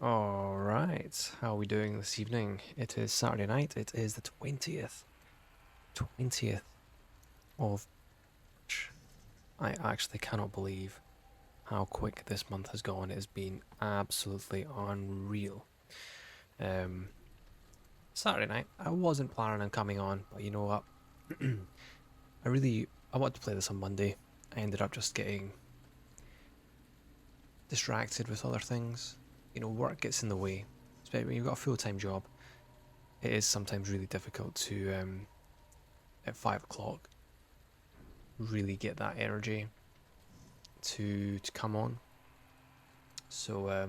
Alright, how are we doing this evening? It is Saturday night, it is the 20th. 20th of March. I actually cannot believe how quick this month has gone. It has been absolutely unreal. Saturday night, I wasn't planning on coming on, but you know what? I wanted to play this on Monday. I ended up just getting distracted with other things. You know, work gets in the way, especially when you've got a full-time job. It is sometimes really difficult to, at 5 o'clock, really get that energy to come on. So I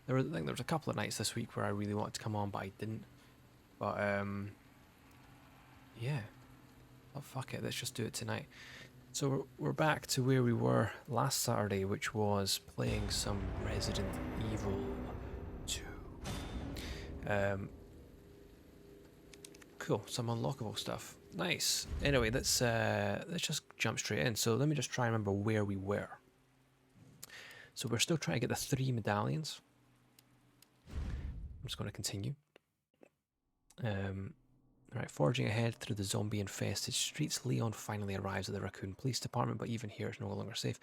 think there was a couple of nights this week where I really wanted to come on, but I didn't. But yeah, oh fuck it, let's just do it tonight. So we're back to where we were last Saturday, which was playing some Resident Evil 2. Cool, some unlockable stuff. Nice. Anyway, let's just jump straight in. So let me just try and remember where we were. So we're still trying to get the 3 medallions. I'm just going to continue. Right, forging ahead through the zombie-infested streets, Leon finally arrives at the Raccoon Police Department, but even here it's no longer safe.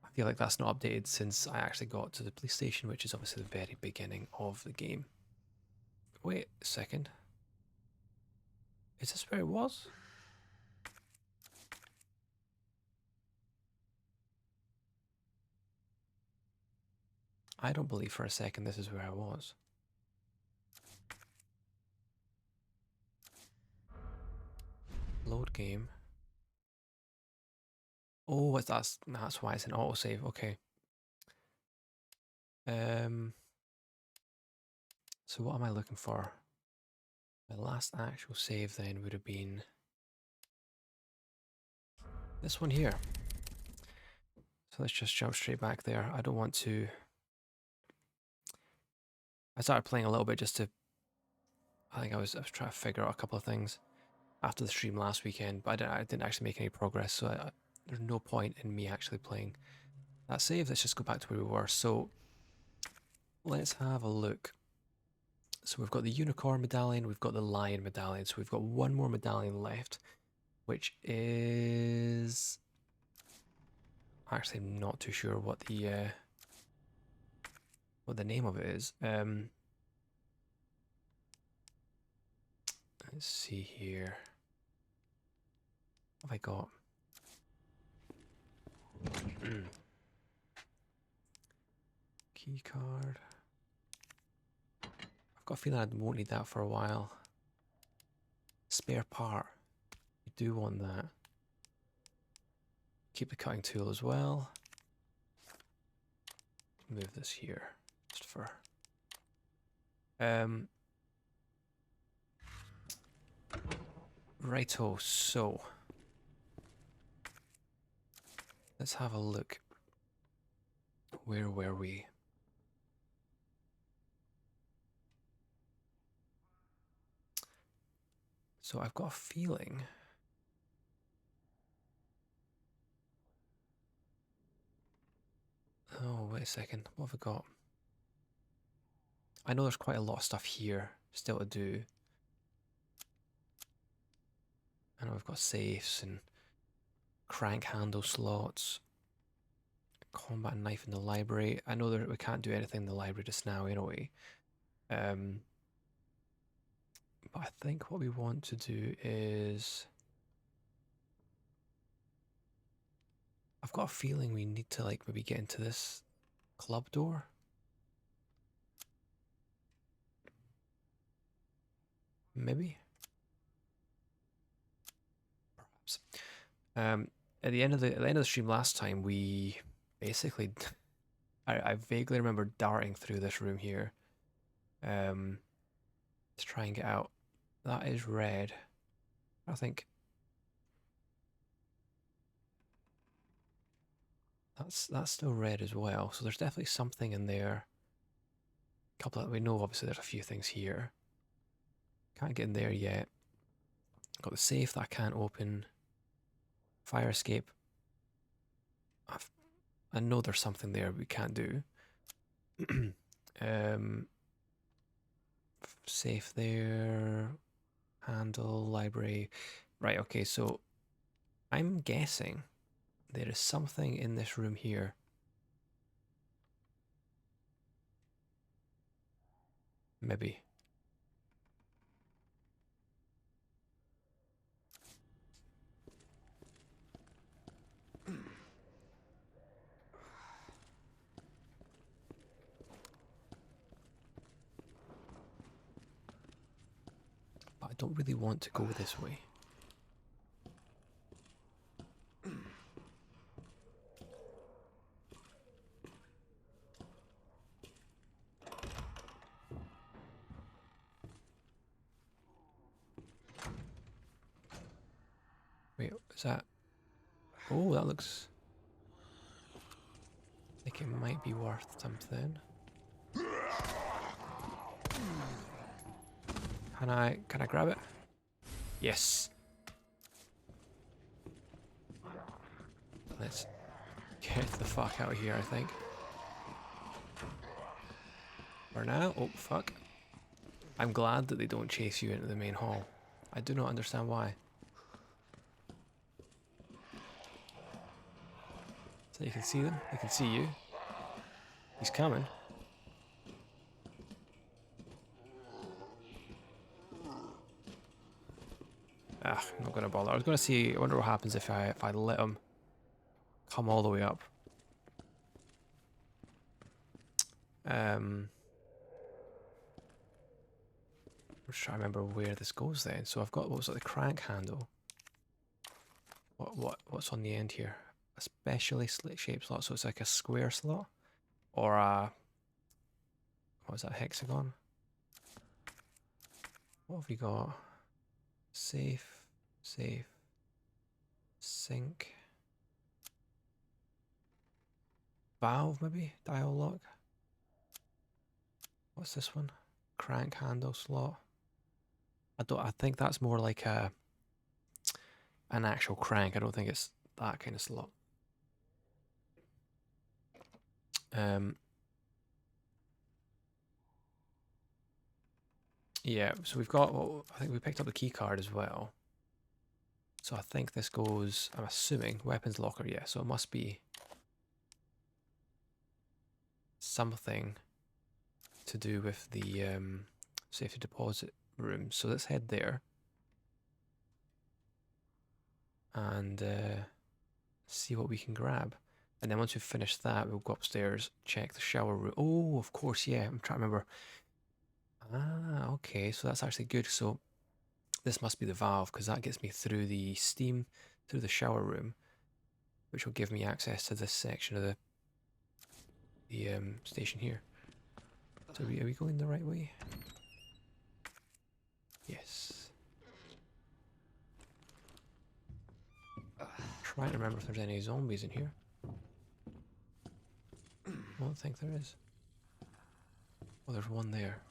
I feel like that's not updated since I actually got to the police station, which is obviously the very beginning of the game. Wait a second. Is this where it was? I don't believe for a second this is where I was. Load game. Oh, that's why it's an autosave. Okay. So what am I looking for? My last actual save then would have been this one here. So let's just jump straight back there. I don't want to. I started playing a little bit just to. I think I was trying to figure out a couple of things after the stream last weekend, but I didn't actually make any progress. So there's no point in me actually playing that save. Let's just go back to where we were. So let's have a look. So we've got the unicorn medallion, we've got the lion medallion. So we've got one more medallion left, which is actually I'm not too sure what the name of it is. Let's see here. What have I got? Key card. I've got a feeling I won't need that for a while. Spare part. You do want that. Keep the cutting tool as well. Move this here. Just for righto, so let's have a look. Where were we? So I've got a feeling. Oh, wait a second. What have I got? I know there's quite a lot of stuff here still to do. I know we've got safes and crank handle slots. Combat knife in the library. I know that we can't do anything in the library just now anyway. But I think what we want to do is... I've got a feeling we need to like maybe get into this club door. Maybe. Perhaps. At the end of the stream last time, we basically, I vaguely remember darting through this room here, to try and get out. That is red. I think that's still red as well. So there's definitely something in there. Couple of, we know obviously there's a few things here. Can't get in there yet. Got the safe that I can't open. Fire escape. I know there's something there we can't do. Safe there. Handle, library. Right, okay, so I'm guessing there is something in this room here. Maybe. But I don't really want to go this way. Wait, is that... Oh, that looks like it might be worth something. Can I grab it? Yes. Let's get the fuck out of here, I think. For now. Oh, fuck. I'm glad that they don't chase you into the main hall. I do not understand why. So you can see them. They can see you. He's coming. Ah, I'm not gonna bother. I was gonna see. I wonder what happens if I let him come all the way up. I'm just trying to remember where this goes then. So I've got, what was it, the crank handle. What's on the end here? A specially shaped slot. So it's like a square slot, or a, what was that, hexagon? What have we got? Safe, safe, sink, valve maybe, dial lock. What's this one? Crank handle slot. I think that's more like an actual crank. I don't think it's that kind of slot. Yeah, so we've got, well, I think we picked up the key card as well. So I think this goes, I'm assuming, weapons locker, yeah, so it must be something to do with the safety deposit room. So let's head there. And see what we can grab. And then once we've finished that, we'll go upstairs, check the shower room. Oh, of course, yeah, I'm trying to remember. Ah, okay, so that's actually good. So this must be the valve, because that gets me through the steam, through the shower room, which will give me access to this section of the station here. So are we going the right way? Yes. Trying to remember if there's any zombies in here. I don't think there is. Oh, there's one there.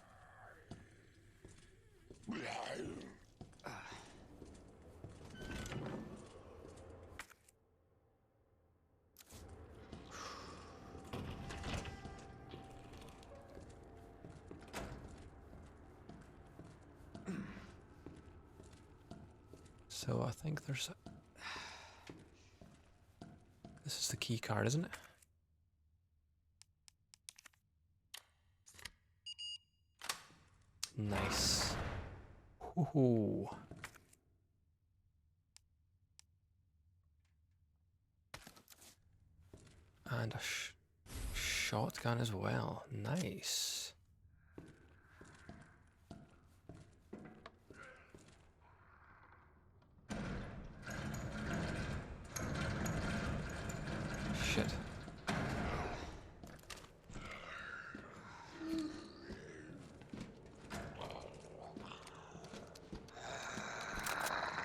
So I think there's... This is the key card, isn't it? Nice. Ooh. And a shotgun as well. Nice. shit.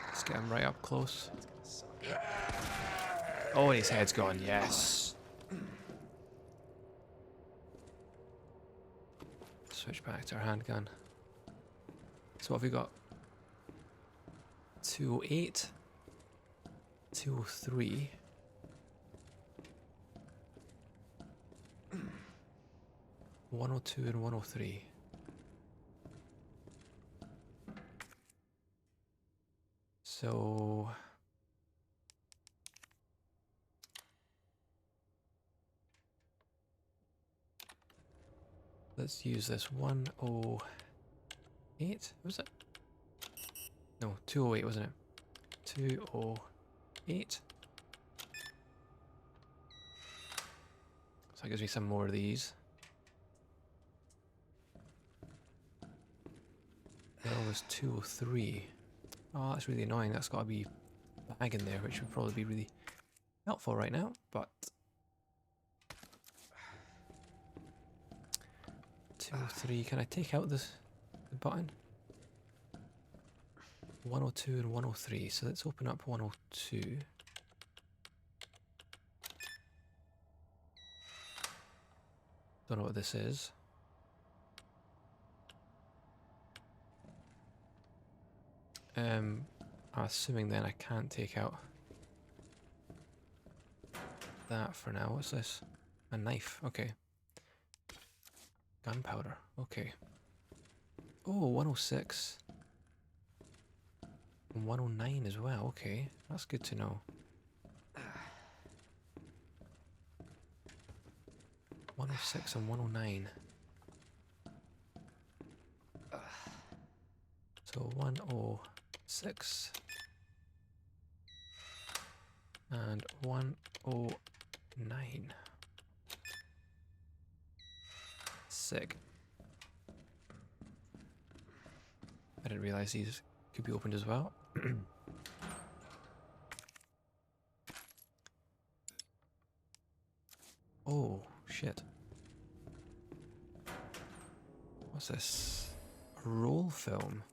Let's get him right up close. Oh, his head's gone, yes. Switch back to our handgun. So what have we got? 208, 203. 102 and 103. So let's use this 108. Was it? No, 208, wasn't it? 208. So that gives me some more of these. There was 203. Oh, that's really annoying. That's got to be a bag in there, which would probably be really helpful right now, but 203. Can I take out the button? 102 and 103. So let's open up 102. Don't know what this is. I'm assuming then I can't take out that for now. What's this? A knife. Okay. Gunpowder. Okay. Oh, 106. And 109 as well. Okay. That's good to know. 106 and 109. So 106 and 109. Sick. I didn't realize these could be opened as well. Oh, shit. What's this? A roll film.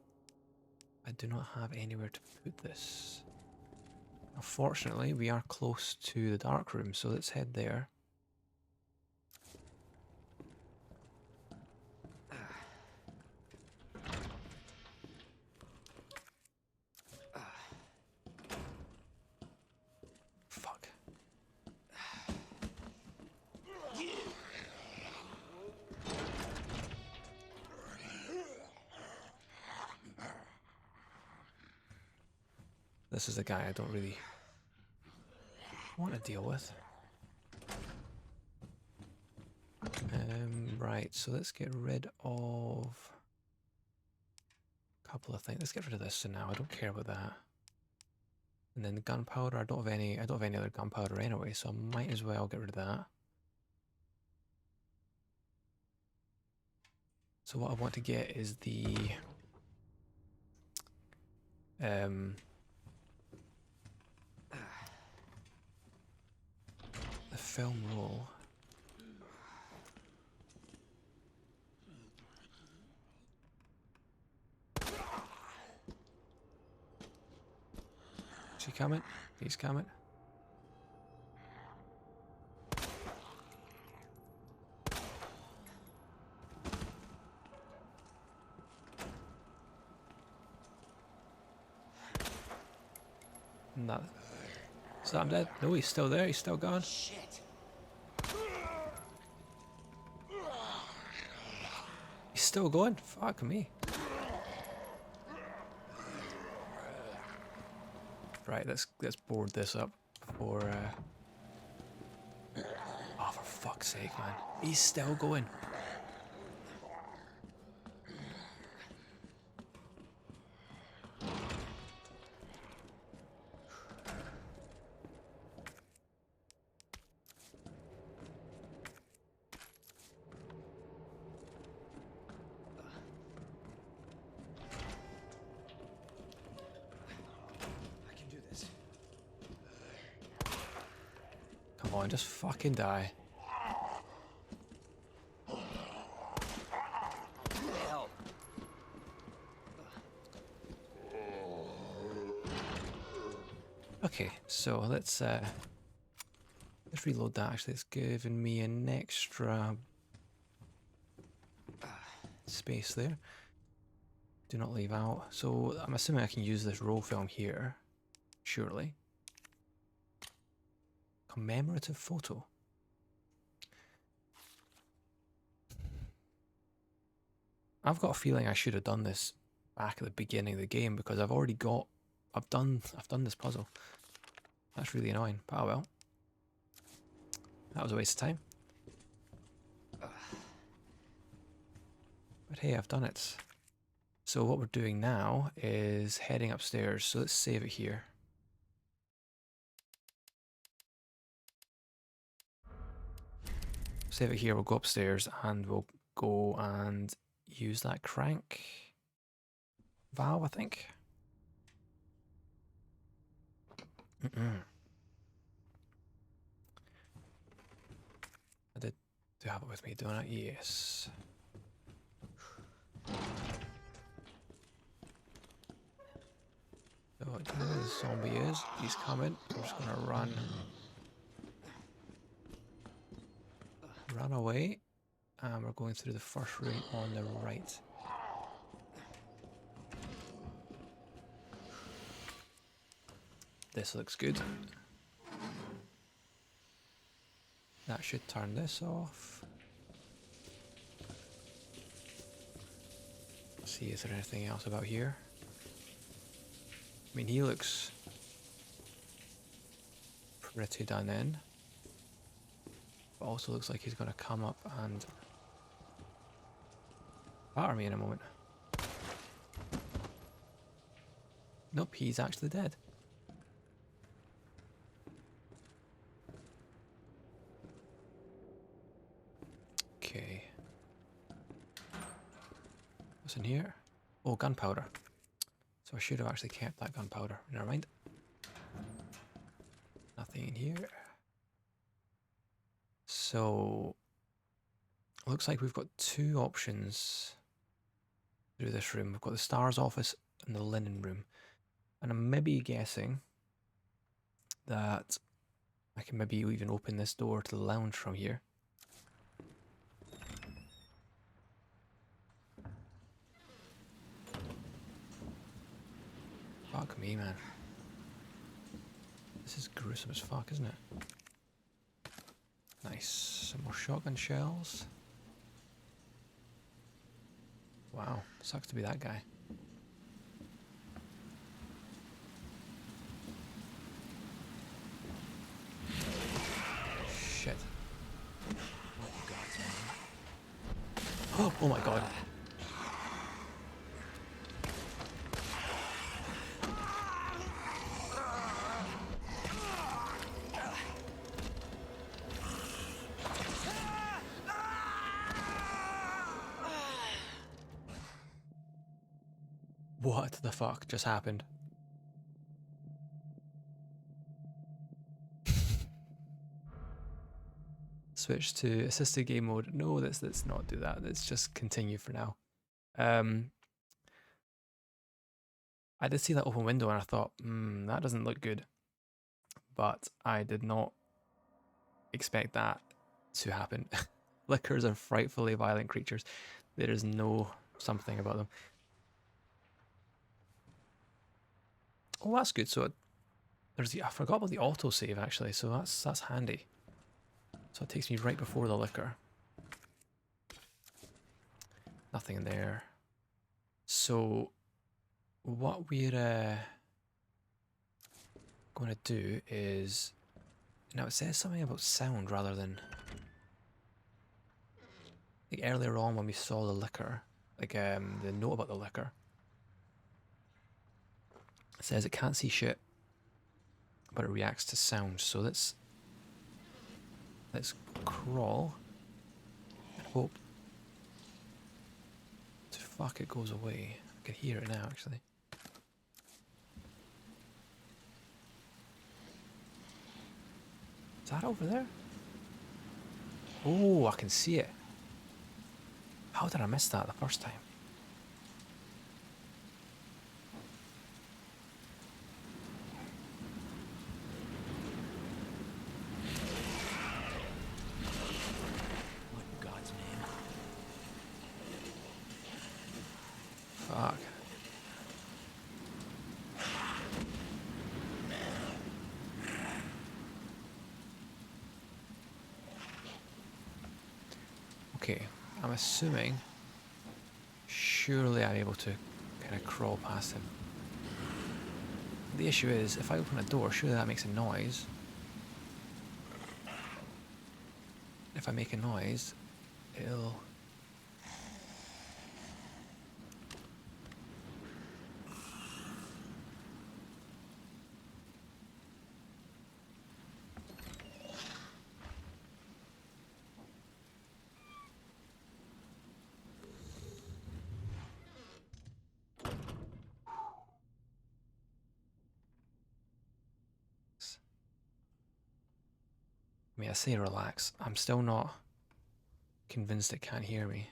I do not have anywhere to put this. Unfortunately, we are close to the dark room, so let's head there. Fuck. This is the guy I don't really want to deal with. Right, so let's get rid of a couple of things. Let's get rid of this for now. I don't care about that. And then the gunpowder, I don't have any other gunpowder anyway, so I might as well get rid of that. So what I want to get is the film roll. Is he coming? He's coming. No. So I'm dead. No, he's still there. He's still gone. Shit. He's still going. Fuck me. Right, let's board this up before. Oh, for fuck's sake, man! He's still going. on, just fucking die. Help. Okay, so let's reload that. Actually, it's giving me an extra space there. Do not leave out. So I'm assuming I can use this roll film here, surely. Commemorative photo. I've got a feeling I should have done this back at the beginning of the game because I've done this puzzle. That's really annoying, but oh well. That was a waste of time. But hey, I've done it. So what we're doing now is heading upstairs. So let's save it here. Save it here, we'll go upstairs and we'll go and use that crank valve, I think. I did have it with me, don't I? Yes. So I don't know where the zombie is. He's coming. I'm just gonna run. Run away. And we're going through the first room on the right. This looks good. That should turn this off. Let's see, is there anything else about here? I mean, he looks pretty done in. But also looks like he's going to come up and batter me in a moment. Nope, he's actually dead. Okay. What's in here? Oh, gunpowder. So I should have actually kept that gunpowder. Never mind. Nothing in here. So, looks like we've got two options through this room. We've got the STARS office and the linen room. And I'm maybe guessing that I can maybe even open this door to the lounge from here. Fuck me, man. This is gruesome as fuck, isn't it? Nice. Some more shotgun shells. Wow, sucks to be that guy. Shit. Oh my god. What the fuck just happened? Switch to assisted game mode. No, let's not do that. Let's just continue for now. I did see that open window and I thought, that doesn't look good. But I did not expect that to happen. Lickers are frightfully violent creatures. There is no something about them. Oh, that's good. So I forgot about the autosave actually, so that's handy. So it takes me right before the liquor. Nothing in there. So what we're going to do is, now it says something about sound rather than, like earlier on when we saw the liquor, like the note about the liquor. It says it can't see shit, but it reacts to sound. So let's crawl and hope to fuck it goes away. I can hear it now actually. Is that over there? Oh, I can see it. How did I miss that the first time? What in God's name? Fuck. Okay, I'm assuming surely I'm able to kind of crawl past him. The issue is, if I open a door, surely that makes a noise. If I make a noise, it'll... I mean, I say relax. I'm still not convinced it can't hear me.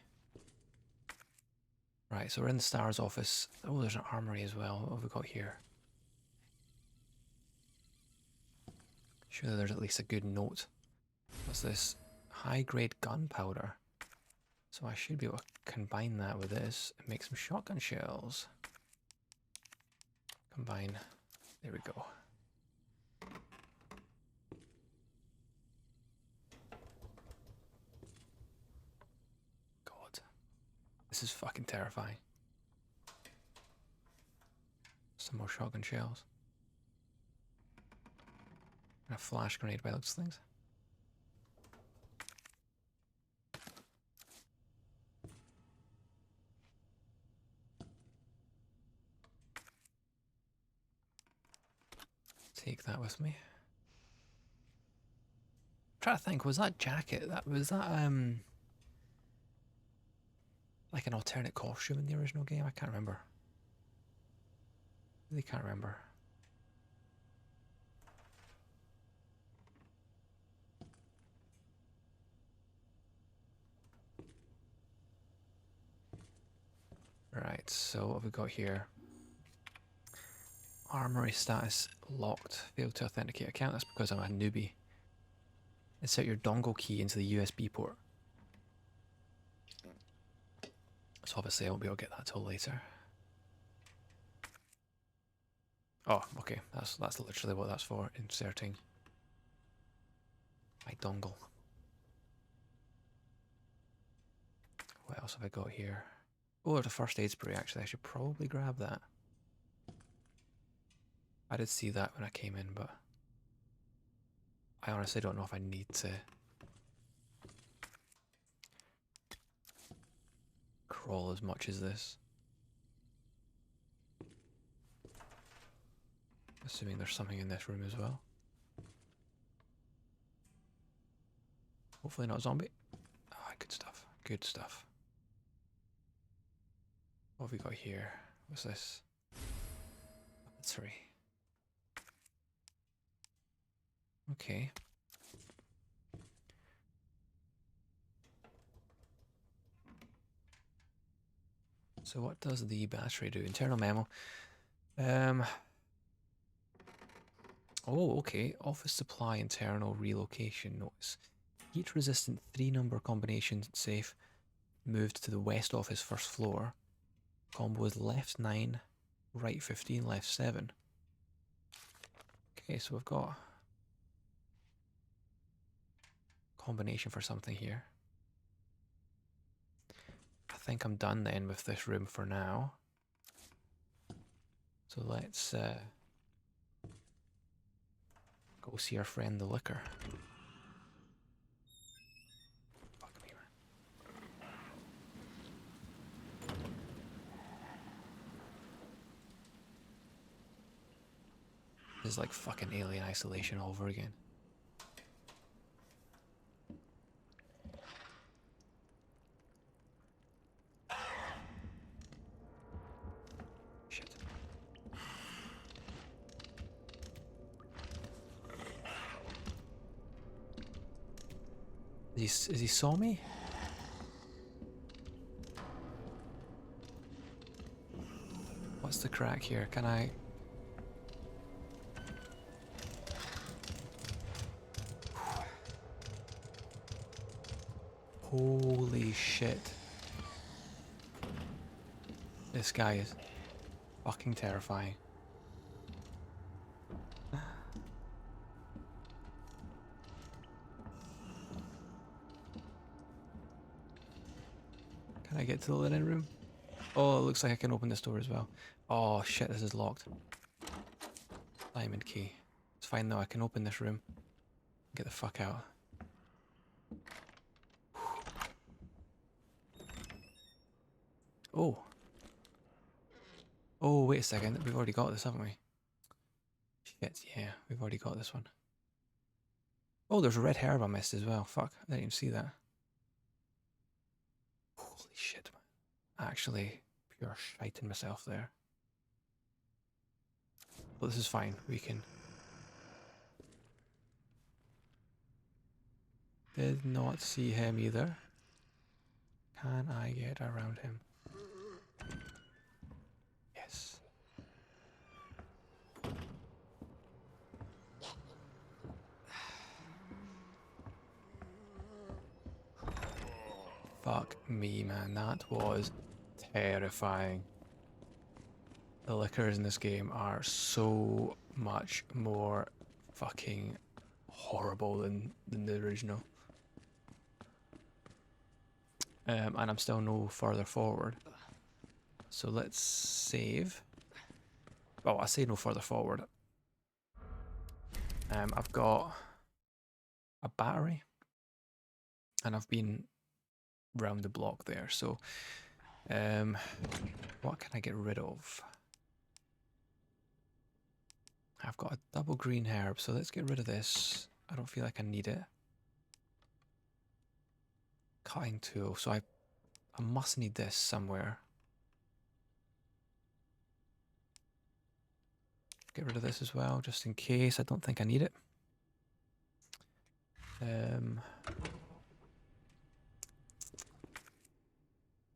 Right, so we're in the STARS office. Oh, there's an armory as well. What have we got here? Surely there's at least a good note. What's this? High-grade gunpowder. So I should be able to combine that with this and make some shotgun shells. Combine. There we go. God. This is fucking terrifying. Some more shotgun shells. And a flash grenade by those things. Take that with me. I'm trying to think, was that jacket, was that like an alternate costume in the original game? I can't remember. Really can't remember. Right, so what have we got here? Armory status locked. Failed to authenticate account. That's because I'm a newbie. Insert your dongle key into the USB port. So obviously I won't be able to get that till later. Oh, okay. That's literally what that's for. Inserting my dongle. What else have I got here? Oh, there's a first aid spray actually. I should probably grab that. I did see that when I came in, but I honestly don't know if I need to crawl as much as this. Assuming there's something in this room as well. Hopefully not zombie. Ah, good stuff. Good stuff. What have we got here? What's this? Sorry. Okay. So what does the battery do? Internal memo. Oh, okay. Office supply internal relocation notice. Heat resistant 3-number combination safe moved to the west office first floor. Combo is left 9, right 15, left 7. Okay, so we've got combination for something here. I think I'm done then with this room for now. So let's go see our friend the liquor. Fuck me, man. This is like fucking Alien Isolation all over again. Shit. Is he saw me? What's the crack here? Can I? Holy shit. This guy is fucking terrifying. Can I get to the linen room? Oh, it looks like I can open this door as well. Oh shit, this is locked. Diamond key. It's fine though, I can open this room. Get the fuck out. Oh. Oh, wait a second. We've already got this, haven't we? Shit, yeah. We've already got this one. Oh, there's a red herb I missed as well. Fuck, I didn't even see that. Holy shit, man. Actually, pure shiting myself there. But this is fine. We can... Did not see him either. Can I get around him? Yes. Fuck me, man. That was terrifying. The liquors in this game are so much more fucking horrible than the original. And I'm still no further forward. So let's save. Well, I say no further forward. I've got a battery. And I've been round the block there. So what can I get rid of? I've got a double green herb, so let's get rid of this. I don't feel like I need it. Cutting tool, so I must need this somewhere. Get rid of this as well, just in case. I don't think I need it.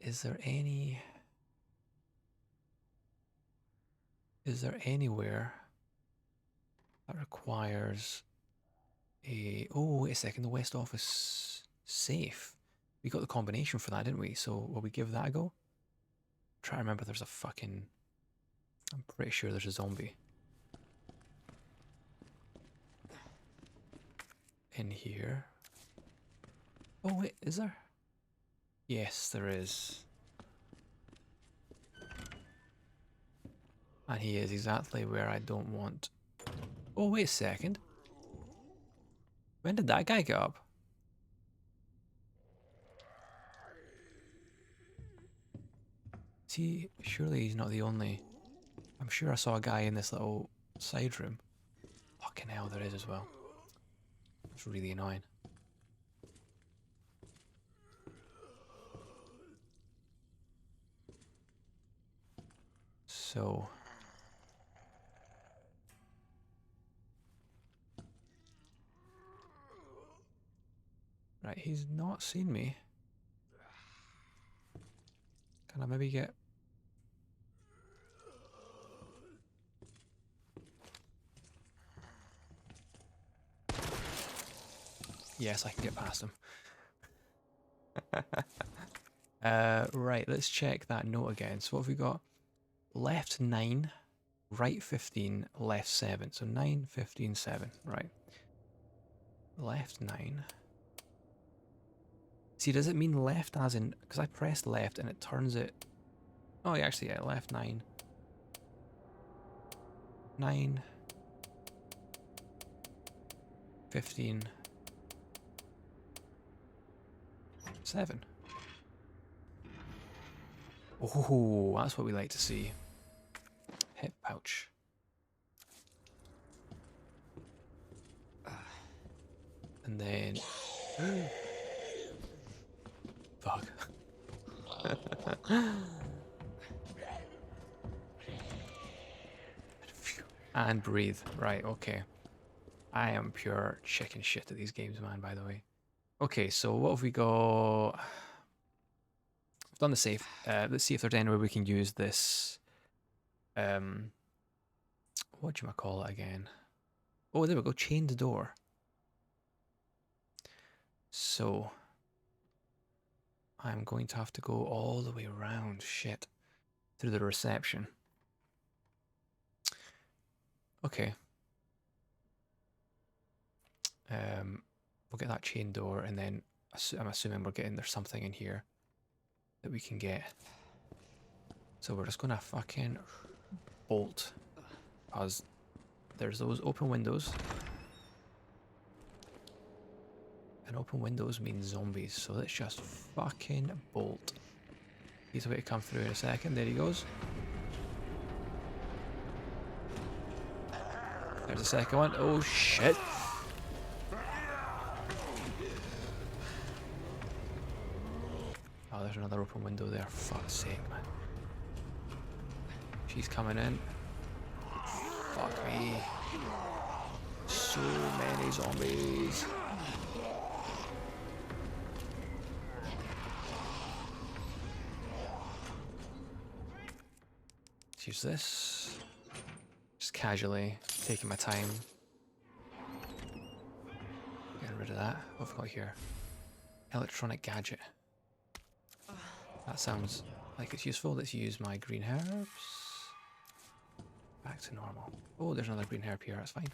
Is there anywhere that requires a... Oh, wait a second, the West Office safe. We got the combination for that, didn't we? So will we give that a go? Try to remember there's a fucking... I'm pretty sure there's a zombie in here. Oh wait, is there? Yes, there is. And he is exactly where I don't want. Oh, wait a second. When did that guy get up? See, surely he's not the only. I'm sure I saw a guy in this little side room. Fucking hell, there is as well. It's really annoying. So. Right, he's not seen me. Can I maybe get... Yes, I can get past him. Right, let's check that note again. So what have we got? Left 9, right 15, left 7. So 9, 15, 7. Right. Left 9. See, does it mean left as in... Because I pressed left and it turns it... Oh, yeah, actually, yeah, left 9. 9. 15. 7. Oh, that's what we like to see. Hip pouch. And then... Fuck. And breathe. Right, okay. I am pure chicken shit at these games, man, by the way. Okay, so what have we got? I've done the safe. Let's see if there's any way we can use this. What do you call it again? Oh, there we go. Chain the door. So I'm going to have to go all the way around. Shit, through the reception. Okay. We'll get that chain door, and then I'm assuming there's something in here that we can get. So we're just gonna fucking bolt, because there's those open windows. And open windows mean zombies, so let's just fucking bolt. He's a way to come through in a second. There he goes. There's the second one. Oh shit. Oh, there's another open window there. Fuck's sake, man. She's coming in. Fuck me. So many zombies. Let's use this. Just casually taking my time. Getting rid of that. What have we got here? Electronic gadget. That sounds like it's useful. Let's use my green herbs. Back to normal. Oh, there's another green herb here. That's fine.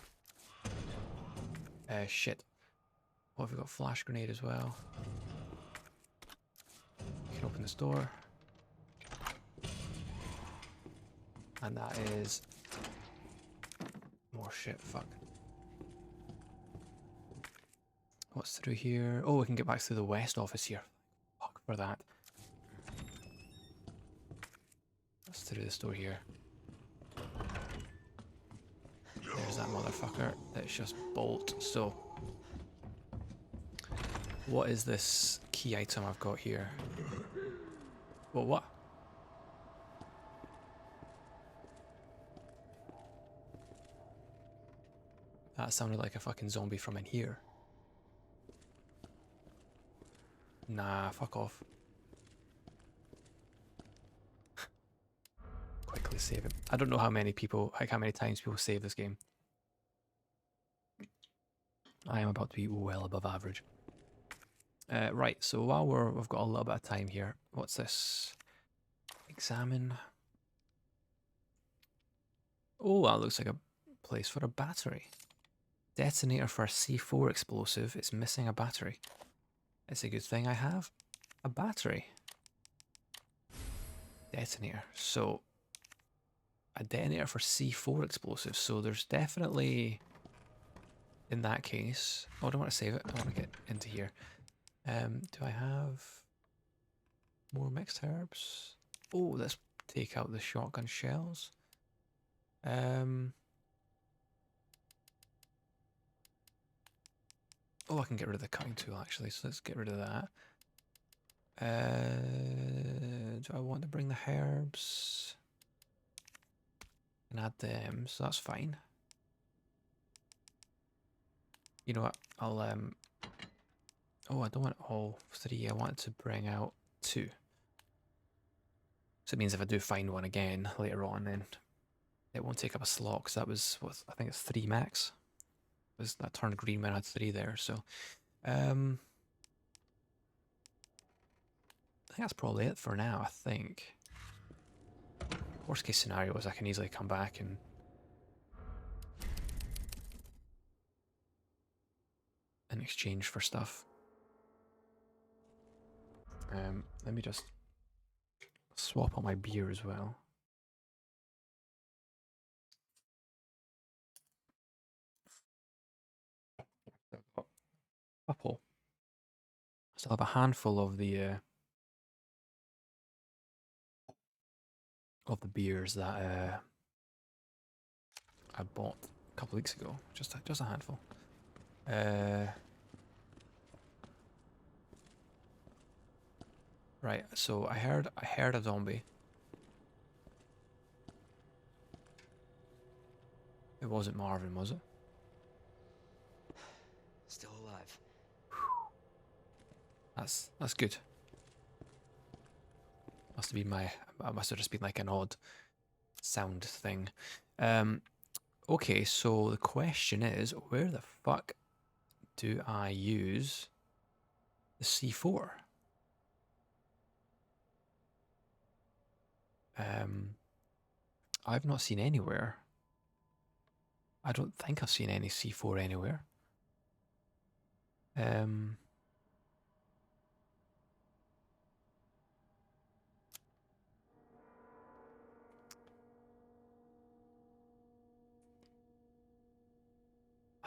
Shit. What have we got? Flash grenade as well. We can open this door. And that is more shit. Fuck. What's through here? Oh, we can get back to the west office here. Fuck for that. What's through this door here? There's that motherfucker. Let's just bolt. So, what is this key item I've got here? Well, what? That sounded like a fucking zombie from in here. Nah, fuck off. Quickly save it. I don't know how many times people save this game. I am about to be well above average. Right, so while we've got a little bit of time here, what's this? Examine. Oh, that looks like a place for a battery. Detonator for a C4 explosive. It's missing a battery. It's a good thing I have a battery. Detonator. So, a detonator for C4 explosives. So there's definitely, in that case... Oh, I don't want to save it. I want to get into here. Do I have more mixed herbs? Oh, let's take out the shotgun shells. Oh, I can get rid of the cutting tool actually, so let's get rid of that. Do I want to bring the herbs? And add them, so that's fine. You know what? I'll oh, I don't want all 3. I want to bring out 2. So it means if I do find one again later on, then it won't take up a slot, because that was what I think it's 3 max. That turned green when I had 3 there, so I think that's probably it for now. I think worst case scenario is I can easily come back and in exchange for stuff. Let me just swap out my beer as well. Couple. I still have a handful of the beers that I bought a couple of weeks ago. Just a handful. Right. So I heard a zombie. It wasn't Marvin, was it? Still alive. That's good. Must have been I must have just been like an odd sound thing. Okay, so the question is, where the fuck do I use the C4? I've not seen anywhere. I don't think I've seen any C4 anywhere. I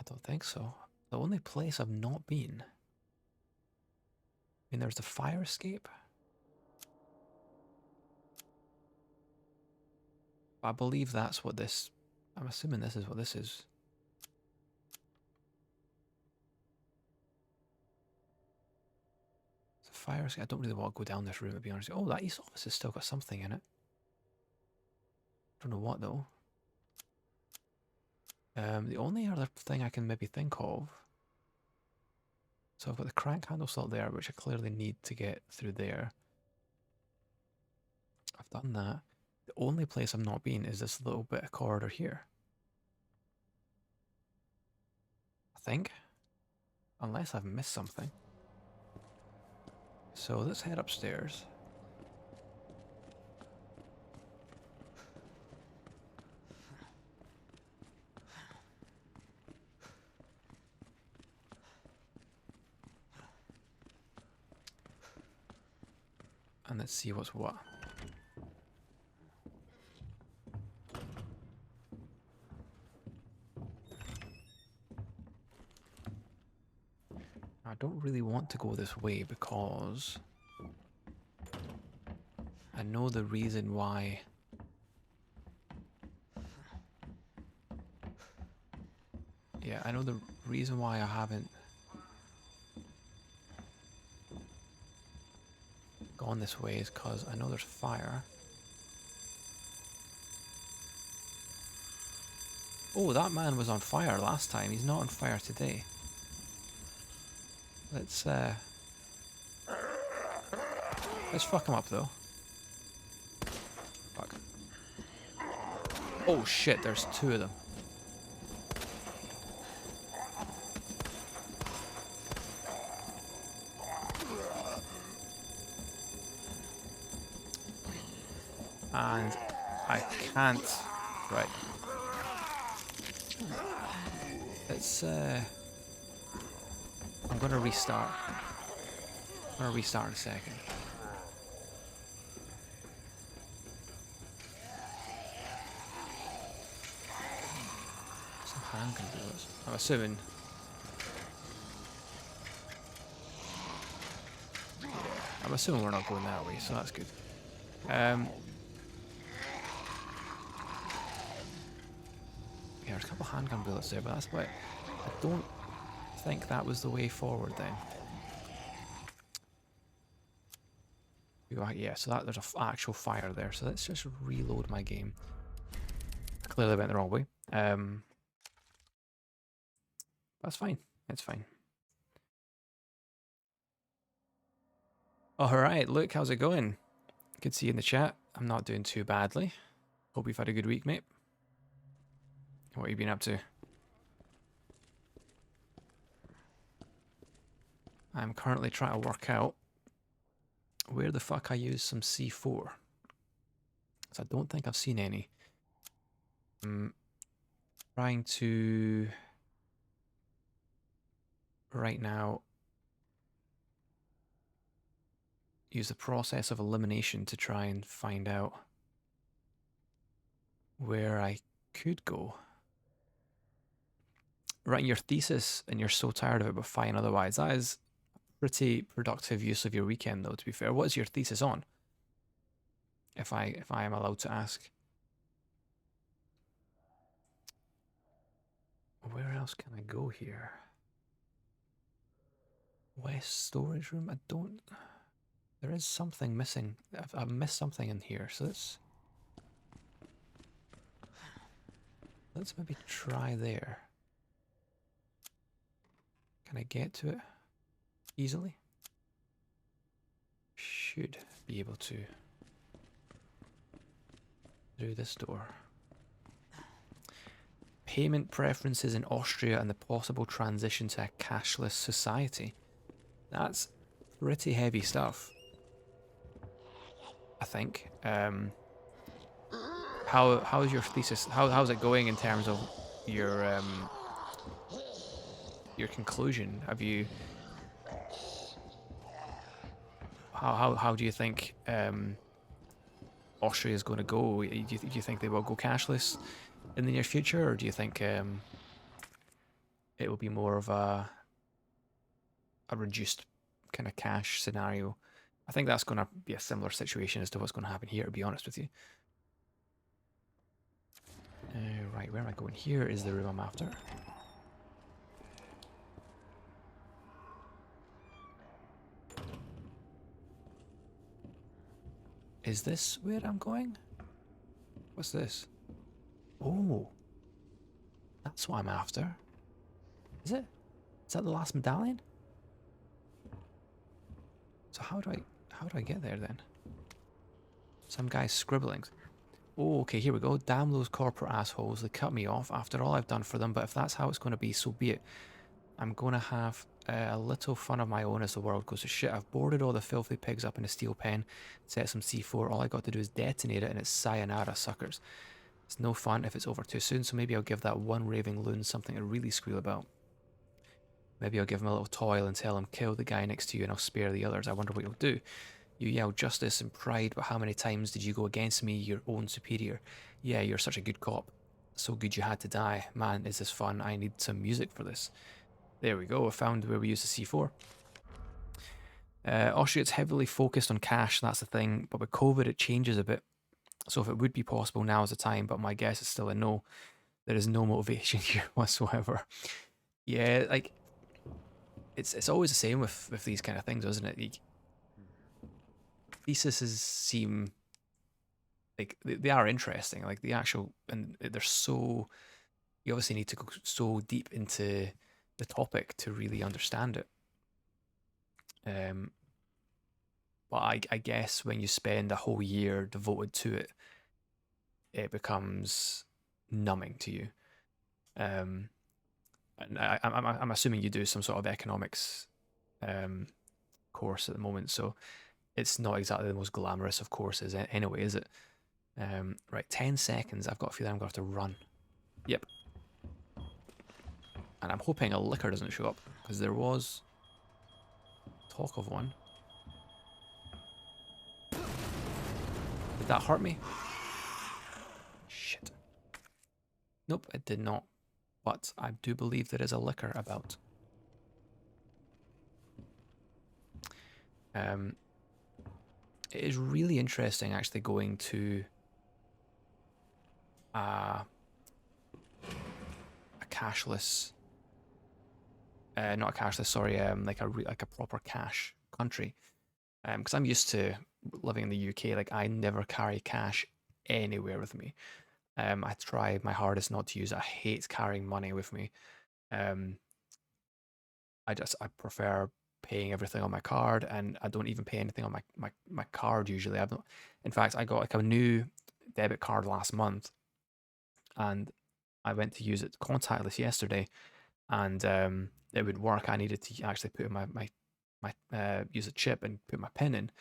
don't think so. The only place I've not been. I mean, there's the fire escape. I believe that's what this... I'm assuming this is what this is. It's a fire escape. I don't really want to go down this room, to be honest. Oh, that east office has still got something in it. Don't know what, though. The only other thing I can maybe think of... So I've got the crank handle slot there, which I clearly need to get through there. I've done that. The only place I've not been is this little bit of corridor here. I think. Unless I've missed something. So let's head upstairs. And let's see what's what. I don't really want to go this way because I know the reason why. Yeah, I know the reason why I haven't gone this way is because I know there's fire. Oh, that man was on fire last time. He's not on fire today. Let's fuck him up though. Fuck. Oh shit, there's two of them. And I can't. Right. Let's I'm gonna restart. I'm gonna restart in a second. Some hand controllers. I'm assuming. Yeah, I'm assuming we're not going that way, so that's good. Yeah, there's a couple of handgun bullets there, but that's about it. I don't think that was the way forward then. Yeah, so there's an actual fire there. So let's just reload my game. I clearly went the wrong way. That's fine. It's fine. Alright, Luke, how's it going? Good to see you in the chat. I'm not doing too badly. Hope you've had a good week, mate. What have you been up to? I'm currently trying to work out where the fuck I use some C4. Because I don't think I've seen any. I'm trying to... right now... use the process of elimination to try and find out where I could go. Writing your thesis and you're so tired of it but fine otherwise. That is pretty productive use of your weekend though, to be fair. What is your thesis on? If I am allowed to ask. Where else can I go here? West storage room? I don't... There is something missing. I've missed something in here, so let's maybe try there. Can I get to it easily? should be able to through this door. Payment preferences in Austria and the possible transition to a cashless society. That's pretty heavy stuff, I think. How's your thesis? How's it going in terms of your conclusion? Have you how do you think Austria is going to go? Do you think they will go cashless in the near future, or do you think it will be more of a reduced kind of cash scenario? I think that's going to be a similar situation as to what's going to happen here, to be honest with you. Right, where am I going? Here is the room I'm after. Is this where I'm going? What's this? Oh, that's what I'm after. Is it? Is that the last medallion? So how do I get there then? Some guy's scribbling. Oh, okay, here we go. Damn those corporate assholes. They cut me off after all I've done for them, but if that's how it's going to be, so be it. I'm going to have a little fun of my own as the world goes to shit. I've boarded all the filthy pigs up in a steel pen, set some C4. All I got to do is detonate it and it's sayonara, suckers. It's no fun if it's over too soon, so maybe I'll give that one raving loon something to really squeal about. Maybe I'll give him a little toil and tell him, kill the guy next to you and I'll spare the others. I wonder what you'll do. You yell justice and pride, but how many times did you go against me, your own superior? Yeah, you're such a good cop. So good you had to die. Man, is this fun. I need some music for this. There we go, I found where we use the C4. Austria's heavily focused on cash, that's the thing, but with COVID it changes a bit. So if it would be possible, now is the time, but my guess is still a no. There is no motivation here whatsoever. Yeah, like, it's always the same with these kind of things, isn't it? Like, theses seem like they are interesting, like the actual, and they're so, you obviously need to go so deep into the topic to really understand it. But I guess when you spend a whole year devoted to it, it becomes numbing to you. And I'm assuming you do some sort of economics course at the moment, so it's not exactly the most glamorous of courses anyway, is it? Right, 10 seconds. I've got a feeling I'm going to have to run. Yep. And I'm hoping a liquor doesn't show up, because there was talk of one. Did that hurt me? Shit. Nope, it did not. But I do believe there is a liquor about. It is really interesting actually going to a cashless, not a cashless, sorry, like a proper cash country. Because I'm used to living in the UK, like I never carry cash anywhere with me. I try my hardest not to use it. I hate carrying money with me. I prefer paying everything on my card, and I don't even pay anything on my card usually. In fact, I got like a new debit card last month, and I went to use it contactless yesterday, and it would work. I needed to actually put in my use a chip and put my PIN in,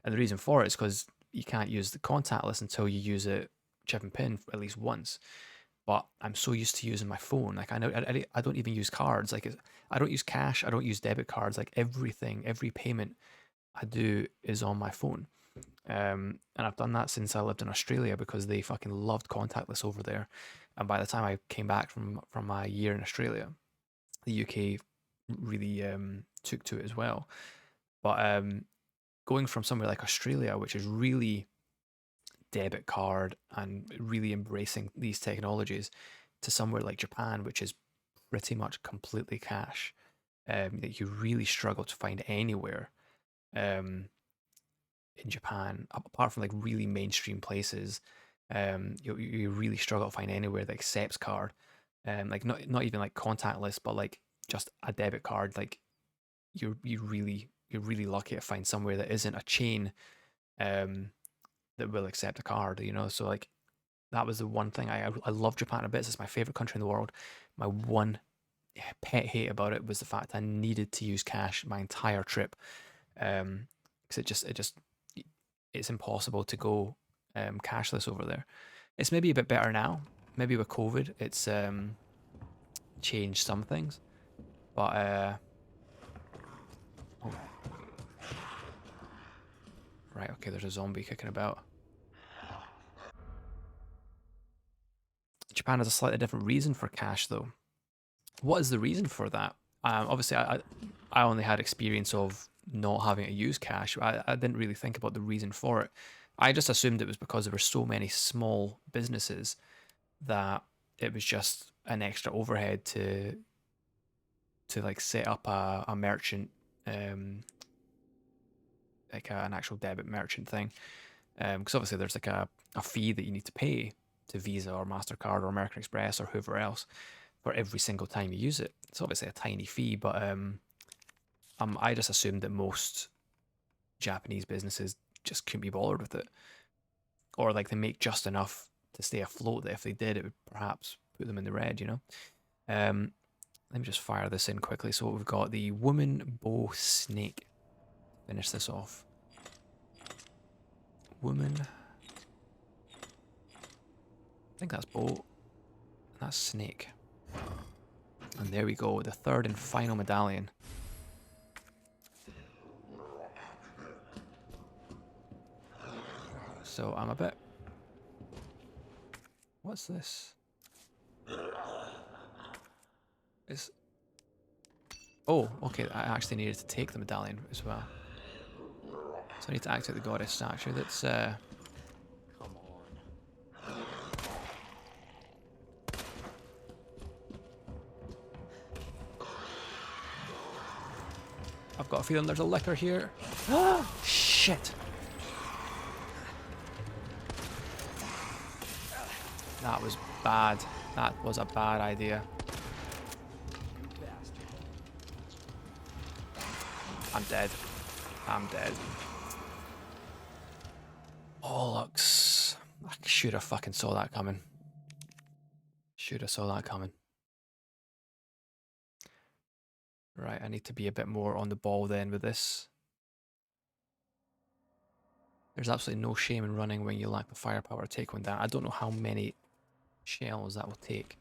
and the reason for it is because you can't use the contactless until you use a chip and PIN at least once. But I'm so used to using my phone. Like I know I don't even use cards. Like I don't use cash. I don't use debit cards. Like everything, every payment I do is on my phone. And I've done that since I lived in Australia because they fucking loved contactless over there. And by the time I came back from my year in Australia, the UK really took to it as well. But going from somewhere like Australia, which is really debit card and really embracing these technologies, to somewhere like Japan, which is pretty much completely cash, that you really struggle to find anywhere in Japan, apart from like really mainstream places. You really struggle to find anywhere that accepts card, like not even like contactless, but like just a debit card. Like you really you're really lucky to find somewhere that isn't a chain that will accept a card. You know, so like that was the one thing I love Japan a bit. It's my favorite country in the world. My one pet hate about it was the fact I needed to use cash my entire trip, because it's impossible to go cashless over there. It's maybe a bit better now. Maybe with COVID, it's changed some things, but oh, right, okay, there's a zombie kicking about. Japan has a slightly different reason for cash, though. What is the reason for that? Obviously, I only had experience of not having to use cash. I didn't really think about the reason for it. I just assumed it was because there were so many small businesses that it was just an extra overhead to like set up a merchant, like an actual debit merchant thing. Because obviously there's like a fee that you need to pay to Visa or MasterCard or American Express or whoever else for every single time you use it. It's obviously a tiny fee, but I just assumed that most Japanese businesses just couldn't be bothered with it, or like they make just enough to stay afloat that if they did, it would perhaps put them in the red. You know. Let me just fire this in quickly. So we've got the woman bow snake. Finish this off. Woman. I think that's bow. That's snake. And there we go, the third and final medallion. So I'm a bit... What's this? It's... Oh, okay, I actually needed to take the medallion as well. So I need to activate the goddess statue. That's... Come on. I've got a feeling there's a licker here. Shit! That was bad. That was a bad idea. You bastard. I'm dead. I'm dead. Bollocks. I should have fucking saw that coming. Should have saw that coming. Right, I need to be a bit more on the ball then with this. There's absolutely no shame in running when you lack the firepower to take one down. I don't know how many shells that will take.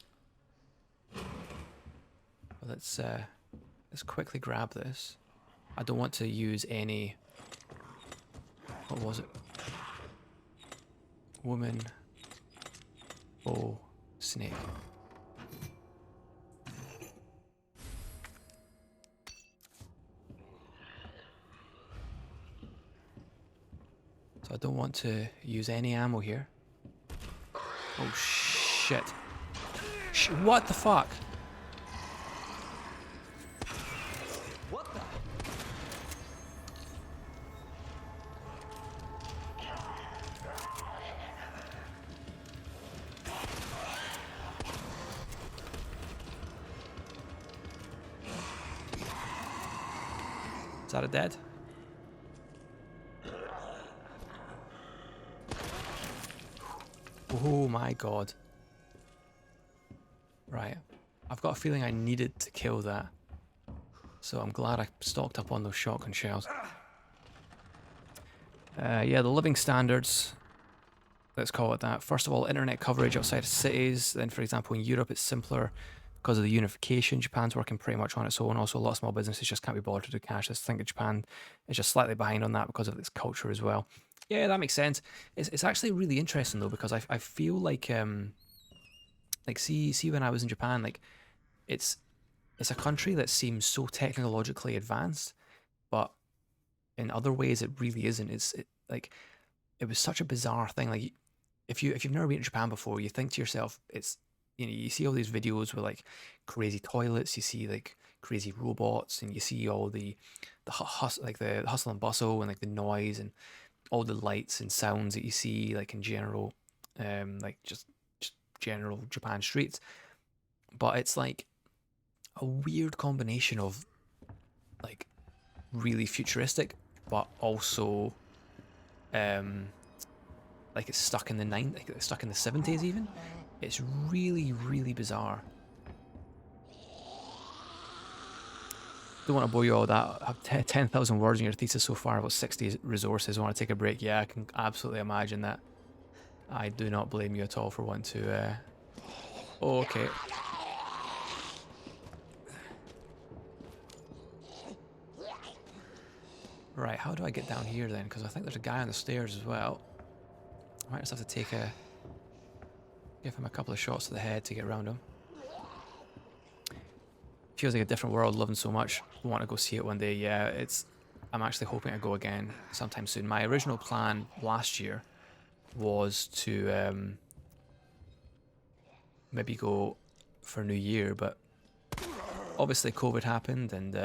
But let's quickly grab this. I don't want to use any... What was it? Woman. Bow. Snake. So I don't want to use any ammo here. Oh shit. What the fuck? What the? Is that a dead? Oh my god. Right. I've got a feeling I needed to kill that. So I'm glad I stocked up on those shotgun shells. Yeah, the living standards. Let's call it that. First of all, internet coverage outside of cities. Then, for example, in Europe, it's simpler because of the unification. Japan's working pretty much on its own. Also, a lot of small businesses just can't be bothered to do cashless. I think that Japan is just slightly behind on that because of its culture as well. Yeah, that makes sense. It's actually really interesting though, because I feel like see when I was in Japan, like it's a country that seems so technologically advanced, but in other ways it really isn't. Like it was such a bizarre thing. Like if you've never been to Japan before, you think to yourself, it's you see all these videos with like crazy toilets, you see like crazy robots, and you see all the like the hustle and bustle and like the noise and all the lights and sounds that you see like in general, like just general Japan streets. But it's like a weird combination of like really futuristic, but also like it's stuck in the like it's stuck in the 70s even. It's really, really bizarre. Don't want to bore you all with that. I have 10,000 words in your thesis so far, about 60 resources. Want to take a break? Yeah, I can absolutely imagine that. I do not blame you at all for wanting to. Oh, okay. Right, how do I get down here then? Because I think there's a guy on the stairs as well. I might just have to give him a couple of shots to the head to get around him. Feels like a different world, loving so much. Want to go see it one day. Yeah, I'm actually hoping to go again sometime soon. My original plan last year was to maybe go for New Year, but obviously COVID happened and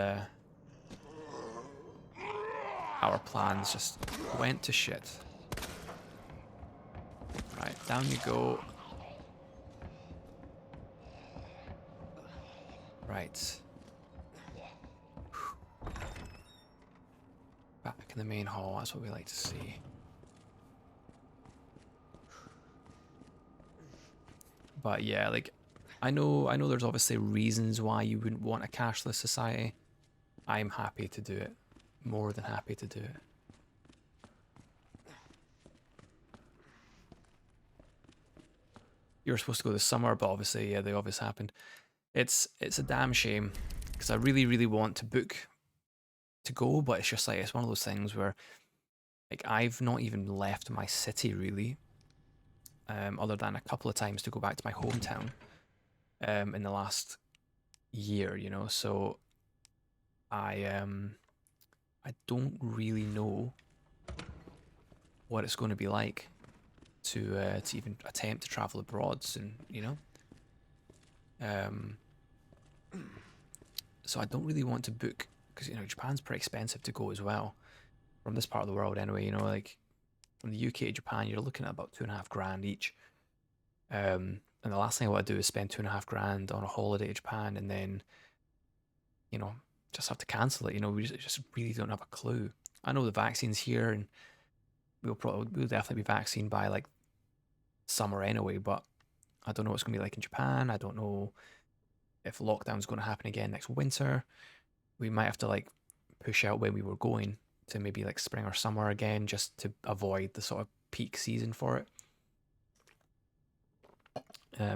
our plans just went to shit. Right, down you go. Right. Back in the main hall, that's what we like to see. But yeah, like I know there's obviously reasons why you wouldn't want a cashless society. I'm happy to do it. More than happy to do it. You were supposed to go this summer, but obviously, yeah, the obvious happened. It's a damn shame because I really, really want to book to go, but it's just like it's one of those things where like I've not even left my city really, other than a couple of times to go back to my hometown in the last year, you know. So I don't really know what it's going to be like to even attempt to travel abroad soon, you know. So I don't really want to book because you know Japan's pretty expensive to go as well from this part of the world anyway. You know, like from the UK to Japan, you're looking at about 2.5 grand each. And the last thing I want to do is spend 2.5 grand on a holiday to Japan and then, you know, just have to cancel it. You know, we just really don't have a clue. I know the vaccine's here, and we'll definitely be vaccinated by like summer anyway. But I don't know what it's gonna be like in Japan. I don't know if lockdown's going to happen again next winter. We might have to like push out when we were going to maybe like spring or summer again, just to avoid the sort of peak season for it.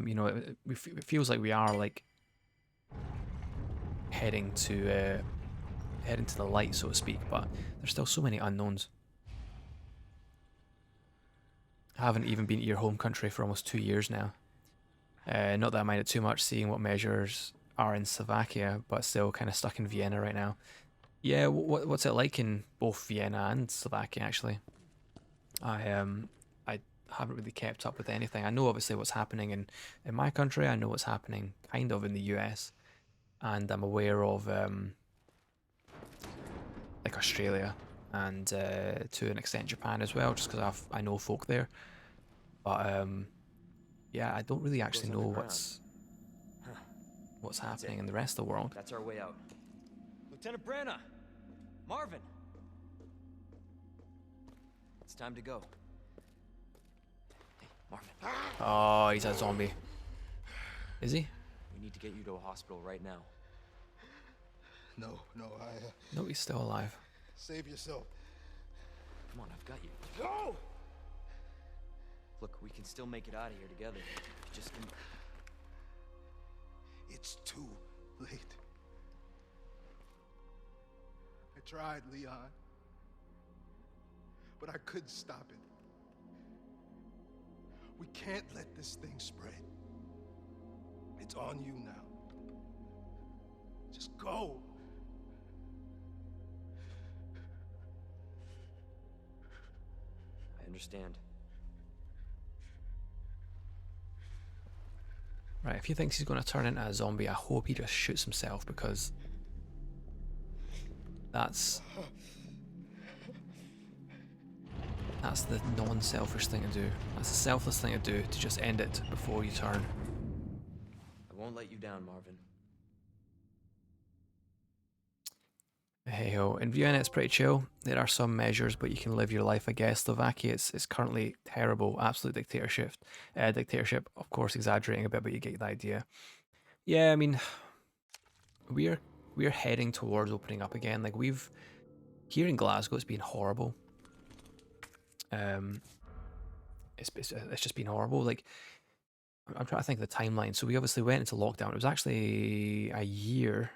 You know, it feels like we are like heading to the light, so to speak, but there's still so many unknowns. I haven't even been to your home country for almost 2 years now. Not that I mind it too much, seeing what measures are in Slovakia, but still kind of stuck in Vienna right now. Yeah, what's it like in both Vienna and Slovakia? Actually, I haven't really kept up with anything. I know obviously what's happening in my country. I know what's happening kind of in the US, and I'm aware of like Australia and to an extent Japan as well, just because I know folk there. But yeah, I don't really actually know what's happening in the rest of the world. That's our way out. Lieutenant Branna! Marvin! It's time to go. Hey, Marvin. Oh, he's a zombie. Is he? We need to get you to a hospital right now. No, No, he's still alive. save yourself. Come on, I've got you. Go! Look, we can still make it out of here together. Just give me... It's too late. I tried, Leon. But I couldn't stop it. We can't let this thing spread. It's on you now. Just go. I understand. Right, if he thinks he's going to turn into a zombie, I hope he just shoots himself, because that's the non-selfish thing to do. That's the selfless thing to do, to just end it before you turn. I won't let you down, Marvin. Hey ho, in Vienna it's pretty chill. There are some measures, but you can live your life, I guess. Slovakia, it's currently terrible, absolute dictatorship. Dictatorship, of course, exaggerating a bit, but you get the idea. Yeah, I mean, we're we're heading towards opening up again. Like we've here in Glasgow, it's been horrible. Um, it's just been horrible. Like I'm trying to think of the timeline. So we obviously went into lockdown. It was actually a year.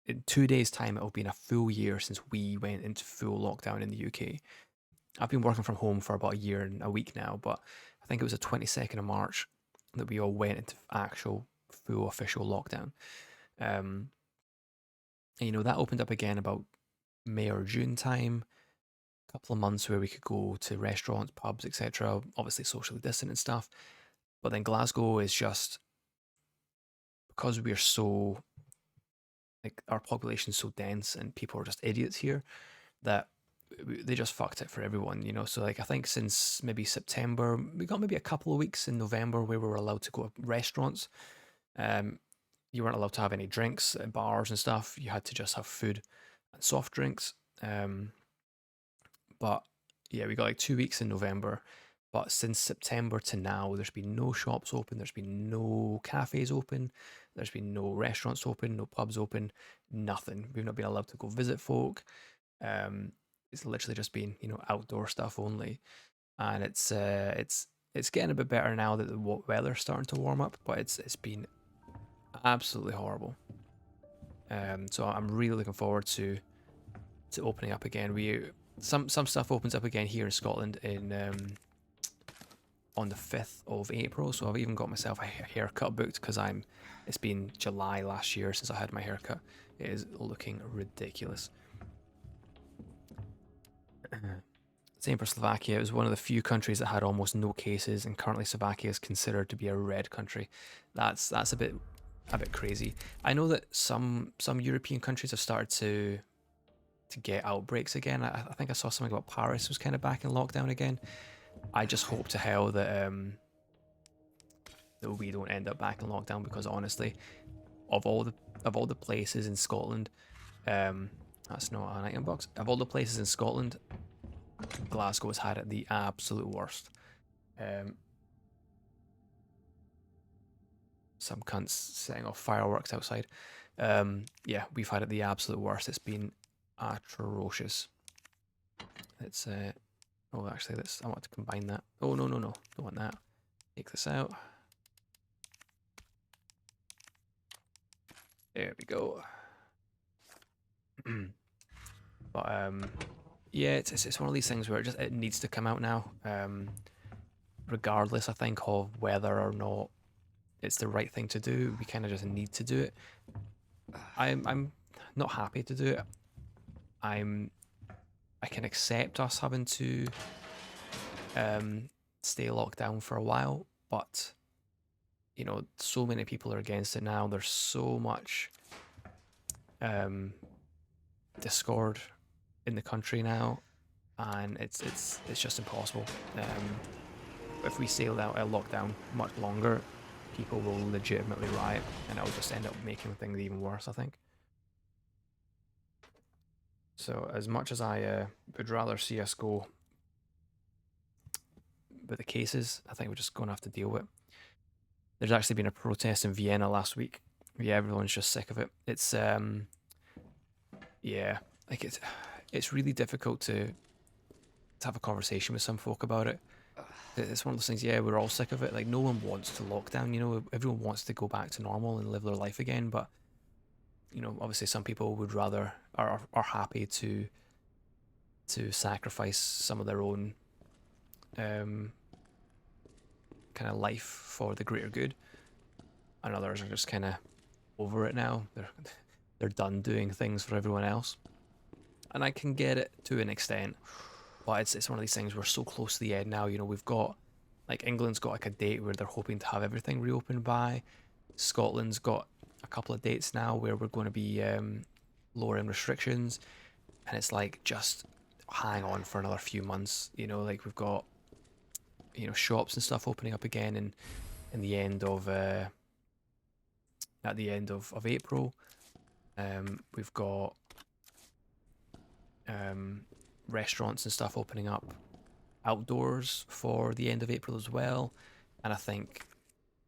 In 2 days' time, it'll be a full year since we went into full lockdown in the UK. I've been working from home for about a year and a week now, but I think it was the 22nd of March that we all went into actual full official lockdown. Um, and that opened up again about May or June time. A couple of months where we could go to restaurants, pubs, etc. Obviously socially distant and stuff. But then Glasgow is just because we're so like our population's so dense and people are just idiots here that they just fucked it for everyone. So like I think since maybe September, we got maybe a couple of weeks in November where we were allowed to go to restaurants. Um, you weren't allowed to have any drinks at bars and stuff. You had to just have food and soft drinks. But yeah, we got like 2 weeks in November. But since September to now, there's been no shops open, there's been no cafes open, there's been no restaurants open, no pubs open, nothing. We've not been allowed to go visit folk. Um, it's literally just been outdoor stuff only, and it's getting a bit better now that the weather's starting to warm up, but it's been absolutely horrible. So I'm really looking forward to opening up again. Some stuff opens up again here in Scotland in on the 5th of April. So I've even got myself a haircut booked because it's been July last year since I had my haircut. It is looking ridiculous. Same for Slovakia. It was one of the few countries that had almost no cases, and currently Slovakia is considered to be a red country. That's a bit crazy. I know that some European countries have started to get outbreaks again. I think I saw something about Paris was kind of back in lockdown again. I just hope to hell that we don't end up back in lockdown, because honestly, of all the places in Scotland, that's not an item box. Of all the places in Scotland, Glasgow has had it the absolute worst. Some cunts setting off fireworks outside. Yeah, we've had it the absolute worst. It's been atrocious. It's oh, actually, I want to combine that. Oh no, don't want that. Take this out. There we go. But yeah, it's one of these things where it needs to come out now. Regardless, I think, of whether or not it's the right thing to do, we kind of just need to do it. I'm not happy to do it. I can accept us having to stay locked down for a while, but so many people are against it now. There's so much discord in the country now, and it's just impossible. If we sail out a lockdown much longer, people will legitimately riot, and it'll just end up making things even worse, I think. So as much as I would rather see us go with the cases, I think we're just going to have to deal with it. There's actually been a protest in Vienna last week. Yeah, everyone's just sick of it. It's yeah, like it's really difficult to have a conversation with some folk about it. It's one of those things. Yeah, we're all sick of it. Like no one wants to lock down. Everyone wants to go back to normal and live their life again. But obviously, some people would rather are happy to sacrifice some of their own kind of life for the greater good, and others are just kind of over it now. They're done doing things for everyone else, and I can get it to an extent. But it's one of these things. We're so close to the end now. We've got like England's got like a date where they're hoping to have everything reopened by. Scotland's got a couple of dates now where we're going to be lowering restrictions, and it's like just hang on for another few months. Like we've got shops and stuff opening up again in the end of at the end of April. We've got restaurants and stuff opening up outdoors for the end of April as well, and I think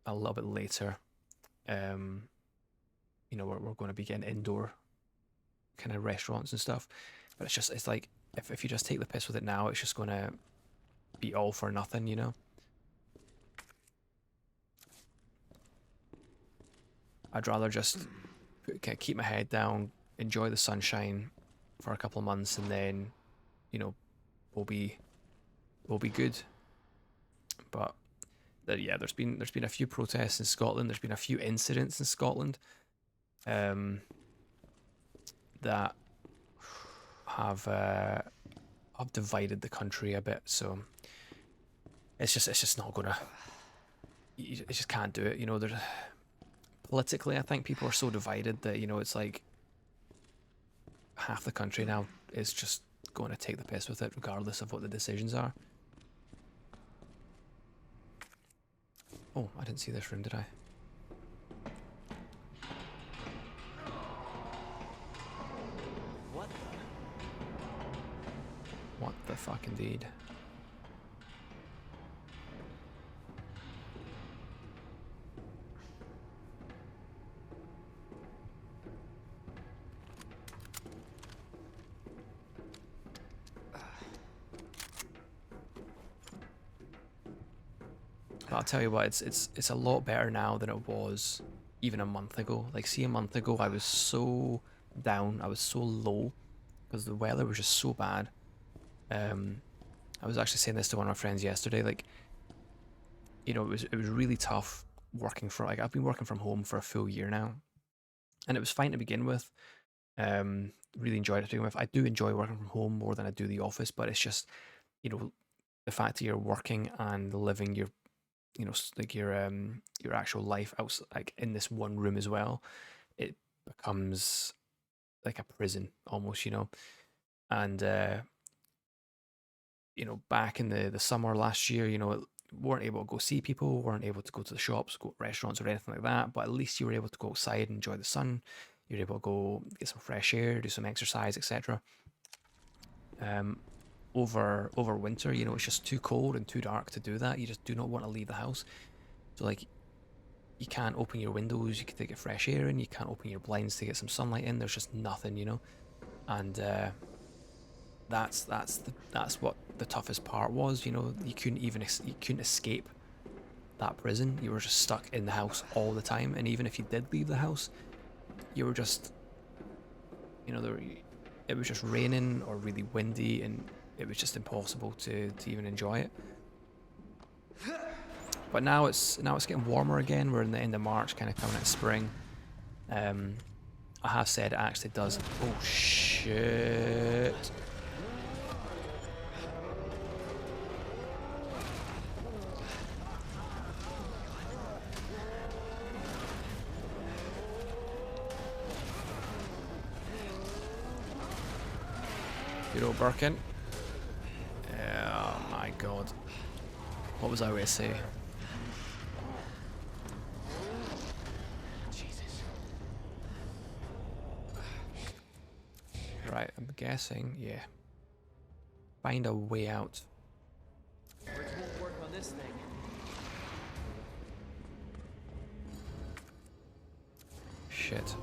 a little bit later, we're going to be getting indoor kind of restaurants and stuff. But it's like if you just take the piss with it now, it's just going to be all for nothing, you know. I'd rather just kind of keep my head down, enjoy the sunshine for a couple of months, and then, we'll be good. But yeah, there's been a few protests in Scotland. There's been a few incidents in Scotland that have divided the country a bit. So it's just not gonna. You just can't do it. There's politically, I think people are so divided that it's like half the country now is just going to take the piss with it, regardless of what the decisions are. Oh, I didn't see this room, did I? What the? What the fuck, indeed. But I'll tell you what, it's a lot better now than it was even a month ago. Like, see, a month ago I was so down, I was so low because the weather was just so bad. I was actually saying this to one of my friends yesterday. Like, it was really tough working for, like, I've been working from home for a full year now, and it was fine to begin with. Really enjoyed it to begin with. I do enjoy working from home more than I do the office, but it's just, the fact that you're working and living your like your actual life out, like in this one room as well, it becomes like a prison almost, and back in the summer last year, weren't able to go see people, weren't able to go to the shops, go to restaurants or anything like that, but at least you were able to go outside and enjoy the sun. You're able to go get some fresh air, do some exercise, etc. Over winter, it's just too cold and too dark to do that. You just do not want to leave the house. So, like, you can't open your windows you can get fresh air in, you can't open your blinds to get some sunlight in. There's just nothing, and that's what the toughest part was. You couldn't escape that prison. You were just stuck in the house all the time, and even if you did leave the house, you were just, it was just raining or really windy, and it was just impossible to even enjoy it. But now it's getting warmer again. We're in the end of March, kind of coming into spring. I have said it actually does. Oh shit! Good old Birkin. Oh my god. What was I going to say? Jesus. Right, I'm guessing, yeah. Find a way out. Words won't work on this thing. Shit.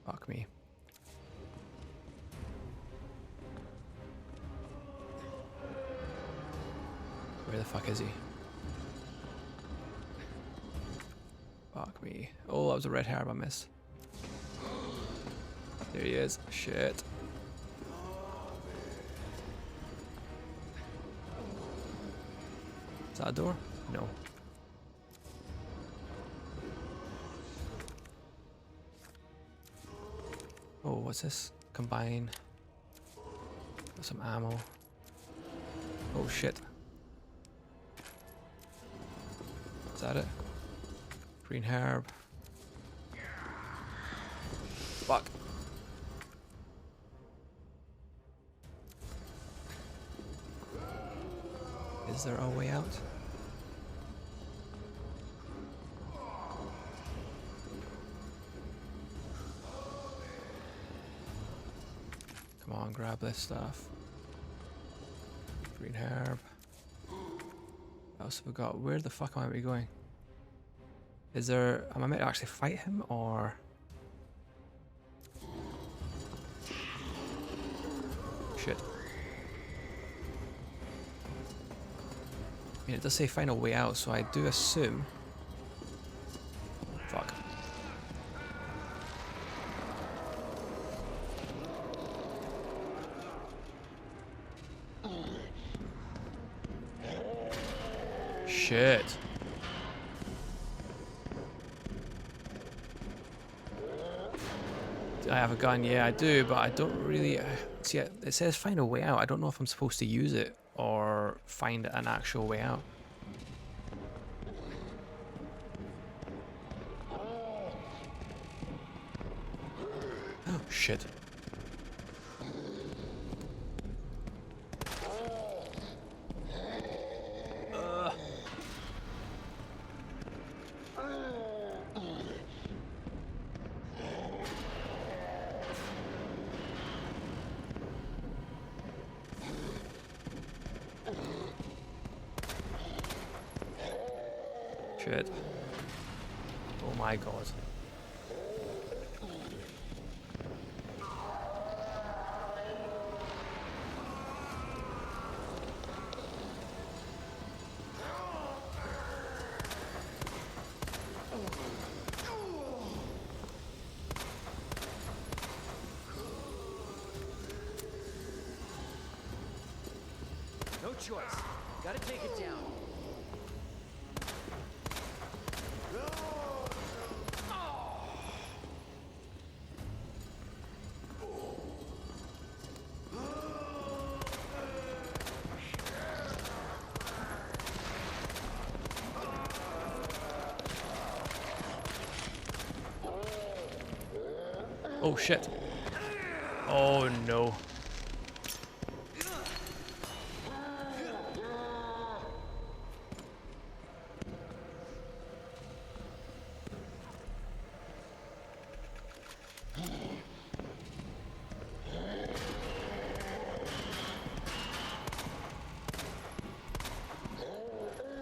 Fuck me. Where the fuck is he? Fuck me. Oh, that was a red herb I missed. There he is. Shit. Is that a door? No. Oh, what's this? Combine. Got some ammo. Oh shit. Is that it? Green herb. Fuck. Is there a way out? grab this stuff. Green herb. What else have we got? Where the fuck am I going? Is there... Am I meant to actually fight him, or... Shit. I mean, it does say find a way out, so I do assume... Fuck. Shit. Do I have a gun? Yeah, I do, but I don't really... see, it says find a way out. I don't know if I'm supposed to use it or find an actual way out. Oh, shit. Shit. Oh my god. No choice. Gotta take it down. Oh shit. Oh no.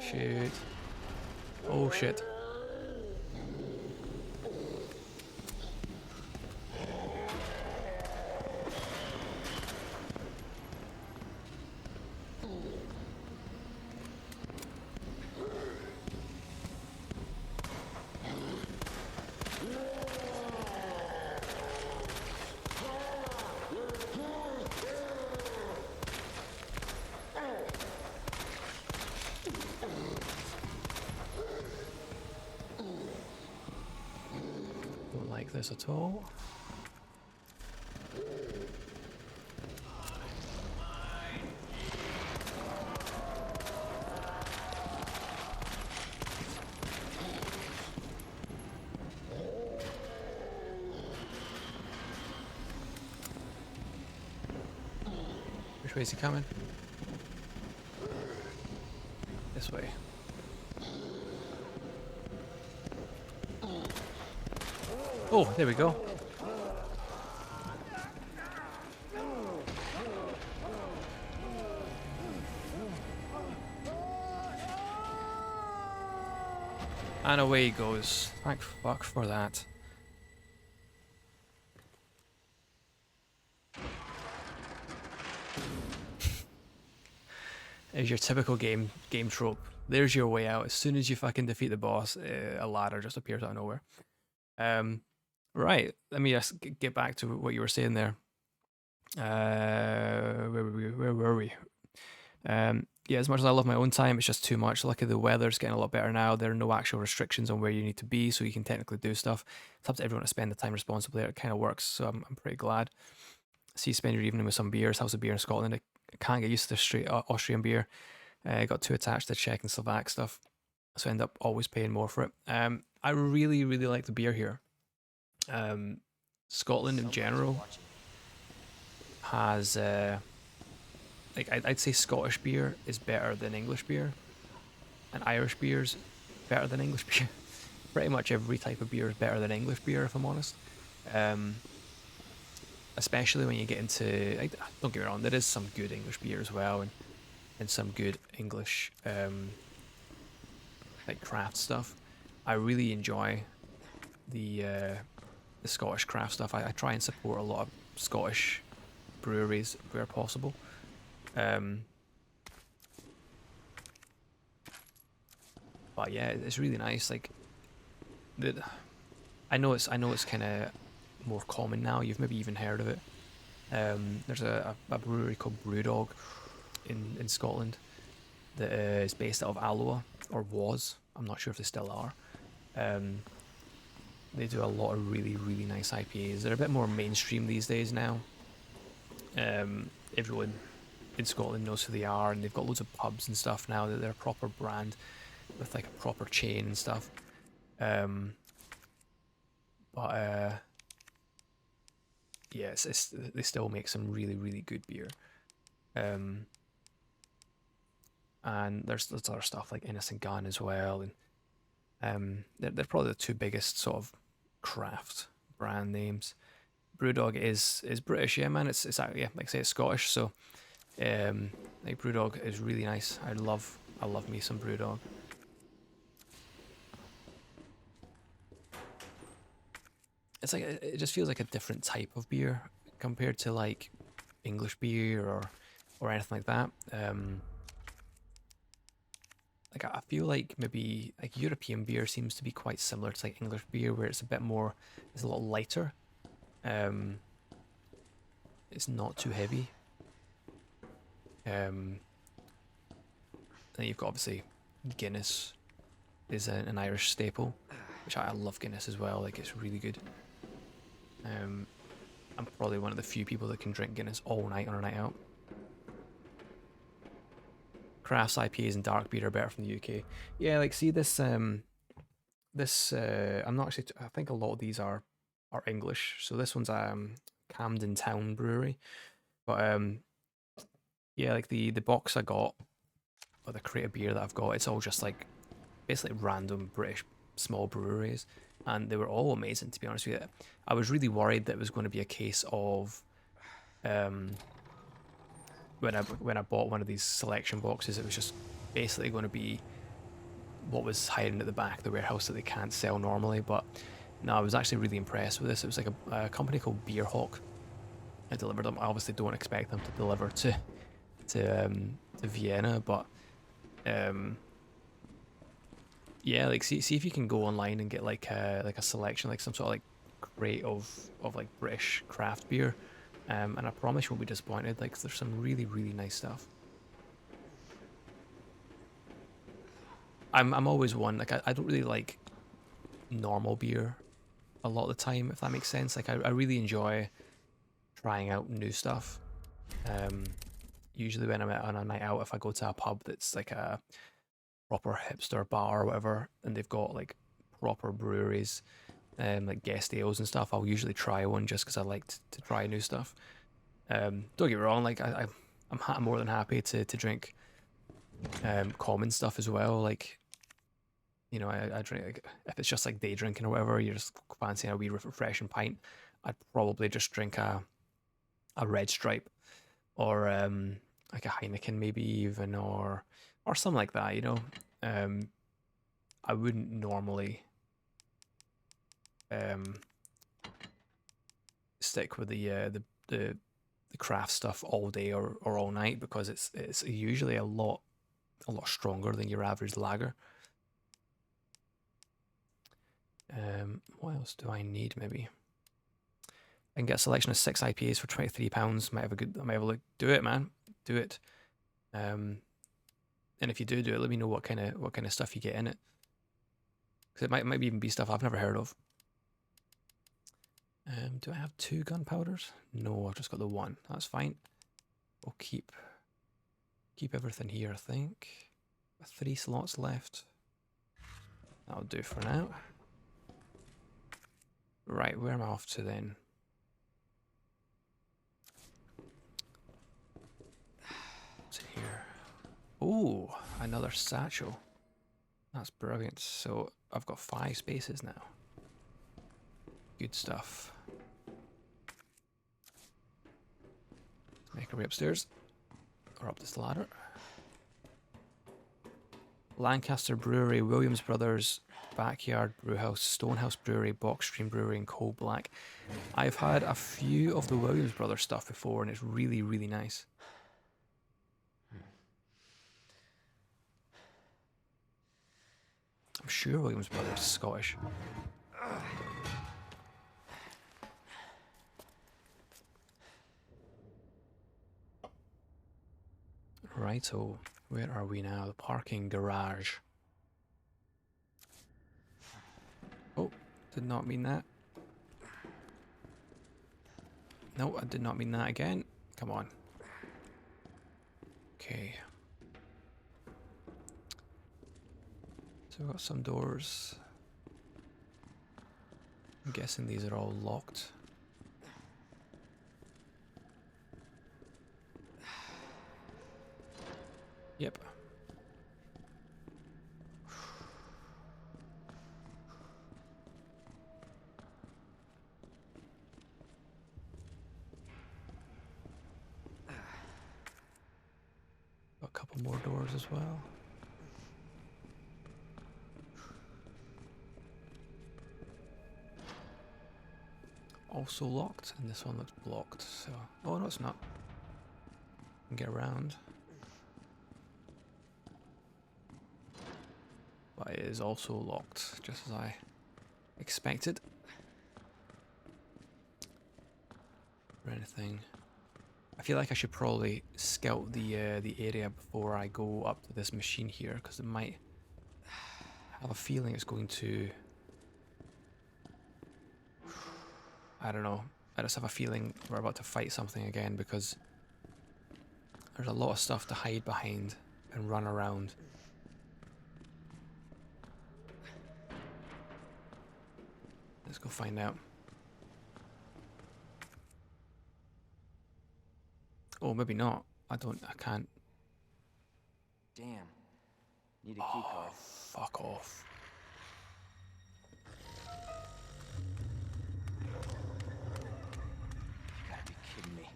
Shit. Oh shit. Don't like this at all. Which way is he coming? This way. Oh, there we go. And away he goes. Thank fuck for that. Is your typical game trope. There's your way out. As soon as you fucking defeat the boss, a ladder just appears out of nowhere. Right. Let me just get back to what you were saying there. Where were we? Yeah, as much as I love my own time, it's just too much. Luckily, the weather's getting a lot better now. There are no actual restrictions on where you need to be, so you can technically do stuff. It's up to everyone to spend the time responsibly. It kind of works, so I'm pretty glad. So you spend your evening with some beers. How's the beer in Scotland? I can't get used to the straight Austrian beer. I got too attached to Czech and Slovak stuff, so I end up always paying more for it. I really, really like the beer here. Scotland in general has like I'd say Scottish beer is better than English beer, and Irish beer's better than English beer. Pretty much every type of beer is better than English beer, if I'm honest. especially when you get into, don't get me wrong, there is some good English beer as well, and some good English like craft stuff. I really enjoy the Scottish craft stuff. I try and support a lot of Scottish breweries where possible. Um, but yeah, it's really nice. Like the, I know it's kind of more common now. You've maybe even heard of it. There's a brewery called Brewdog in Scotland that is based out of Alloa, or was. I'm not sure if they still are. Um, they do a lot of really nice IPAs. They're a bit more mainstream these days now. Everyone in Scotland knows who they are, and they've got loads of pubs and stuff now that they're a proper brand with like a proper chain and stuff. Um, but yeah, they still make some really good beer. Um, and there's other stuff like Innocent Gun as well, and they're probably the two biggest sort of craft brand names. Brewdog is British, yeah, man. It's yeah, like I say, it's Scottish, so like Brewdog is really nice. I love me some Brewdog. It's like it just feels like a different type of beer compared to like English beer or anything like that. Like I feel like maybe like European beer seems to be quite similar to like English beer, where it's a bit more, it's a lot lighter. Um, it's not too heavy. And you've got obviously Guinness is an Irish staple, which I love Guinness as well. Like it's really good. I'm probably one of the few people that can drink Guinness all night on a night out. Crafts, IPAs, and dark beer are better from the UK. Yeah, like see this I'm not actually. I think a lot of these are English. So this one's Camden Town Brewery, but yeah, like the box I got or the crate of beer that I've got, it's all just like basically random British small breweries, and they were all amazing, to be honest with you. I was really worried that it was going to be a case of when I bought one of these selection boxes, it was just basically going to be what was hiding at the back of the warehouse that they can't sell normally. But no, I was actually really impressed with this. It was like a company called Beer Hawk. I delivered them. I obviously don't expect them to deliver to Vienna, but yeah, like see if you can go online and get like a selection, like some sort of like crate of like British craft beer, and I promise you won't be disappointed. Like there's some really nice stuff. I'm always one like I don't really like normal beer a lot of the time, if that makes sense. Like I really enjoy trying out new stuff. Usually when I'm on a night out, if I go to a pub that's like a proper hipster bar or whatever, and they've got like proper breweries, like guest ales and stuff, I'll usually try one just because I like to try new stuff. Don't get me wrong, like I'm more than happy to drink common stuff as well. Like you know, I drink like, if it's just like day drinking or whatever, you're just fancying a wee refreshing pint. I'd probably just drink a red stripe or like a Heineken maybe even or something like that. You know, I wouldn't normally um stick with the craft stuff all day or all night because it's usually a lot stronger than your average lager. What else do I need? Maybe I can get a selection of 6 IPAs for £23. Might have a good. I might have a look. Do it, man. Do it. And if you do it, let me know what kind of stuff you get in it. Because it might even be stuff I've never heard of. Do I have 2 gunpowders? No, I've just got the 1. That's fine. We'll keep everything here, I think. 3 slots left. That'll do for now. Right, where am I off to then? What's in here? Ooh, another satchel. That's brilliant. So I've got 5 spaces now. Good stuff. Make our way upstairs. Or up this ladder. Lancaster Brewery, Williams Brothers, Backyard Brewhouse, Stonehouse Brewery, Box Stream Brewery, and Coal Black. I've had a few of the Williams Brothers stuff before, and it's really, really nice. I'm sure Williams Brothers is Scottish. Righto, where are we now? The parking garage. Oh, did not mean that. No, I did not mean that again. Come on. Okay. So we've got some doors. I'm guessing these are all locked. Yep. A couple more doors as well. Also locked, and this one looks blocked, so... Oh, no, it's not. Can get around. But it is also locked, just as I expected. Or anything. I feel like I should probably scout the area before I go up to this machine here, because it might have a feeling it's going to... I don't know. I just have a feeling we're about to fight something again, because there's a lot of stuff to hide behind and run around. Let's go find out. Oh, maybe not. I can't. Damn. Need a key card. Fuck off. You gotta be kidding me.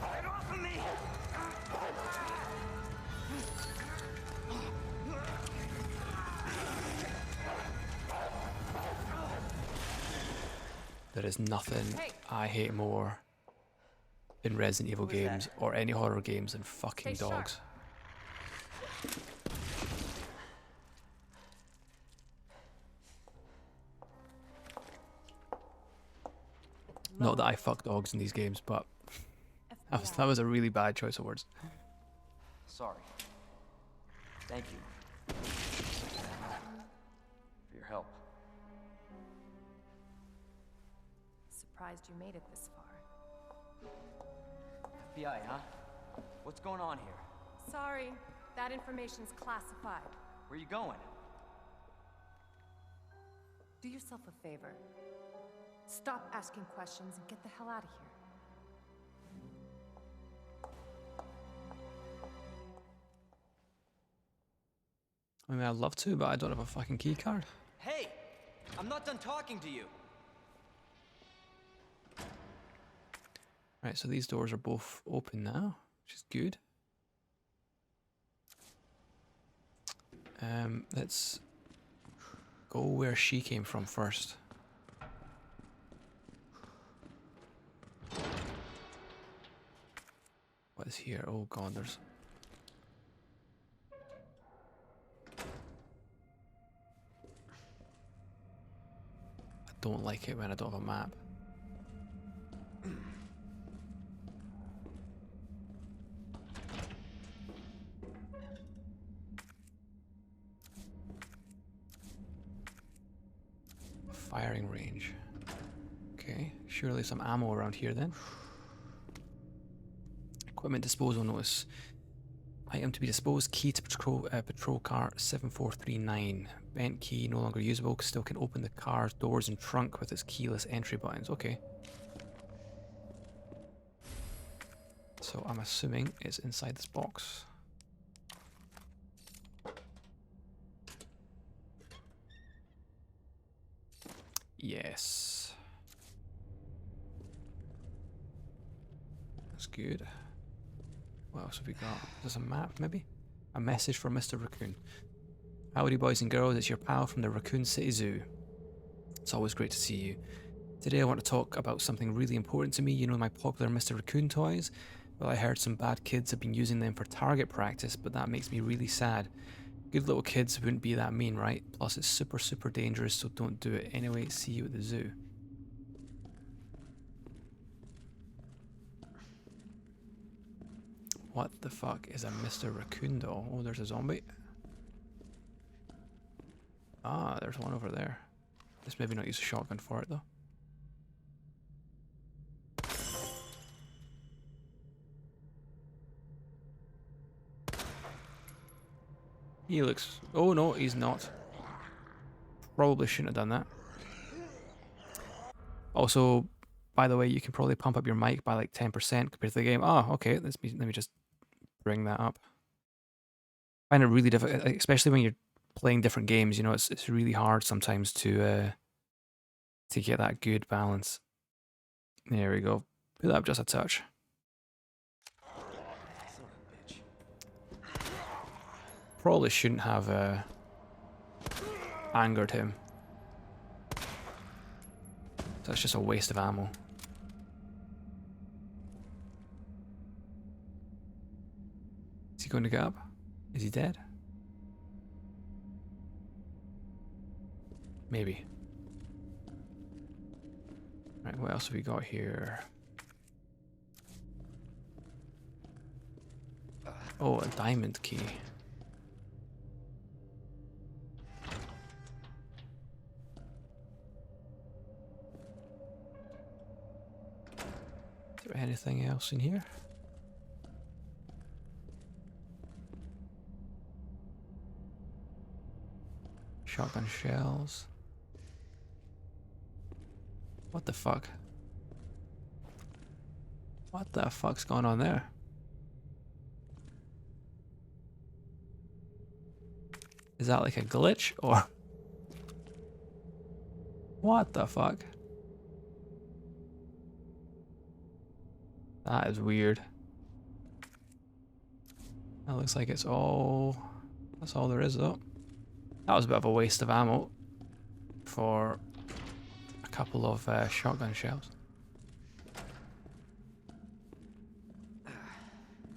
Get off of me! There is nothing I hate more in Resident Evil games or any horror games than fucking dogs. Not that I fuck dogs in these games, but that was a really bad choice of words. Sorry. Thank you. For your help. Surprised you made it this far. FBI, huh? What's going on here? Sorry, that information's classified. Where you going? Do yourself a favor. Stop asking questions and get the hell out of here. I mean, I'd love to, but I don't have a fucking key card. Hey! I'm not done talking to you! Right, so these doors are both open now, which is good. Let's go where she came from first. What is here? Oh god, there's... I don't like it when I don't have a map. Firing range. Okay, surely some ammo around here then. Equipment disposal notice. Item to be disposed. Key to patrol car 7439. Bent key no longer usable. Still can open the car's doors and trunk with its keyless entry buttons. Okay. So I'm assuming it's inside this box. Yes. That's good. What else have we got? Is this a map, maybe? A message from Mr. Raccoon. Howdy, boys and girls. It's your pal from the Raccoon City Zoo. It's always great to see you. Today I want to talk about something really important to me. You know my popular Mr. Raccoon toys? Well, I heard some bad kids have been using them for target practice, but that makes me really sad. Good little kids wouldn't be that mean, right? Plus it's super, super dangerous, so don't do it. Anyway, see you at the zoo. What the fuck is a Mr. Raccoon doll? Oh, there's a zombie. Ah, there's one over there. Let's maybe not use a shotgun for it though. He looks... Oh no, he's not. Probably shouldn't have done that. Also, by the way, you can probably pump up your mic by like 10% compared to the game. Oh, okay, let me just bring that up. I find it really difficult, especially when you're playing different games, you know, it's really hard sometimes to get that good balance. There we go. Put that up just a touch. Son of a bitch. Probably shouldn't have angered him. That's just a waste of ammo. Is he going to get up? Is he dead? Maybe. Right, what else have we got here? Oh, a diamond key. Is there anything else in here? Shotgun shells. What the fuck? What the fuck's going on there? Is that like a glitch or... What the fuck? That is weird. That looks like it's all... That's all there is though. That was a bit of a waste of ammo for a couple of shotgun shells.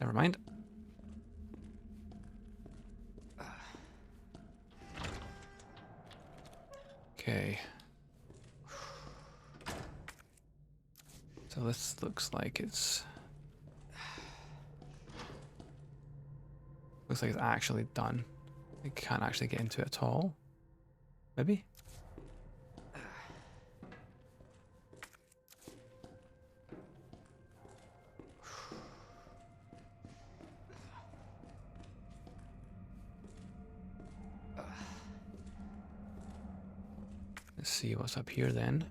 Never mind. Okay. So this looks like it's... Looks like it's actually done. I can't actually get into it at all. Maybe? Let's see what's up here then.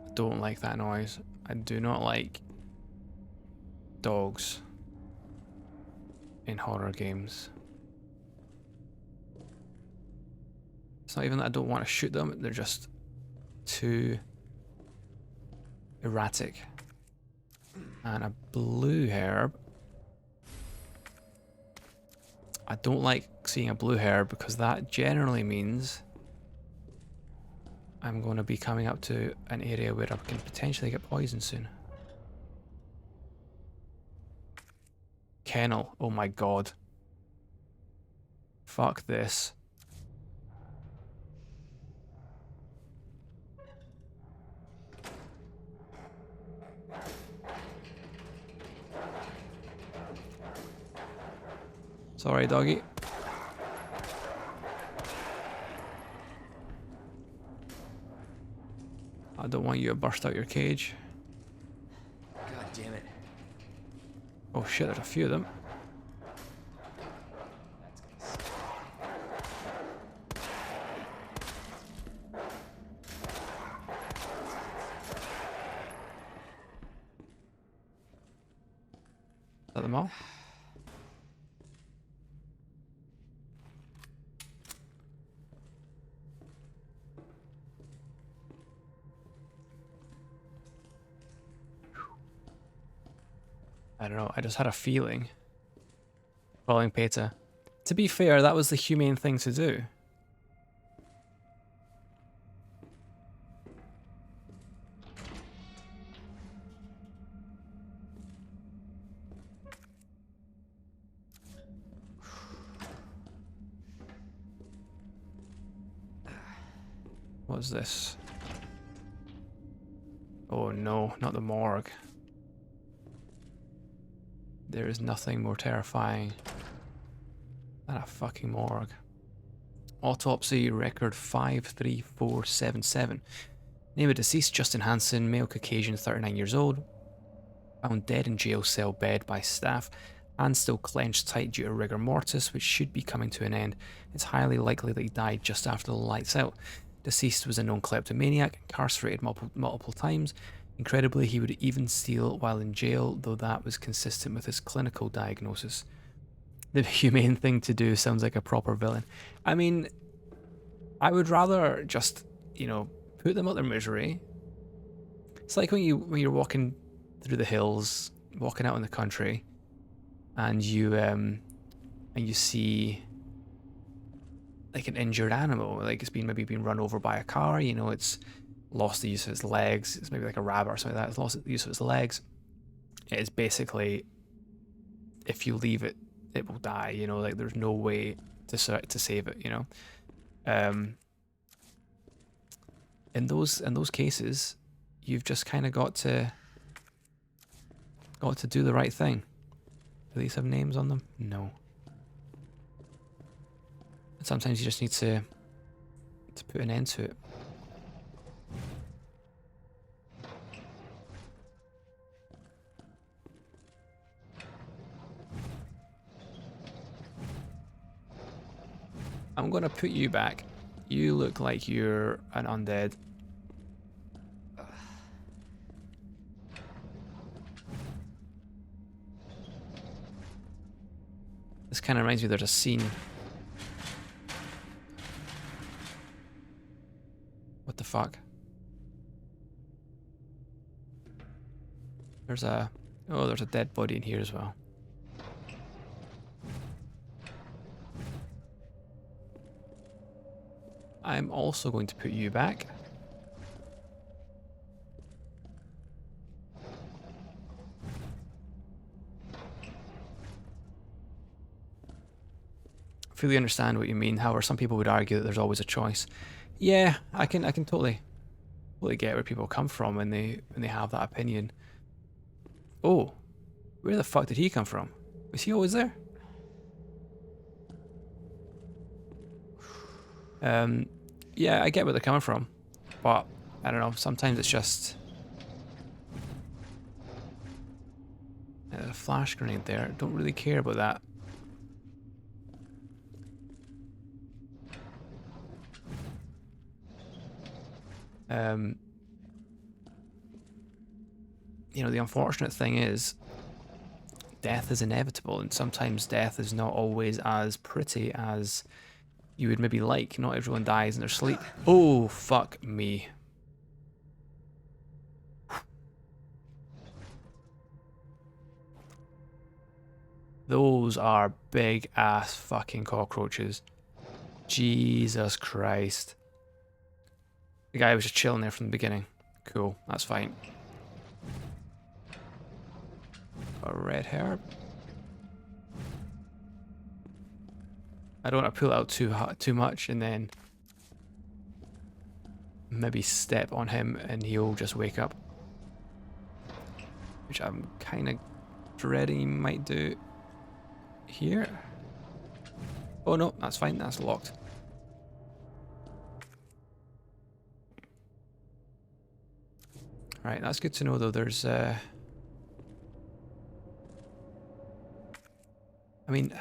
I don't like that noise. I do not like dogs in horror games. It's not even that I don't want to shoot them, they're just too erratic. And a blue herb. I don't like seeing a blue herb because that generally means I'm going to be coming up to an area where I can potentially get poisoned soon. Kennel. Oh my god. Fuck this. Sorry, doggy. I don't want you to burst out your cage. God damn it. Oh shit, there's a few of them. That's gonna suck. Is that them all? I don't know, I just had a feeling. Following Peter. To be fair, that was the humane thing to do. What's this? Oh no, not the morgue. There is nothing more terrifying than a fucking morgue. Autopsy record 53477. Name of deceased Justin Hansen, male Caucasian, 39 years old. Found dead in jail cell bed by staff. Hands still clenched tight due to rigor mortis, which should be coming to an end. It's highly likely that he died just after the lights out. Deceased was a known kleptomaniac, incarcerated multiple times. Incredibly, he would even steal while in jail, though that was consistent with his clinical diagnosis. The humane thing to do sounds like a proper villain. I mean, I would rather just, you know, put them out their misery. It's like when you're walking through the hills, walking out in the country, and you see like an injured animal, like it's maybe been run over by a car, you know, it's lost the use of its legs, it's maybe like a rabbit or something like that, it's lost the use of its legs. It is basically, if you leave it, it will die, you know, like there's no way to save it, you know. In those cases, you've just kind of got to do the right thing. Do these have names on them? No. And sometimes you just need to put an end to it. I'm gonna put you back. You look like you're an undead. This kind of reminds me there's a scene. What the fuck? There's a dead body in here as well. I'm also going to put you back. Fully understand what you mean. However, some people would argue that there's always a choice. Yeah, I can totally get where people come from when they have that opinion. Oh, where the fuck did he come from? Was he always there? Yeah, I get where they're coming from, but I don't know. Sometimes it's just a flash grenade there. Don't really care about that. You know, the unfortunate thing is death is inevitable, and sometimes death is not always as pretty as you would maybe like. Not everyone dies in their sleep. Oh, fuck me. Those are big ass fucking cockroaches. Jesus Christ. The guy was just chilling there from the beginning. Cool, that's fine. A red herb. I don't want to pull it out too much and then maybe step on him and he'll just wake up. Which I'm kind of dreading he might do here. Oh no, that's fine, that's locked. Right, that's good to know though. There's I mean,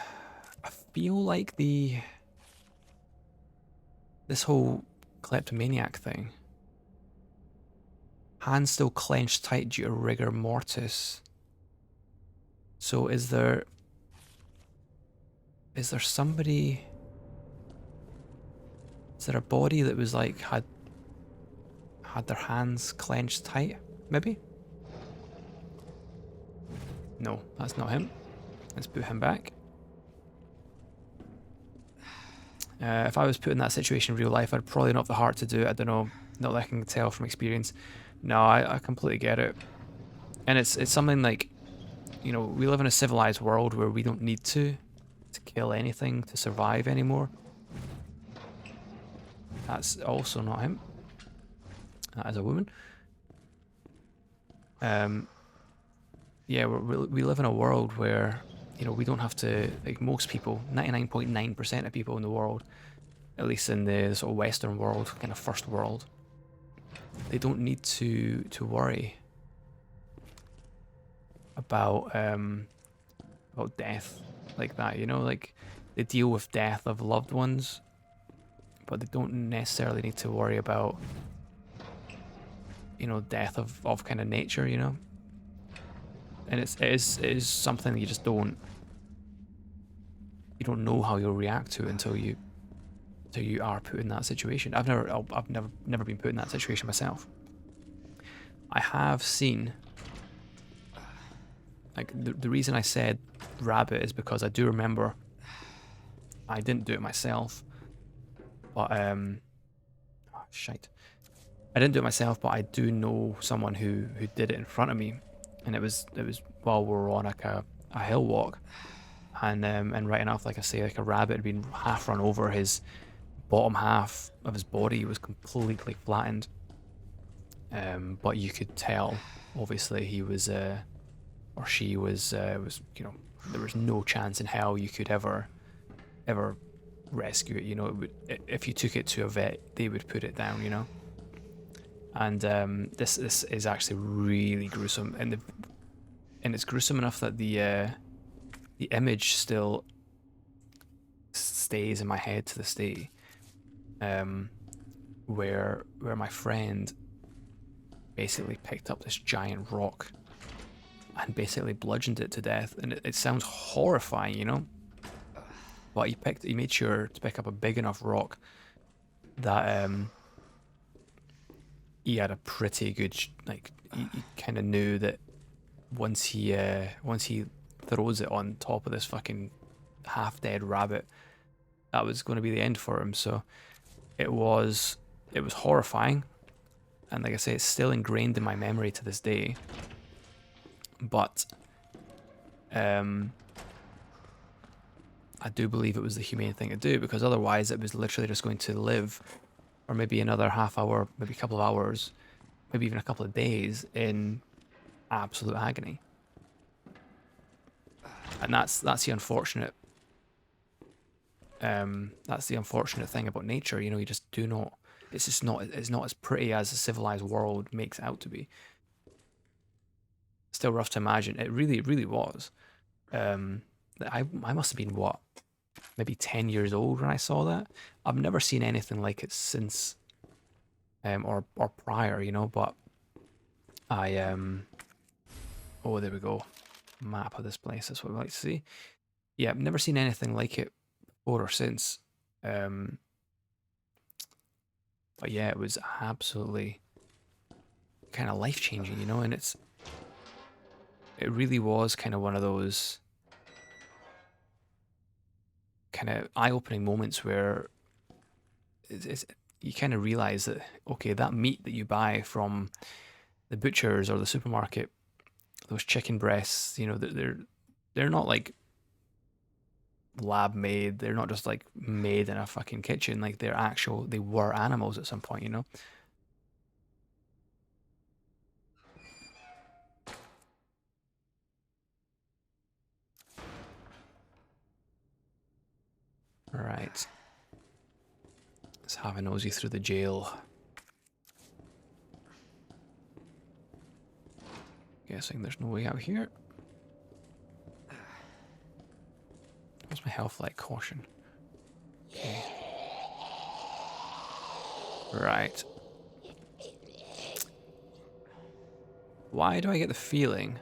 I feel like this whole kleptomaniac thing, hands still clenched tight due to rigor mortis. So is there somebody, is there a body that was like had their hands clenched tight, maybe? No, that's not him. Let's put him back. If I was put in that situation in real life, I'd probably not have the heart to do it. I don't know. Not that I can tell from experience. No, I completely get it. And it's something like, you know, we live in a civilized world where we don't need to kill anything to survive anymore. That's also not him. That is a woman. Yeah, we live in a world where, you know, we don't have to, like most people, 99.9% of people in the world, at least in the sort of Western world, kind of first world, they don't need to worry about death like that, you know, like they deal with death of loved ones, but they don't necessarily need to worry about, you know, death of kind of nature, you know. And it is something that you just don't know how you'll react to until you are put in that situation. I've never been put in that situation myself. I have seen, like, the reason I said rabbit is because I do remember I didn't do it myself, but oh, shite. I didn't do it myself, but I do know someone who did it in front of me, and it was while we were on like a hill walk, and right enough, like I say, like a rabbit had been half run over. His bottom half of his body was completely flattened, but you could tell, obviously, he was or she was you know, there was no chance in hell you could ever rescue it. You know, it would, if you took it to a vet, they would put it down. You know. And this is actually really gruesome, and it's gruesome enough that the image still stays in my head to this day. Where my friend basically picked up this giant rock and basically bludgeoned it to death, and it sounds horrifying, you know. But he made sure to pick up a big enough rock that he had a pretty good, like, he kind of knew that once he throws it on top of this fucking half dead rabbit, that was going to be the end for him. So it was horrifying, and like I say, it's still ingrained in my memory to this day. But I do believe it was the humane thing to do, because otherwise it was literally just going to live, or maybe another half hour, maybe a couple of hours, maybe even a couple of days in absolute agony. And that's the unfortunate thing about nature. You know, you just do not. It's not as pretty as a civilized world makes out to be. Still rough to imagine. It really was. I must have been, what, maybe 10 years old when I saw that. I've never seen anything like it since, or prior, you know. But I oh, there we go. Map of this place. That's what we like to see. Yeah, I've never seen anything like it before or since. But yeah, it was absolutely kind of life changing, you know. And it really was kind of one of those kind of eye-opening moments where you kind of realize that, okay, that meat that you buy from the butchers or the supermarket, those chicken breasts, you know, they're not like lab made. They're not just like made in a fucking kitchen. Like they were animals at some point, you know. All right. Let's have a nosy through the jail. Guessing there's no way out here. What's my health like? Caution. Okay. Right. Why do I get the feeling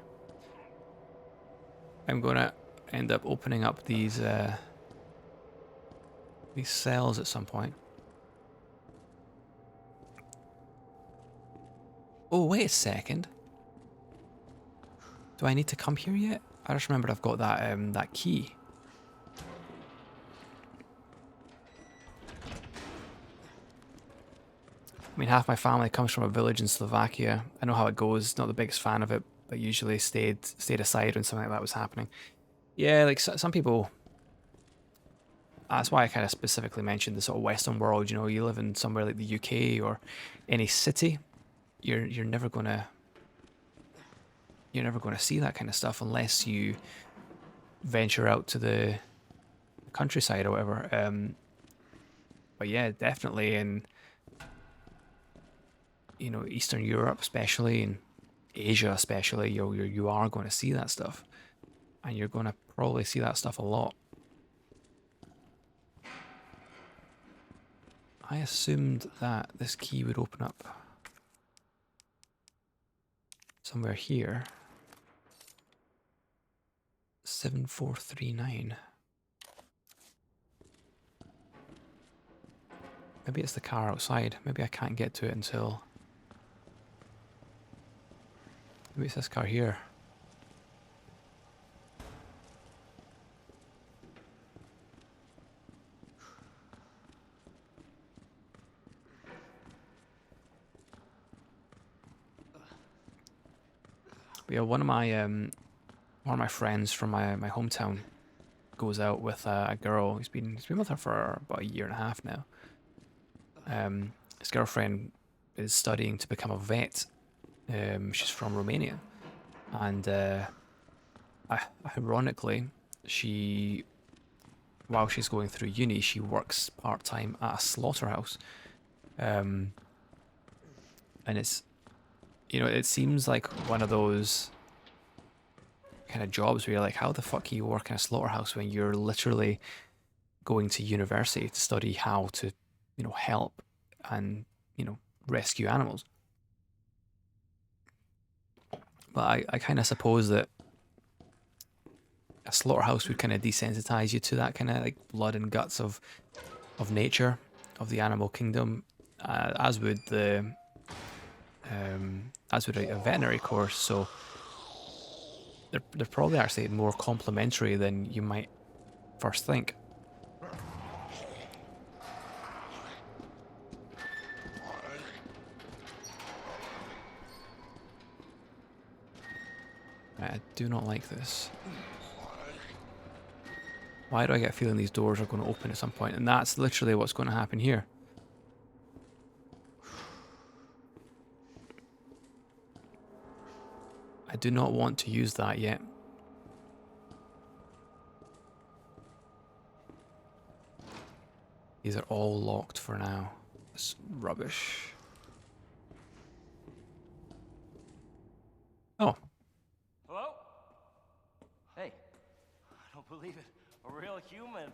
I'm gonna end up opening up these cells at some point? Oh, wait a second. Do I need to come here yet? I just remembered I've got that that key. I mean, half my family comes from a village in Slovakia. I know how it goes. Not the biggest fan of it, but usually stayed aside when something like that was happening. Yeah, like some people. That's why I kind of specifically mentioned the sort of Western world. You know, you live in somewhere like the UK or any city, you're never gonna see that kind of stuff unless you venture out to the countryside or whatever. But yeah, definitely in Eastern Europe, especially in Asia, especially you are going to see that stuff, and you're going to probably see that stuff a lot. I assumed that this key would open up somewhere here. 7439. Maybe it's the car outside. Maybe I can't get to it until... Maybe it's this car here. But yeah, one of my friends from my hometown goes out with a girl. He's been with her for about a year and a half now. His girlfriend is studying to become a vet. She's from Romania, and ironically, while she's going through uni, she works part-time at a slaughterhouse. And it's, it seems like one of those kind of jobs where you're like, how the fuck can you work in a slaughterhouse when you're literally going to university to study how to, help and, rescue animals? But I kind of suppose that a slaughterhouse would kind of desensitize you to that kind of like blood and guts of nature, of the animal kingdom, as would a veterinary course. So they're probably actually more complementary than you might first think. I do not like this. Why do I get a feeling these doors are going to open at some point? And that's literally what's going to happen here. I do not want to use that yet. These are all locked for now. It's rubbish. Oh. Hello? Hey. I don't believe it. A real human.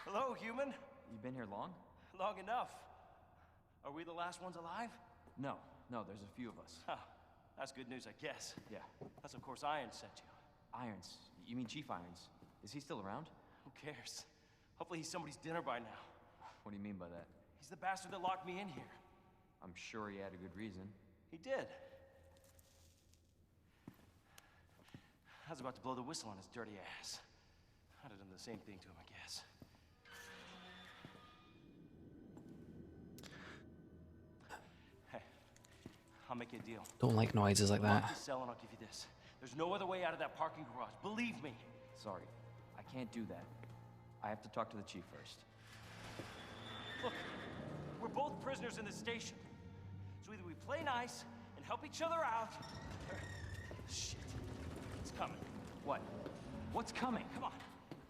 Hello, human. You been here long? Long enough. Are we the last ones alive? No, there's a few of us. Huh. That's good news, I guess. Yeah. That's of course Irons sent you. Irons? You mean Chief Irons? Is he still around? Who cares? Hopefully he's somebody's dinner by now. What do you mean by that? He's the bastard that locked me in here. I'm sure he had a good reason. He did. I was about to blow the whistle on his dirty ass. I'd have done the same thing to him, I guess. Hey, I'll make you a deal. Don't like noises like Lock that. this cell and I'll give you this. There's no other way out of that parking garage. Believe me. Sorry, I can't do that. I have to talk to the chief first. Look, we're both prisoners in this station. So either we play nice and help each other out, or... Shit. It's coming. What? What's coming? Come on.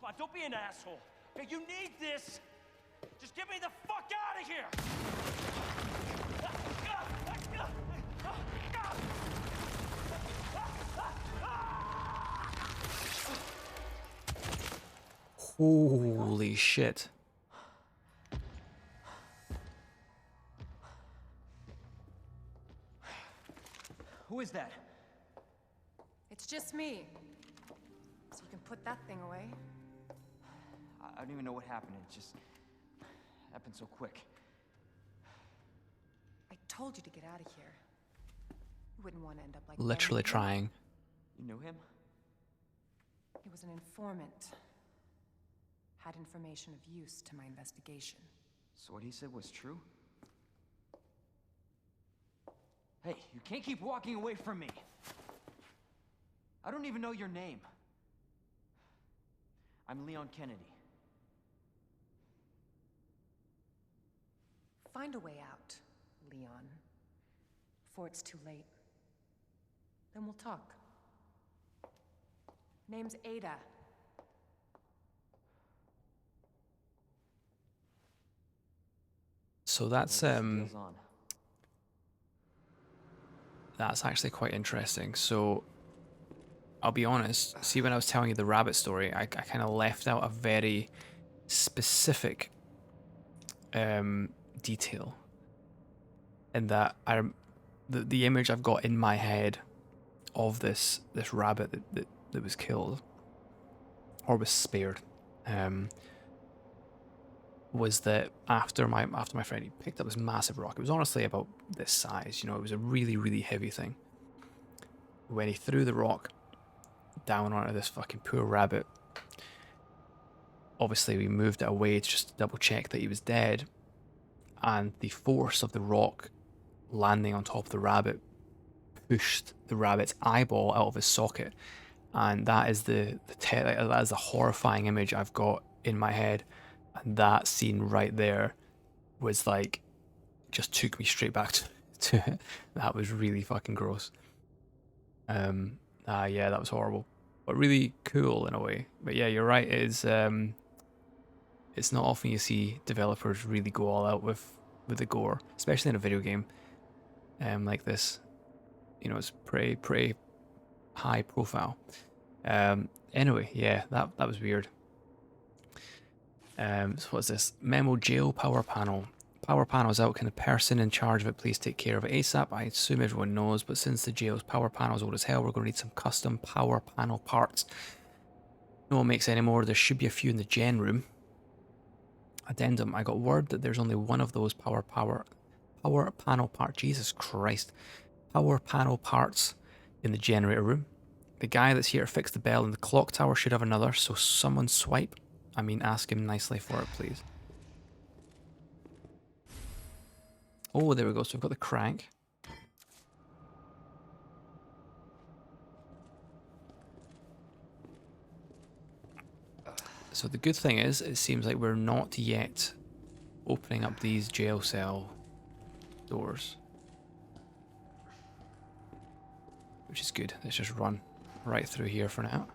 Come on, don't be an asshole. Okay, you need this. Just get me the fuck out of here! Holy shit. Who is that? It's just me. So you can put that thing away. I don't even know what happened. It just happened so quick. I told you to get out of here. Wouldn't want to end up like Literally Benny. trying. You knew him? He was an informant. Had information of use to my investigation. So what he said was true? Hey, you can't keep walking away from me. I don't even know your name. I'm Leon Kennedy. Find a way out, Leon. Before it's too late. Then we'll talk. Name's Ada. So that's Well, I guess the deal's on. that's actually quite interesting. So I'll be honest, see when I was telling you the rabbit story, I kind of left out a very specific detail in that the image I've got in my head of this rabbit that was killed or was spared was that after my friend, he picked up this massive rock. It was honestly about this size, you know, it was a really, really heavy thing. When he threw the rock down onto this fucking poor rabbit, obviously we moved it away to just double check that he was dead, and the force of the rock landing on top of the rabbit pushed the rabbit's eyeball out of his socket, and that is that is the horrifying image I've got in my head. And that scene right there was like, just took me straight back to it. That was really fucking gross. Yeah, that was horrible, but really cool in a way. But yeah, you're right. It's not often you see developers really go all out with the gore, especially in a video game like this. You know, it's pretty high profile. Anyway, yeah, that was weird. So what's this? Memo jail power panel. Power panel's out. Can the person in charge of it please take care of it ASAP? I assume everyone knows, but since the jail's power panel's old as hell, we're going to need some custom power panel parts. No one makes any more. There should be a few in the gen room. Addendum. I got word that there's only one of those power panel part. Jesus Christ. Power panel parts in the generator room. The guy that's here to fix the bell in the clock tower should have another, so someone ask him nicely for it, please. Oh, there we go. So we've got the crank. So the good thing is, it seems like we're not yet opening up these jail cell doors, which is good. Let's just run right through here for now.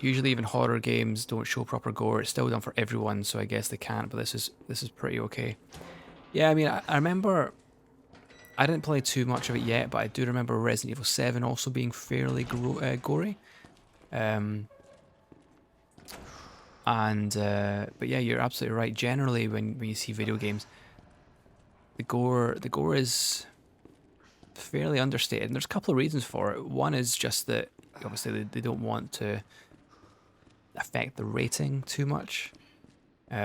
Usually even horror games don't show proper gore. It's still done for everyone, so I guess they can't, but this is pretty okay. Yeah, I mean, I remember, I didn't play too much of it yet, but I do remember Resident Evil 7 also being fairly gory. But yeah, you're absolutely right. Generally, when you see video games, the gore is fairly understated, and there's a couple of reasons for it. One is just that obviously they don't want to affect the rating too much. But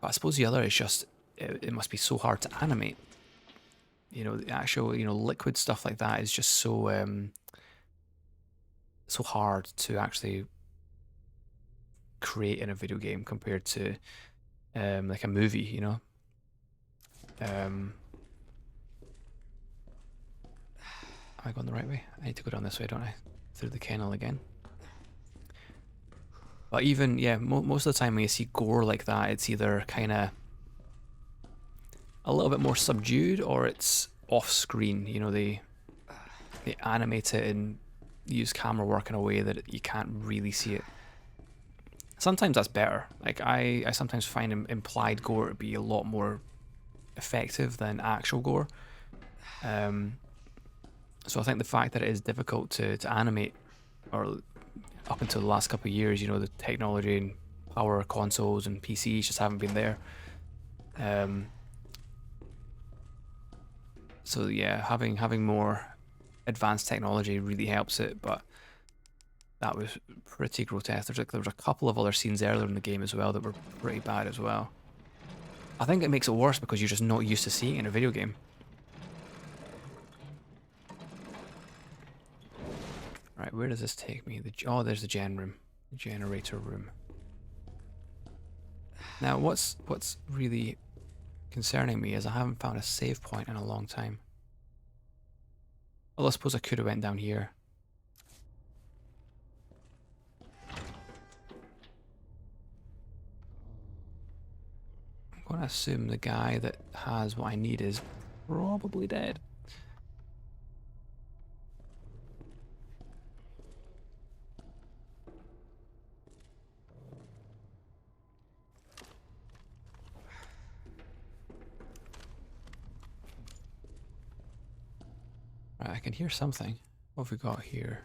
I suppose the other is just it must be so hard to animate. You know, the actual, you know, liquid stuff like that is just so so hard to actually create in a video game compared to like a movie, you know. Am I going the right way? I need to go down this way, don't I? Through the kennel again. But even, yeah, most of the time when you see gore like that, it's either kind of a little bit more subdued or it's off screen. You know, they animate it and use camera work in a way that you can't really see it. Sometimes that's better. Like I sometimes find implied gore to be a lot more effective than actual gore. So I think the fact that it is difficult to animate, or up until the last couple of years, you know, the technology and power consoles and PCs just haven't been there. So yeah, having more advanced technology really helps it, but that was pretty grotesque. There was a couple of other scenes earlier in the game as well that were pretty bad as well. I think it makes it worse because you're just not used to seeing it in a video game. Right, where does this take me? Oh, there's the gen room. The generator room. Now, what's really concerning me is I haven't found a save point in a long time. Well, I suppose I could have went down here. I'm going to assume the guy that has what I need is probably dead. Right, I can hear something. What have we got here?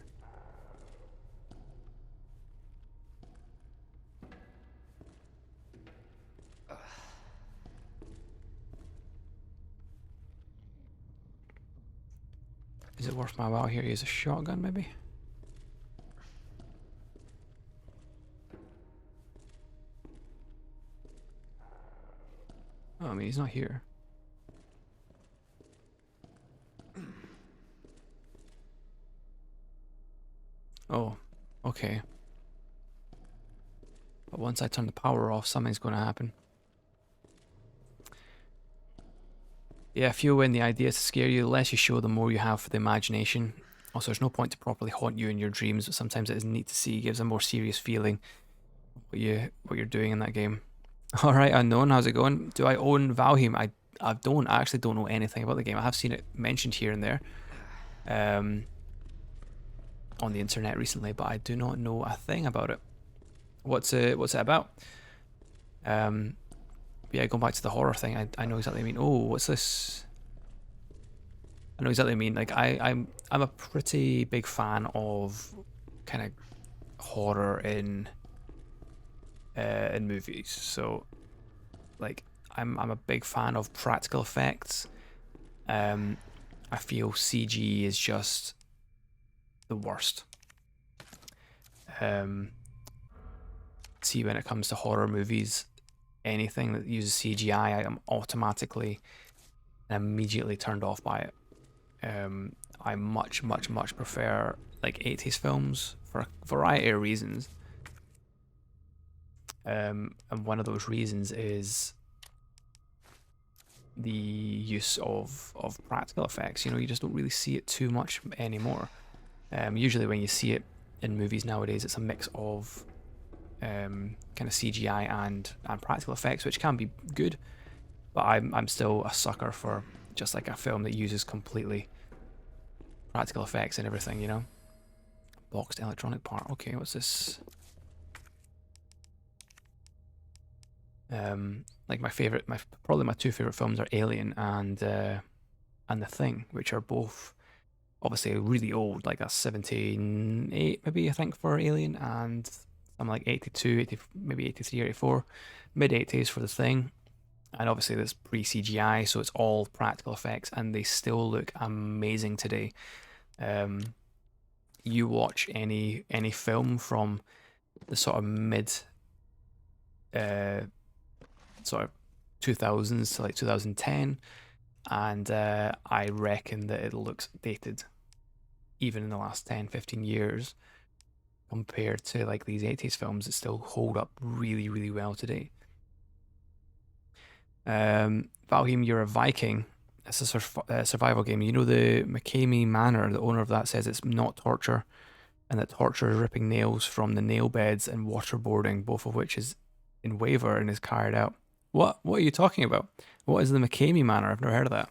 Is it worth my while here to use a shotgun, maybe? Oh, I mean, he's not here. Oh, okay. But once I turn the power off, something's going to happen. Yeah, if you win, the idea is to scare you. The less you show, the more you have for the imagination. Also, there's no point to properly haunt you in your dreams, but sometimes it is neat to see. It gives a more serious feeling what you're doing in that game. All right, Unknown, how's it going? Do I own Valheim? I don't. I actually don't know anything about the game. I have seen it mentioned here and there, on the internet recently, but I do not know a thing about it. What's it about? Yeah, going back to the horror thing, I know exactly what I mean. Oh, what's this? I know exactly what I mean. Like I'm a pretty big fan of kind of horror in movies. So like I'm a big fan of practical effects. I feel CG is just the worst. See, when it comes to horror movies, anything that uses CGI, I am automatically and immediately turned off by it. I much prefer like 80s films for a variety of reasons. And one of those reasons is the use of practical effects. You know, you just don't really see it too much anymore. Usually when you see it in movies nowadays, it's a mix of kind of CGI and practical effects, which can be good, but I'm still a sucker for just like a film that uses completely practical effects and everything, you know. Boxed electronic part. Okay, what's this? Like probably my two favorite films are Alien and The Thing, which are both obviously really old, like a 78 maybe I think for Alien, and I'm like 82, 80, maybe 83, 84, mid 80s for The Thing. And obviously this pre-CGI, so it's all practical effects, and they still look amazing today. You watch any film from the sort of mid sort of 2000s to like 2010, and I reckon that it looks dated even in the last 10-15 years compared to like these 80s films that still hold up really well today. Valheim, you're a Viking. It's a survival game. You know, the McCamey Manor, the owner of that, says it's not torture, and that torture is ripping nails from the nail beds and waterboarding, both of which is in waiver and is carried out. What are you talking about? What is the McCamey Manor? I've never heard of that.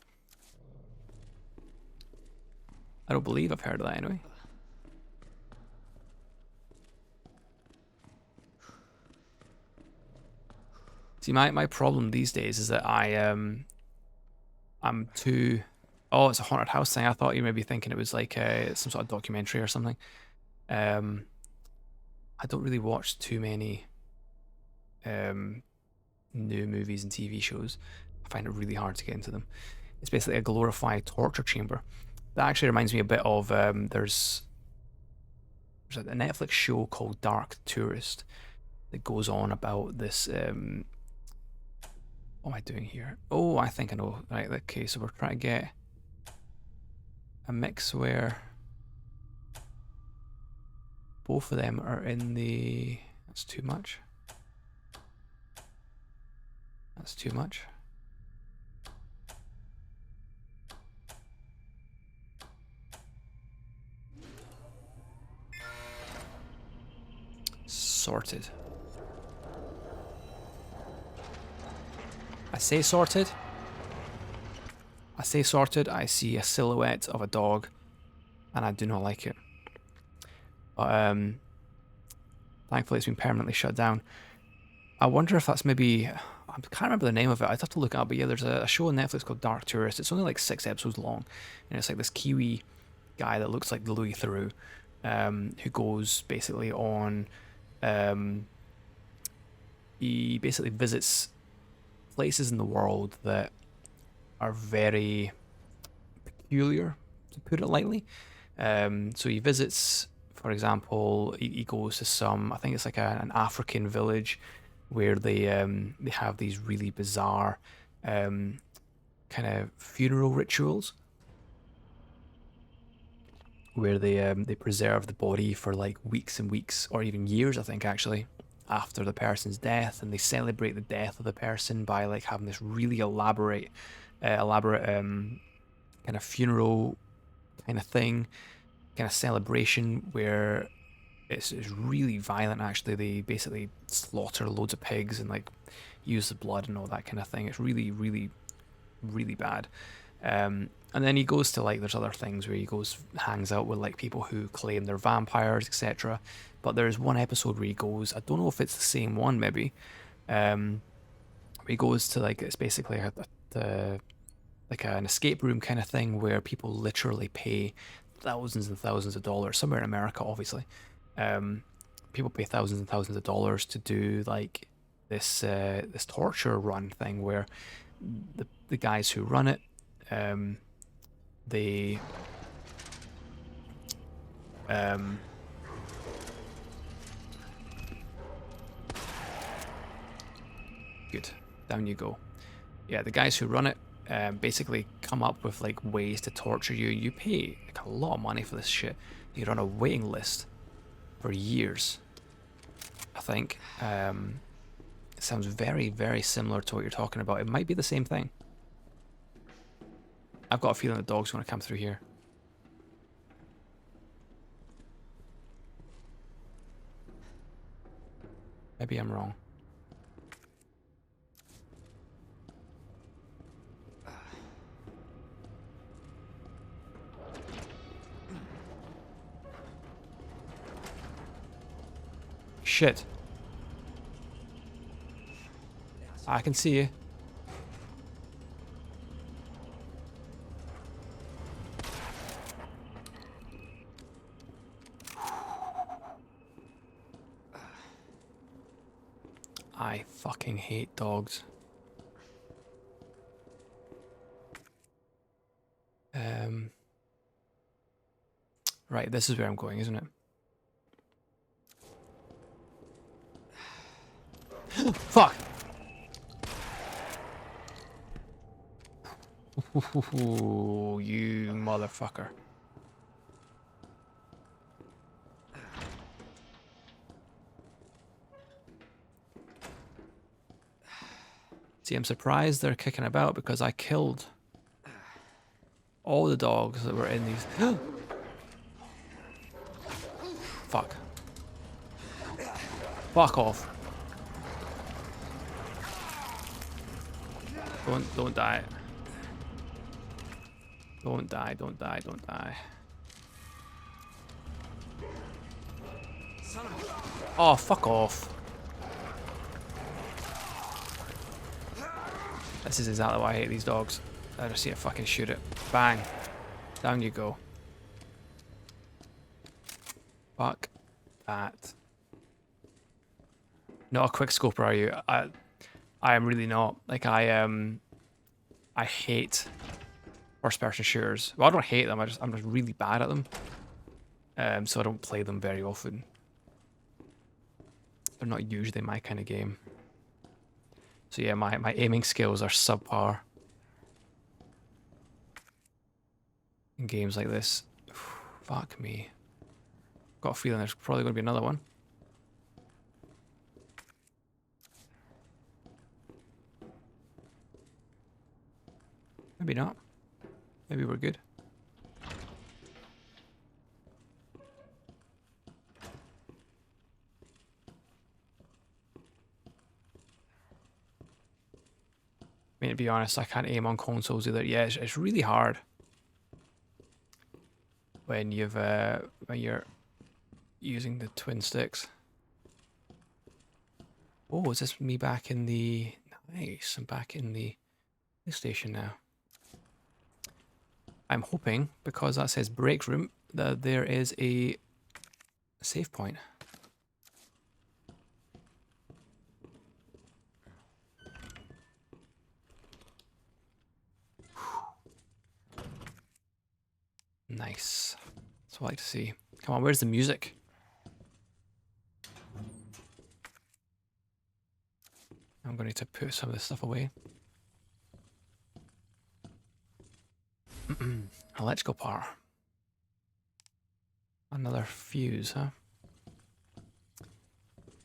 I don't believe I've heard of that anyway. See, my problem these days is that I'm too... Oh, it's a haunted house thing. I thought you may be thinking it was like some sort of documentary or something. I don't really watch too many new movies and TV shows. I find it really hard to get into them. It's basically a glorified torture chamber. That actually reminds me a bit of there's a Netflix show called Dark Tourist that goes on about this What am I doing here? Oh, I think I know. Right, okay, so we're trying to get a mix where both of them are in the... That's too much. That's too much. Sorted. I say sorted. I say sorted. I see a silhouette of a dog, and I do not like it. But thankfully, it's been permanently shut down. I wonder if that's maybe... I can't remember the name of it. I'd have to look it up. But yeah, there's a show on Netflix called Dark Tourist. It's only like 6 episodes long, and it's like this Kiwi guy that looks like Louis Theroux, who goes basically on... he basically visits places in the world that are very peculiar, to put it lightly. So he visits, for example, he goes to some, I think it's like an African village where they have these really bizarre kind of funeral rituals where they preserve the body for like weeks and weeks or even years, I think, actually, after the person's death, and they celebrate the death of the person by like having this really elaborate kind of funeral kind of thing, kind of celebration where it's really violent. Actually, they basically slaughter loads of pigs and like use the blood and all that kind of thing. It's really, really, really bad. And then he goes to like, there's other things where he goes, hangs out with like people who claim they're vampires, etc. But there's one episode where he goes, I don't know if it's the same one, maybe. Where he goes to like, it's basically like an escape room kind of thing where people literally pay thousands and thousands of dollars, somewhere in America, obviously. People pay thousands and thousands of dollars to do like this torture run thing where the guys who run it, they good, down you go. Yeah, the guys who run it basically come up with like ways to torture you. You pay like a lot of money for this shit. You're on a waiting list for years, I think. It sounds very, very similar to what you're talking about. It might be the same thing. I've got a feeling the dog's going to come through here. Maybe I'm wrong. Shit. I can see you. I fucking hate dogs. Right, this is where I'm going, isn't it? Fuck! You motherfucker. See, I'm surprised they're kicking about because I killed all the dogs that were in these. Fuck. Fuck off. Don't die. Don't die, don't die, don't die. Oh, fuck off. This is exactly why I hate these dogs. I just see it fucking shoot it. Bang. Down you go. Fuck that. Not a quick scoper, are you? I am really not. Like I hate first-person shooters. Well, I don't hate them. I'm just really bad at them. So I don't play them very often. They're not usually my kind of game. So yeah, my aiming skills are subpar in games like this. Fuck me. Got a feeling there's probably going to be another one. Maybe not. Maybe we're good. I mean, to be honest, I can't aim on consoles either. Yeah, it's really hard when you're using the twin sticks. Oh, is this me back in the... Nice, I'm back in the PlayStation now. I'm hoping, because that says break room, that there is a save point. Nice. That's what I like to see. Come on, where's the music? I'm going to put some of this stuff away. Electrical power. Another fuse, huh?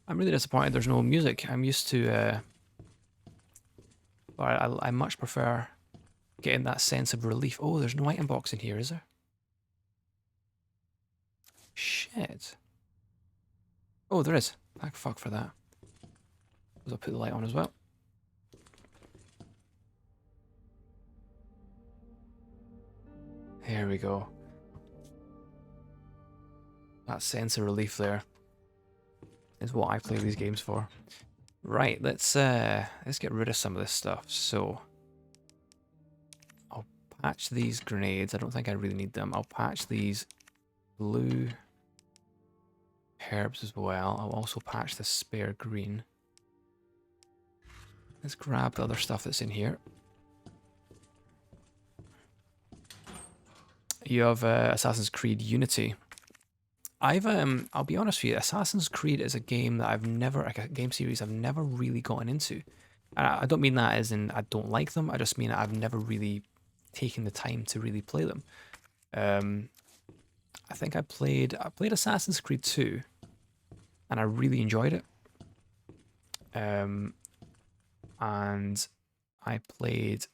I'm really disappointed there's no music. I'm used to... I much prefer getting that sense of relief. Oh, there's no item box in here, is there? Shit. Oh, there is. Thank fuck for that. I'll put the light on as well. There we go. That sense of relief there is what I play these games for. Right, let's get rid of some of this stuff. So I'll patch these grenades. I don't think I really need them. I'll patch these blue herbs as well. I'll also patch the spare green. Let's grab the other stuff that's in here. You have Assassin's Creed Unity. I'll be honest with you, Assassin's Creed is a game that like a game series I've never really gotten into. And I don't mean that as in I don't like them, I just mean I've never really taken the time to really play them. I think I played Assassin's Creed 2, and I really enjoyed it. And I played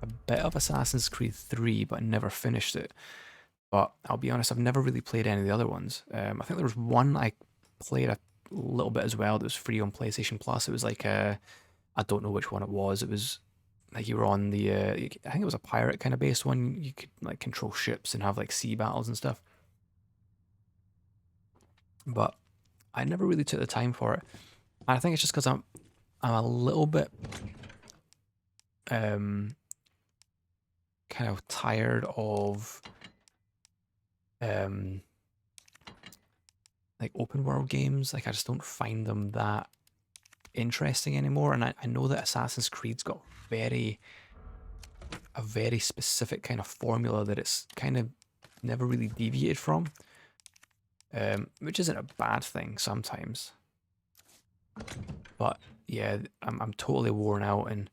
a bit of Assassin's Creed 3, but I never finished it. But I'll be honest, I've never really played any of the other ones. I think there was one I played a little bit as well that was free on PlayStation Plus. It was like I don't know which one it was. It was like you were on the, I think it was a pirate kind of based one. You could like control ships and have like sea battles and stuff. But I never really took the time for it. And I think it's just because I'm a little bit kind of tired of like open world games. Like I just don't find them that interesting anymore. And I know that Assassin's Creed's got a very specific kind of formula that it's kind of never really deviated from, which isn't a bad thing sometimes. But yeah, I'm totally worn out, and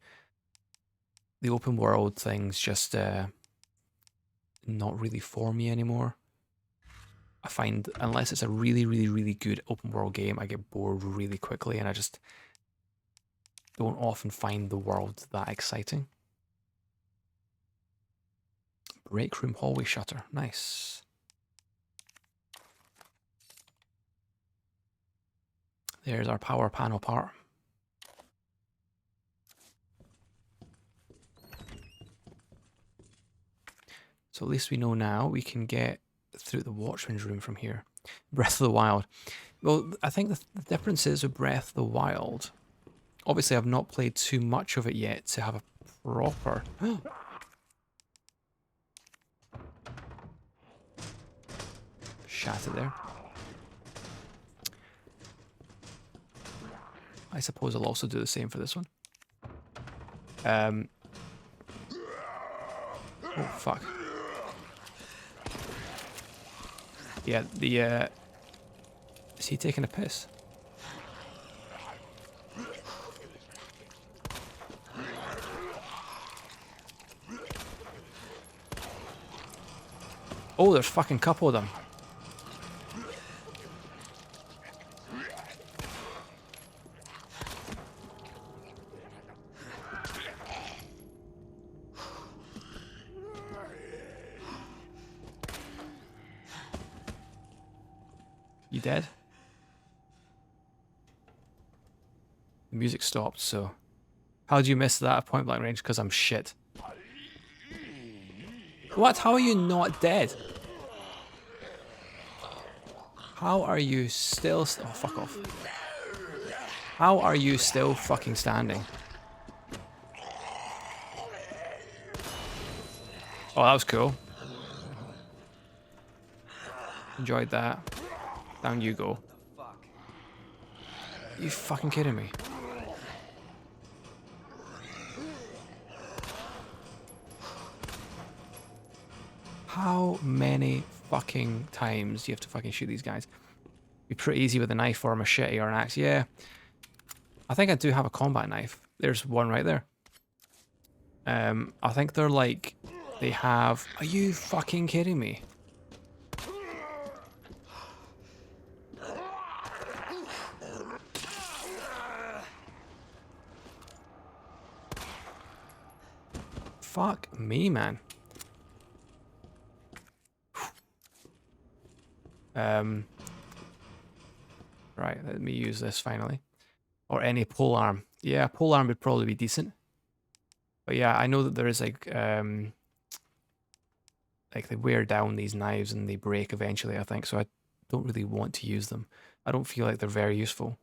the open world thing's just not really for me anymore. I find unless it's a really, really, really good open world game, I get bored really quickly, and I just don't often find the world that exciting. Break room hallway shutter, nice. There's our power panel part. So at least we know now we can get through the Watchman's room from here. Breath of the Wild. Well, I think the difference is with Breath of the Wild. Obviously, I've not played too much of it yet to have a proper... Shattered there. I suppose I'll also do the same for this one. Oh, fuck. Yeah, is he taking a piss? Oh, there's fucking couple of them. You dead? The music stopped, so... How'd you miss that at point blank range? Because I'm shit. What? How are you not dead? How are you still... Oh, fuck off. How are you still fucking standing? Oh, that was cool. Enjoyed that. Down you go. You fucking kidding me? How many fucking times do you have to fucking shoot these guys? Be pretty easy with a knife or a machete or an axe. Yeah. I think I do have a combat knife. There's one right there. I think they're like... They have... Are you fucking kidding me? Fuck me, man. Right, let me use this finally. Or any polearm. Yeah, polearm would probably be decent. But yeah, I know that there is like they wear down these knives and they break eventually, I think, so I don't really want to use them. I don't feel like they're very useful.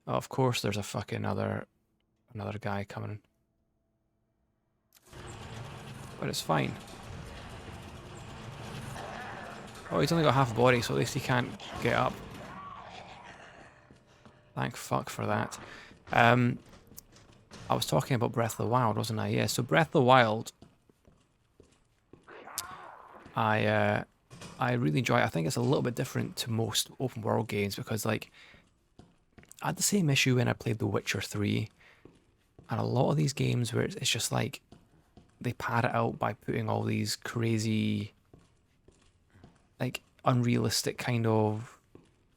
Oh, of course there's a fucking another guy coming. But it's fine. Oh, he's only got half a body, so at least he can't get up. Thank fuck for that. I was talking about Breath of the Wild, wasn't I? Yeah, so Breath of the Wild, I really enjoy it. I think it's a little bit different to most open world games because, like, I had the same issue when I played The Witcher 3, and a lot of these games where it's just like they pad it out by putting all these crazy, like, unrealistic kind of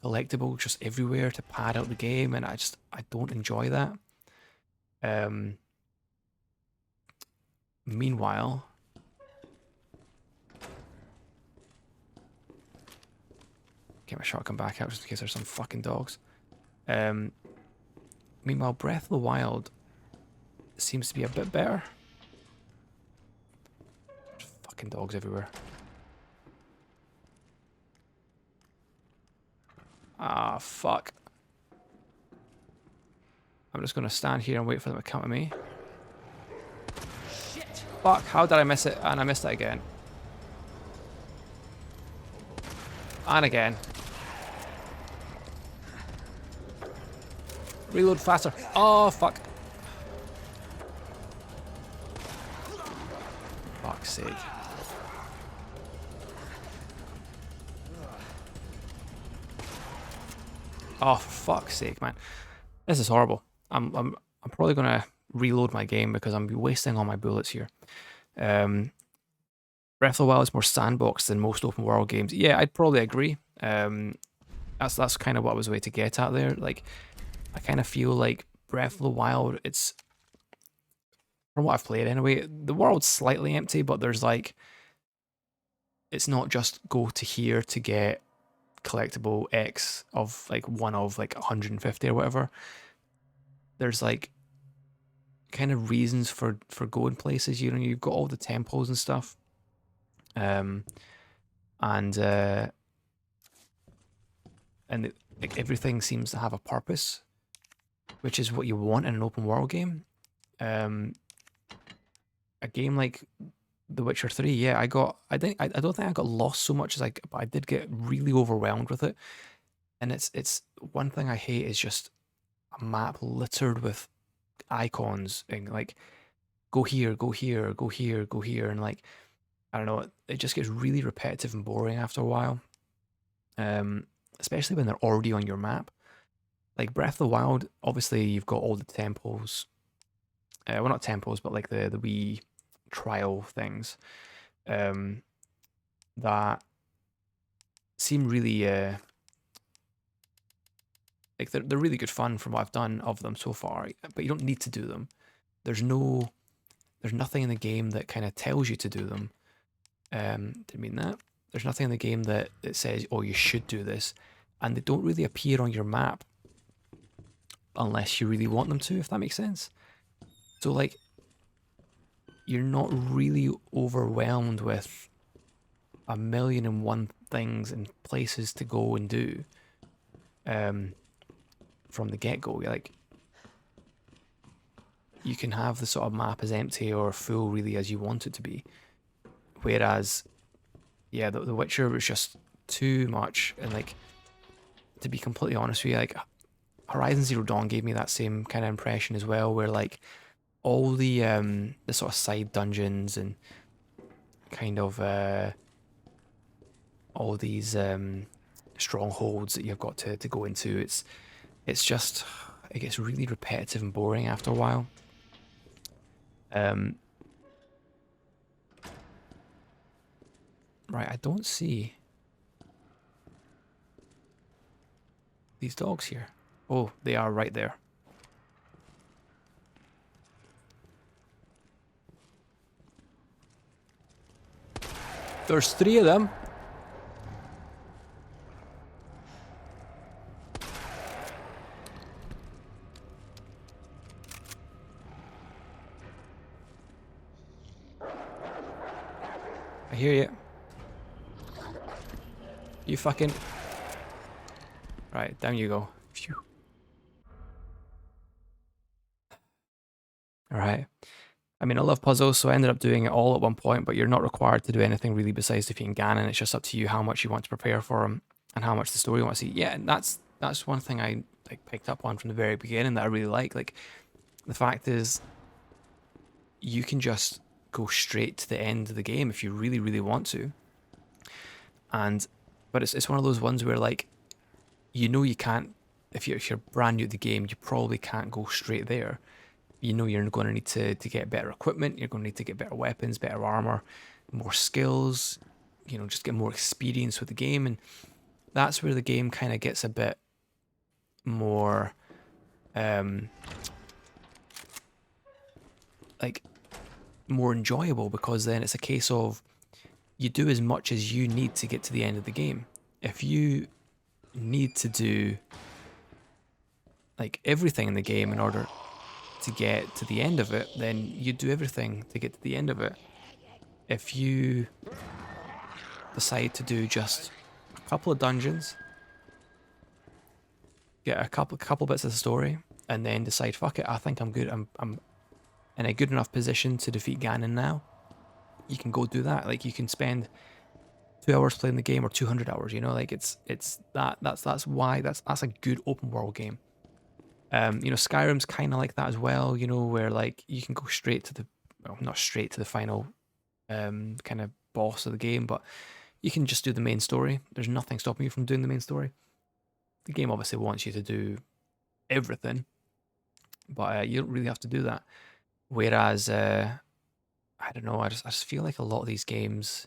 collectibles just everywhere to pad out the game, and I don't enjoy that. Meanwhile, get my shotgun back out just in case there's some fucking dogs. Meanwhile, Breath of the Wild seems to be a bit better. There's fucking dogs everywhere. Ah, fuck. I'm just gonna stand here and wait for them to come to me. Shit! Fuck, how did I miss it? And I missed it again. And again. Reload faster. Oh, fuck. Fuck's sake. Oh, for fuck's sake, man. This is horrible. I'm probably gonna reload my game because I'm wasting all my bullets here. Breath of the Wild is more sandbox than most open world games. Yeah, I'd probably agree. That's kind of what I was way to get at there. Like, I kind of feel like Breath of the Wild, it's, from what I've played anyway, the world's slightly empty, but there's like, it's not just go to here to get collectible X of like one of like 150 or whatever. There's like kind of reasons for going places. You know, you've got all the temples and stuff, and like everything seems to have a purpose, which is what you want in an open world game. A game like The Witcher 3, yeah, I don't think I got lost so much as but I did get really overwhelmed with it. And it's one thing I hate is just a map littered with icons and like go here, go here, go here, go here, and like I don't know, it just gets really repetitive and boring after a while. Especially when they're already on your map. Like Breath of the Wild, obviously you've got all the temples. Well, not temples, but like the wee trial things that seem really like they're really good fun from what I've done of them so far, but you don't need to do them. There's nothing in the game that kind of tells you to do them. Didn't mean that. There's nothing in the game that says, oh, you should do this, and they don't really appear on your map unless you really want them to, if that makes sense. So like, you're not really overwhelmed with 1,000,001 things and places to go and do from the get-go. Like, you can have the sort of map as empty or full really as you want it to be. Whereas, yeah, the Witcher was just too much. And like, to be completely honest with you, like Horizon Zero Dawn gave me that same kind of impression as well, where like all the sort of side dungeons and kind of all these strongholds that you've got to go into, it's just, it gets really repetitive and boring after a while. Right, I don't see these dogs here. Oh, they are right there. There's 3 of them. I hear you. You fucking... Right, down you go. Phew. Alright. I mean, I love puzzles, so I ended up doing it all at one point, but you're not required to do anything really besides defeating Ganon. It's just up to you how much you want to prepare for him and how much the story you want to see. Yeah, and that's one thing I like picked up on from the very beginning that I really like. Like, the fact is, you can just go straight to the end of the game if you really, really want to. But it's one of those ones where, like, you know you can't, if you're brand new to the game, you probably can't go straight there. You know you're going to need to get better equipment, you're going to need to get better weapons, better armor, more skills, you know, just get more experience with the game. And that's where the game kind of gets a bit more, like, more enjoyable, because then it's a case of you do as much as you need to get to the end of the game. If you need to do like everything in the game in order to get to the end of it, then you do everything to get to the end of it. If you decide to do just a couple of dungeons, get a couple bits of the story, and then decide, fuck it, I think I'm good, I'm in a good enough position to defeat Ganon now, you can go do that. Like, you can spend 2 hours playing the game, or 200 hours, you know, like that's why that's a good open world game. You know, Skyrim's kind of like that as well, you know, where like you can go straight to the, well, not straight to the final kind of boss of the game, but you can just do the main story. There's nothing stopping you from doing the main story. The game obviously wants you to do everything, but you don't really have to do that. Whereas, I don't know, I just feel like a lot of these games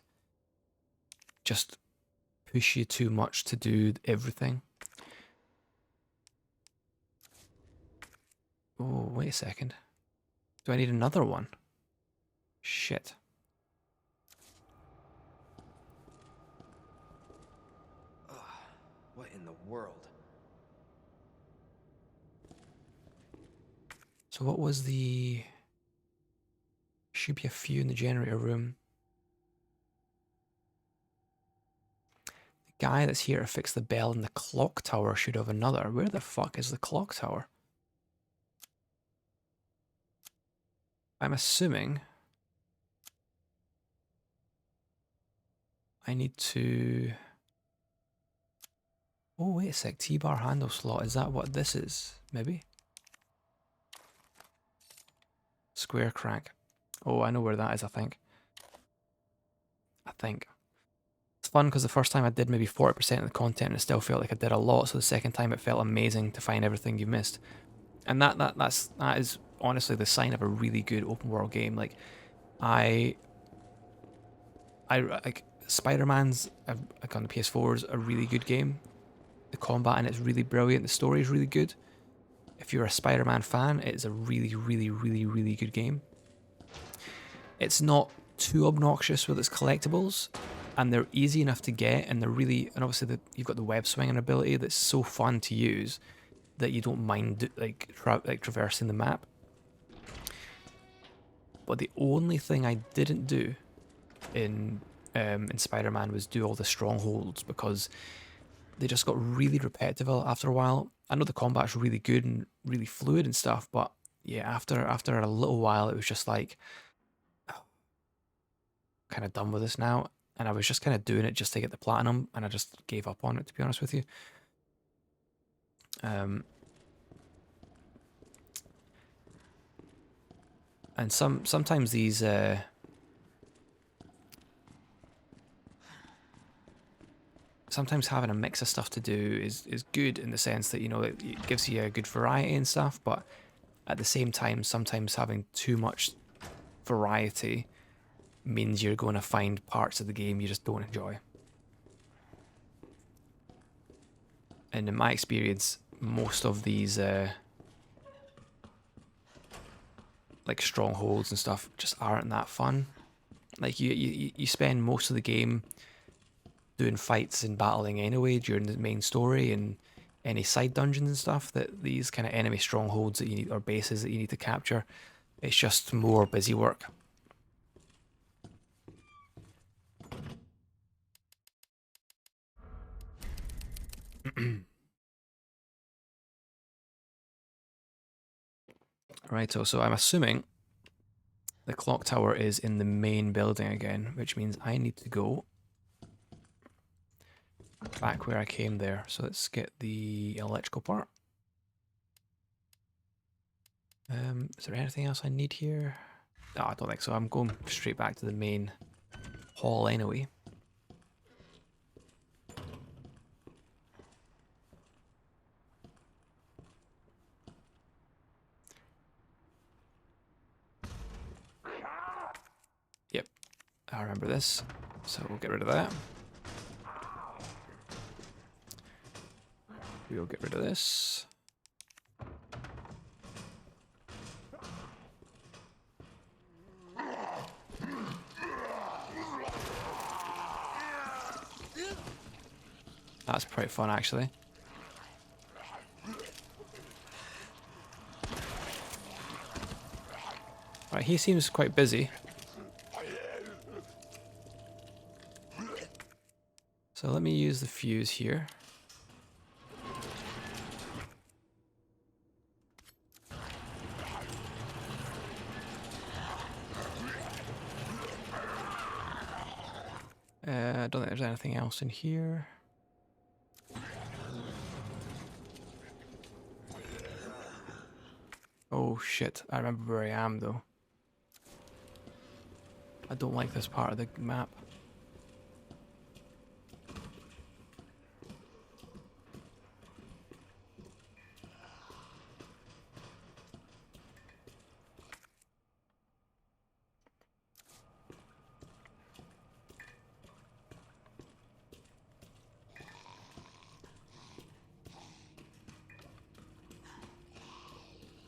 just push you too much to do everything. Oh, wait a second. Do I need another one? Shit. Ugh, what in the world? So what was the... Should be a few in the generator room. The guy that's here to fix the bell in the clock tower should have another. Where the fuck is the clock tower? I'm assuming I need to... Oh, wait a sec. T-bar handle slot. Is that what this is? Maybe? Square crank. Oh, I know where that is, I think. It's fun because the first time I did maybe 40% of the content and it still felt like I did a lot, so the second time it felt amazing to find everything you missed. And that is honestly the sign of a really good open world game. Like, I like Spider-Man's like on the PS4 is a really good game. The combat in it's really brilliant. The story is really good. If you're a Spider-Man fan, it's a really, really, really, really good game. It's not too obnoxious with its collectibles, and they're easy enough to get, and obviously you've got the web swinging ability that's so fun to use that you don't mind like traversing the map. But the only thing I didn't do in Spider-Man was do all the strongholds, because they just got really repetitive after a while. I know the combat's really good and really fluid and stuff, but yeah, after a little while, it was just like, kind of done with this now. And I was just kind of doing it just to get the platinum, and I just gave up on it, to be honest with you. And sometimes these sometimes having a mix of stuff to do is good, in the sense that, you know, it gives you a good variety and stuff, but at the same time, sometimes having too much variety means you're going to find parts of the game you just don't enjoy. And in my experience, most of these like strongholds and stuff just aren't that fun. Like you spend most of the game doing fights and battling anyway during the main story and any side dungeons and stuff, that these kind of enemy strongholds that you need, or bases that you need to capture, it's just more busy work. Right, so I'm assuming the clock tower is in the main building again, which means I need to go back where I came there. So let's get the electrical part. Is there anything else I need here? No, I don't think so. I'm going straight back to the main hall anyway. Yep, I remember this. So we'll get rid of that. We'll get rid of this. That's pretty fun, actually. Right, he seems quite busy. So let me use the fuse here. I don't think there's anything else in here. Oh shit, I remember where I am though. I don't like this part of the map.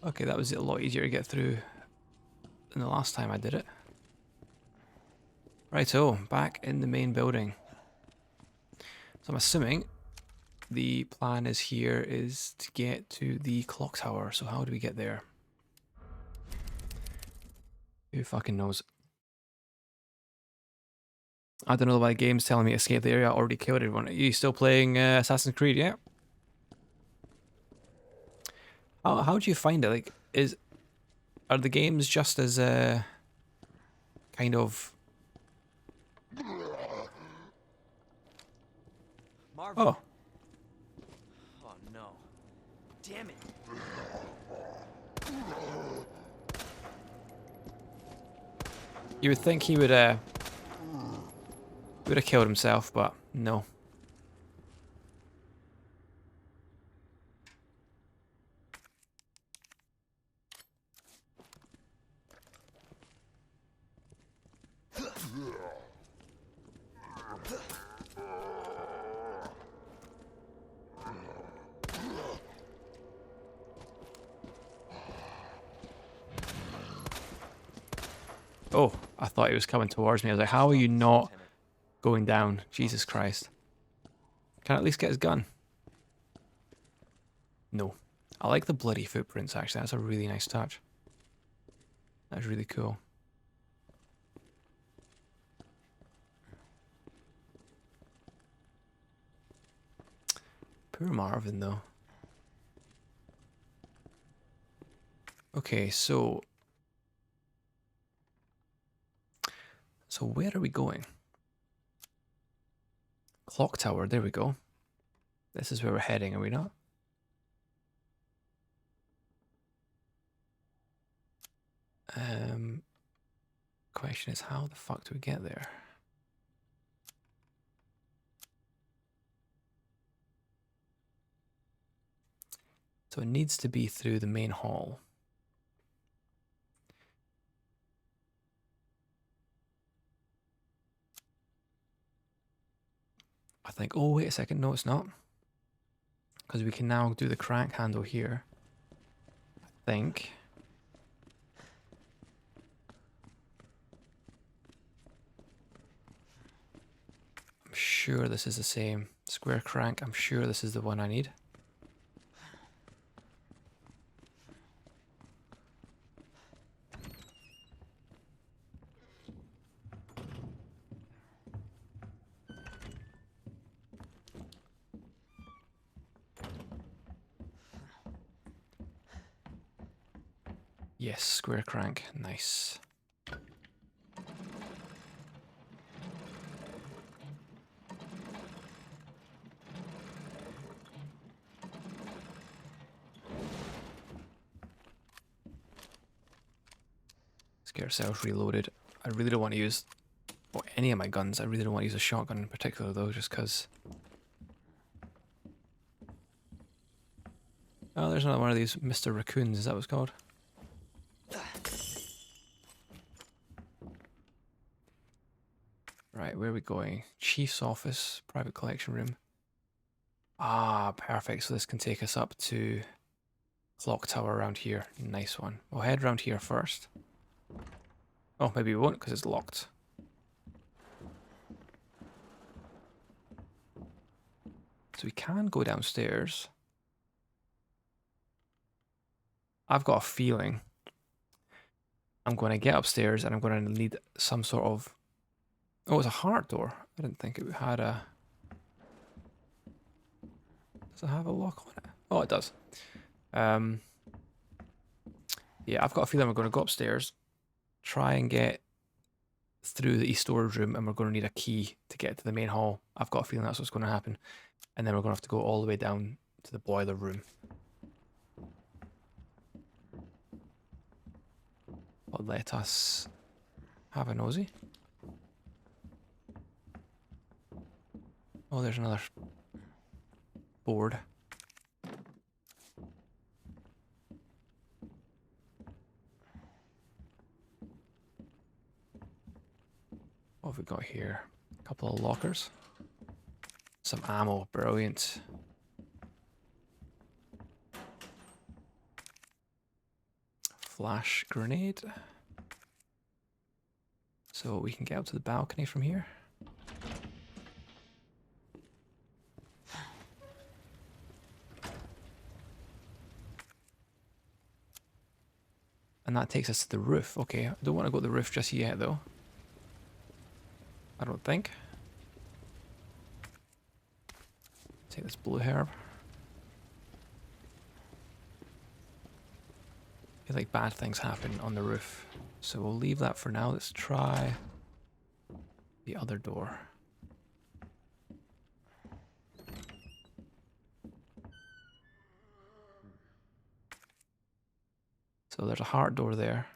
Okay, that was a lot easier to get through than the last time I did it. Right, so back in the main building. So I'm assuming the plan is here is to get to the clock tower. So how do we get there? Who fucking knows? I don't know why the game's telling me to escape the area. I already killed everyone. Are you still playing Assassin's Creed? Yeah. How do you find it? Like, are the games just as kind of? Marvin. Oh, Oh no. Damn it. you would think he would have killed himself, but no. Oh, I thought he was coming towards me. I was like, how are you not going down? Jesus Christ. Can I at least get his gun? No. I like the bloody footprints, actually. That's a really nice touch. That's really cool. Poor Marvin, though. Okay, so where are we going? Clock tower, there we go. This is where we're heading, are we not? Question is, how the fuck do we get there? So it needs to be through the main hall. I think, oh wait a second, no it's not. Because we can now do the crank handle here. I think. I'm sure this is the same. Square crank, I'm sure this is the one I need. Yes, square crank, nice. Let's get ourselves reloaded. I really don't want to use any of my guns. I really don't want to use a shotgun in particular though, just because. Oh, there's another one of these Mr. Raccoons, is that what it's called? Right, where are we going? Chief's office, private collection room. Ah, perfect. So this can take us up to clock tower around here. Nice one. We'll head around here first. Oh, maybe we won't because it's locked. So we can go downstairs. I've got a feeling I'm going to get upstairs and I'm going to need some sort of... Oh, it's a heart door. I didn't think it had a... Does it have a lock on it? Oh, it does. Yeah, I've got a feeling we're going to go upstairs, try and get through the storage room, and we're going to need a key to get to the main hall. I've got a feeling that's what's going to happen. And then we're going to have to go all the way down to the boiler room. But let us have a nosy. Oh, there's another board. What have we got here? A couple of lockers. Some ammo, brilliant. Flash grenade. So we can get up to the balcony from here. And that takes us to the roof. Okay, I don't want to go to the roof just yet though. I don't think. Take this blue herb. I feel like bad things happen on the roof. So we'll leave that for now. Let's try the other door. So there's a heart door there.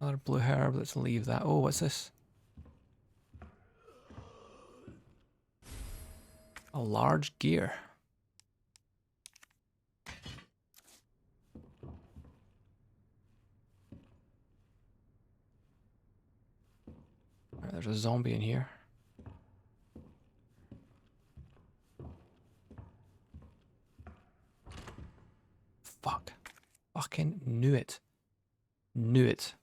Another blue herb. Let's leave that. Oh, what's this? A large gear. Right, there's a zombie in here. Fuck. Fucking knew it. Knew it.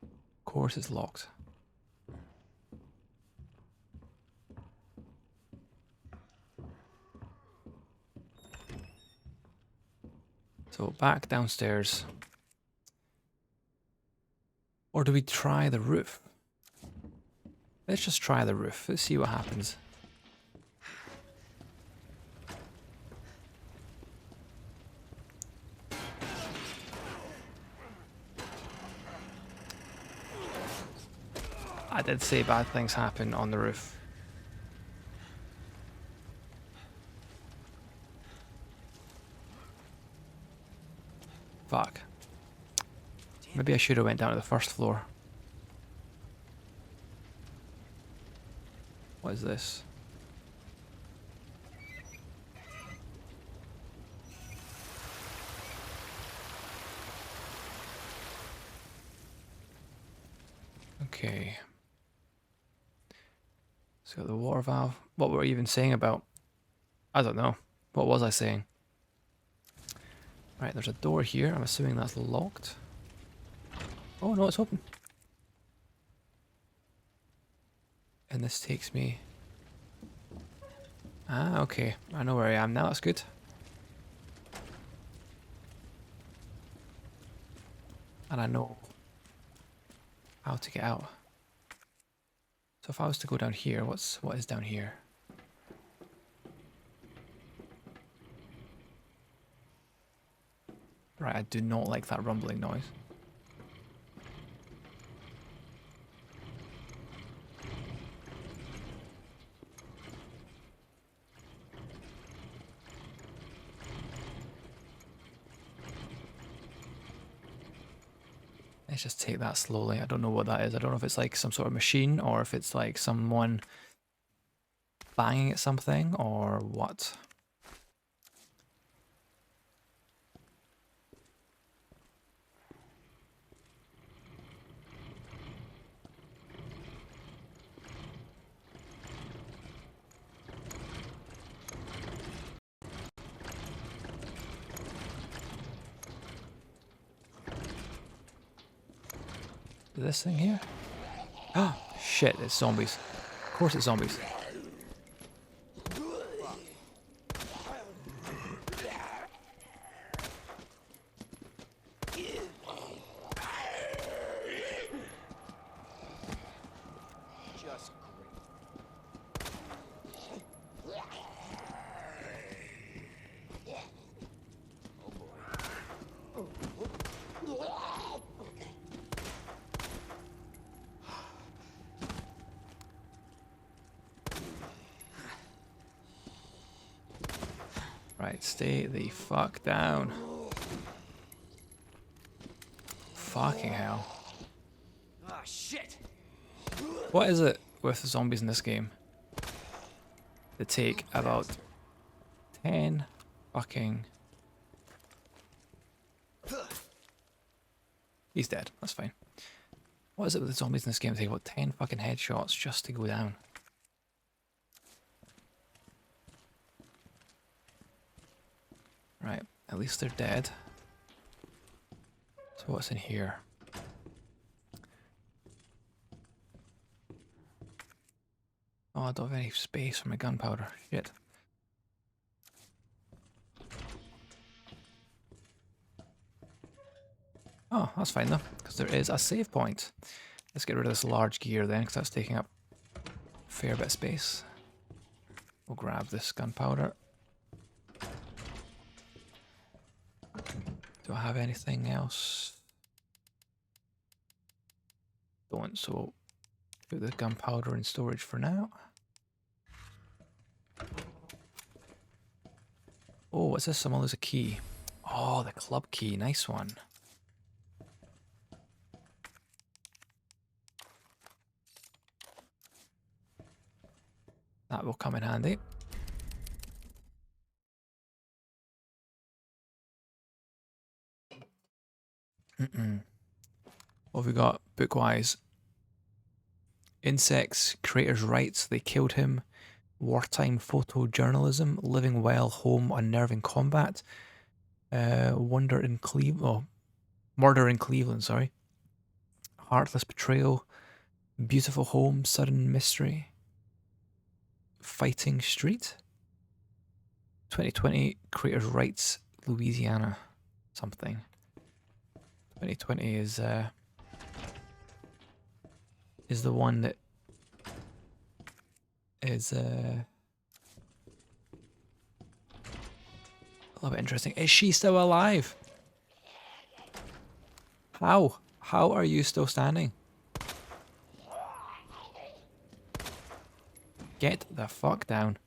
Of course it's locked. So back downstairs. Or do we try the roof? Let's just try the roof. Let's see what happens. I did say bad things happen on the roof. Fuck. Maybe I should have went down to the first floor. What is this? Okay. It's got the water valve. What were we even saying about? I don't know. What was I saying? Right, there's a door here. I'm assuming that's locked. Oh no, it's open. And this takes me... Ah, okay. I know where I am now. That's good. And I know how to get out. So if I was to go down here, what is down here? Right, I do not like that rumbling noise. Let's just take that slowly. I don't know what that is. I don't know if it's like some sort of machine or if it's like someone banging at something or what. This thing here? Oh, shit, it's zombies. Of course it's zombies. Just great. Oh boy. Right, stay the fuck down. Fucking hell. Ah, shit. What is it with the zombies in this game? They take about 10 fucking... He's dead, that's fine. What is it with the zombies in this game? They take about 10 fucking headshots just to go down. Right, at least they're dead. So what's in here? Oh, I don't have any space for my gunpowder. Shit. Oh, that's fine though, because there is a save point. Let's get rid of this large gear then, because that's taking up a fair bit of space. We'll grab this gunpowder. Do I have anything else? Don't, so put the gunpowder in storage for now. Oh, what's this? Someone lose a key. Oh, the club key. Nice one. That will come in handy. What have we got book-wise? Insects, creator's rights, they killed him. wartime photojournalism, living well, home, unnerving combat, wonder in Cleveland, oh, murder in Cleveland, sorry, heartless betrayal, beautiful home, sudden mystery, fighting street, 2020 creators rights, Louisiana, something. 2020 is the one that is a little bit interesting. Is she still alive? How? How are you still standing? Get the fuck down.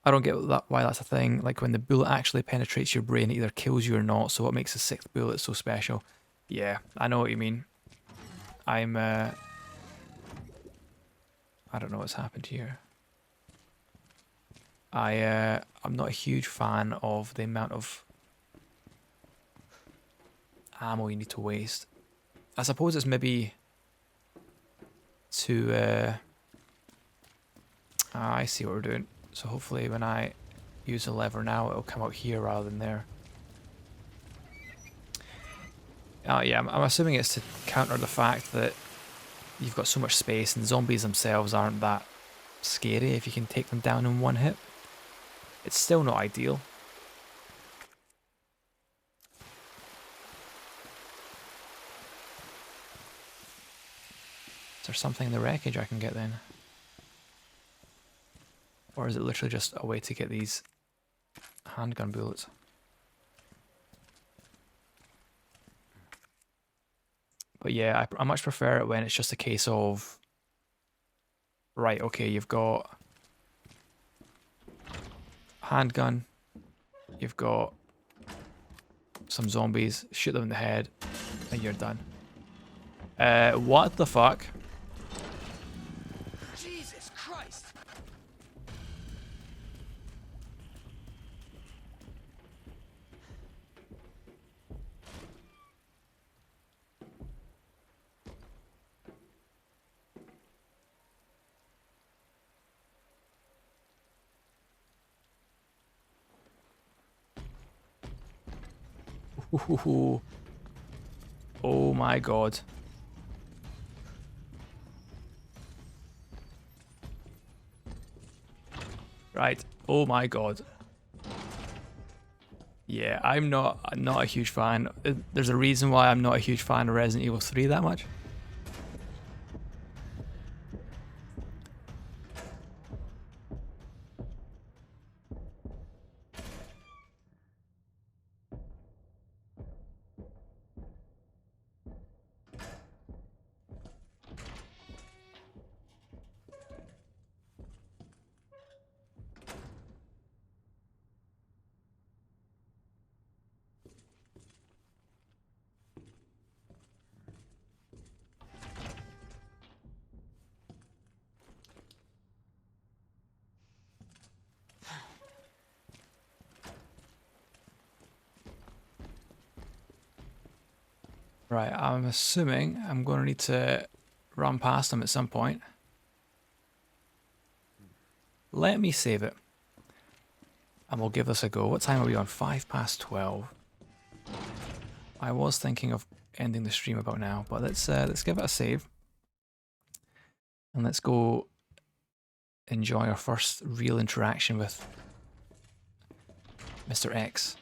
I don't get that, why that's a thing. Like when the bullet actually penetrates your brain, it either kills you or not. So what makes the sixth bullet so special? Yeah, I know what you mean. I don't know what's happened here. I'm not a huge fan of the amount of ammo you need to waste. I suppose it's maybe to I see what we're doing. So hopefully when I use the lever now, it'll come out here rather than there. Yeah, I'm assuming it's to counter the fact that you've got so much space and zombies themselves aren't that scary if you can take them down in one hit. It's still not ideal. Is there something in the wreckage I can get then? Or is it literally just a way to get these handgun bullets? But yeah, I much prefer it when it's just a case of, right, okay, you've got handgun, you've got some zombies, shoot them in the head, and you're done. What the fuck? Jesus Christ! Ooh. Oh my god. Right. Oh my god. Yeah, I'm not a huge fan. There's a reason why I'm not a huge fan of Resident Evil 3 that much. Right, I'm assuming I'm going to need to run past them at some point. Let me save it. And we'll give this a go. What time are we on? 12:05. I was thinking of ending the stream about now, but let's give it a save. And let's go enjoy our first real interaction with Mr. X.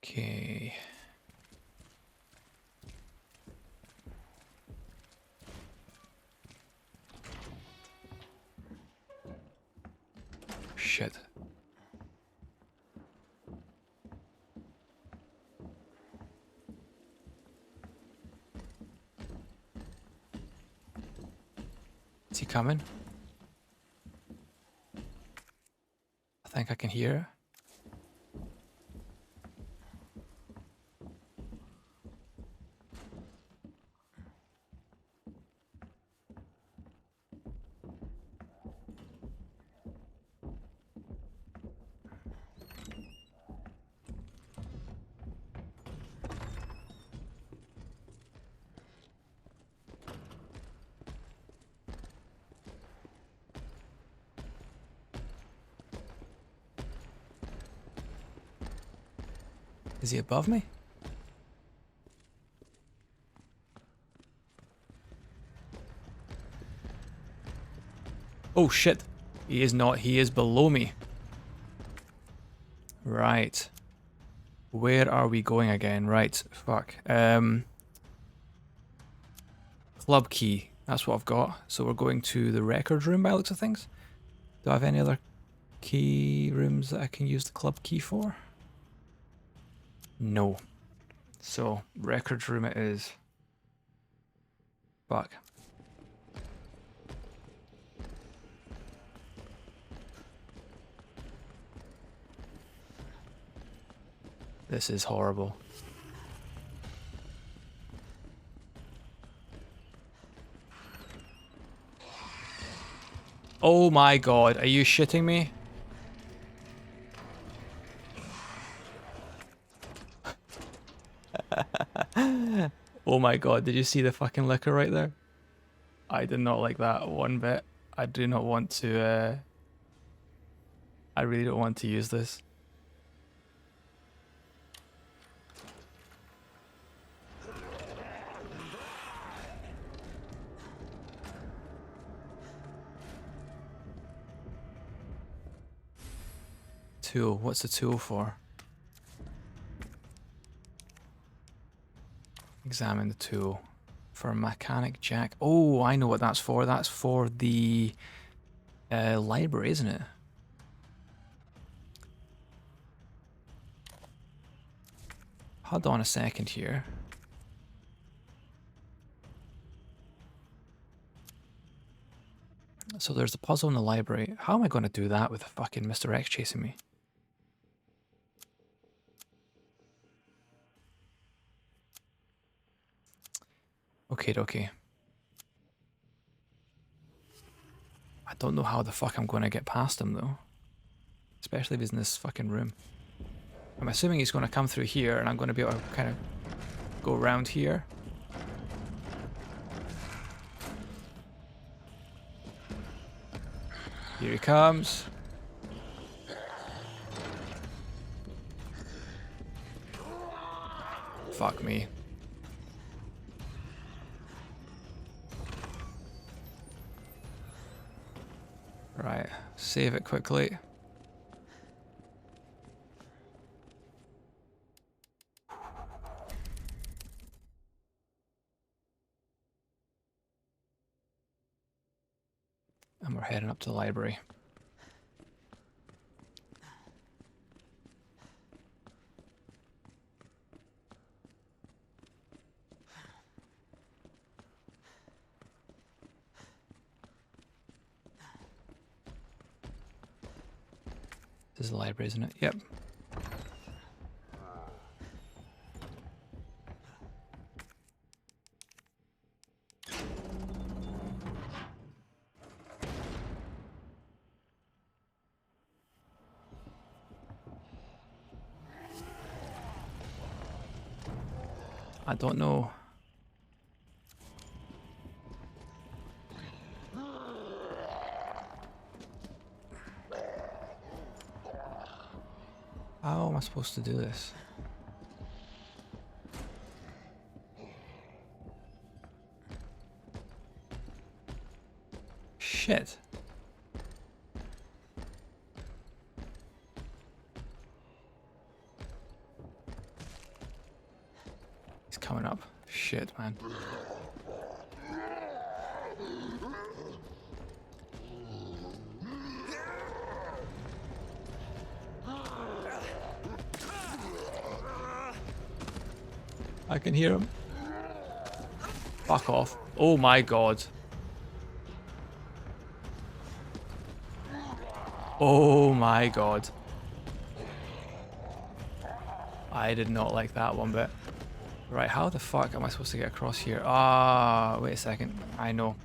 Okay. Shit. Is he coming? think I can hear it. Is he above me? Oh shit. He is not. He is below me. Right. Where are we going again? Right. Fuck. Club key. That's what I've got. So we're going to the record room by the looks of things. Do I have any other key rooms that I can use the club key for? No. So, record room it is. Fuck. This is horrible. Oh my god, are you shitting me? Oh my god, did you see the fucking liquor right there? I did not like that one bit. I do not want to, I really don't want to use this. Tool, what's the tool for? Examine the tool. For a mechanic jack. Oh, I know what that's for. That's for the library, isn't it? Hold on a second here. So there's the puzzle in the library. How am I going to do that with fucking Mr. X chasing me? Okay. I don't know how the fuck I'm going to get past him though. Especially if he's in this fucking room. I'm assuming he's going to come through here and I'm going to be able to kind of go around here. Here he comes. Fuck me. Right, save it quickly. And we're heading up to the library. This is the library, isn't it? Yep. I don't know. How am I supposed to do this? Shit. He's coming up. Shit, man. I can hear him. Fuck off. Oh my god. Oh my god. I did not like that one bit. Right, how the fuck am I supposed to get across here? Ah, wait a second. I know.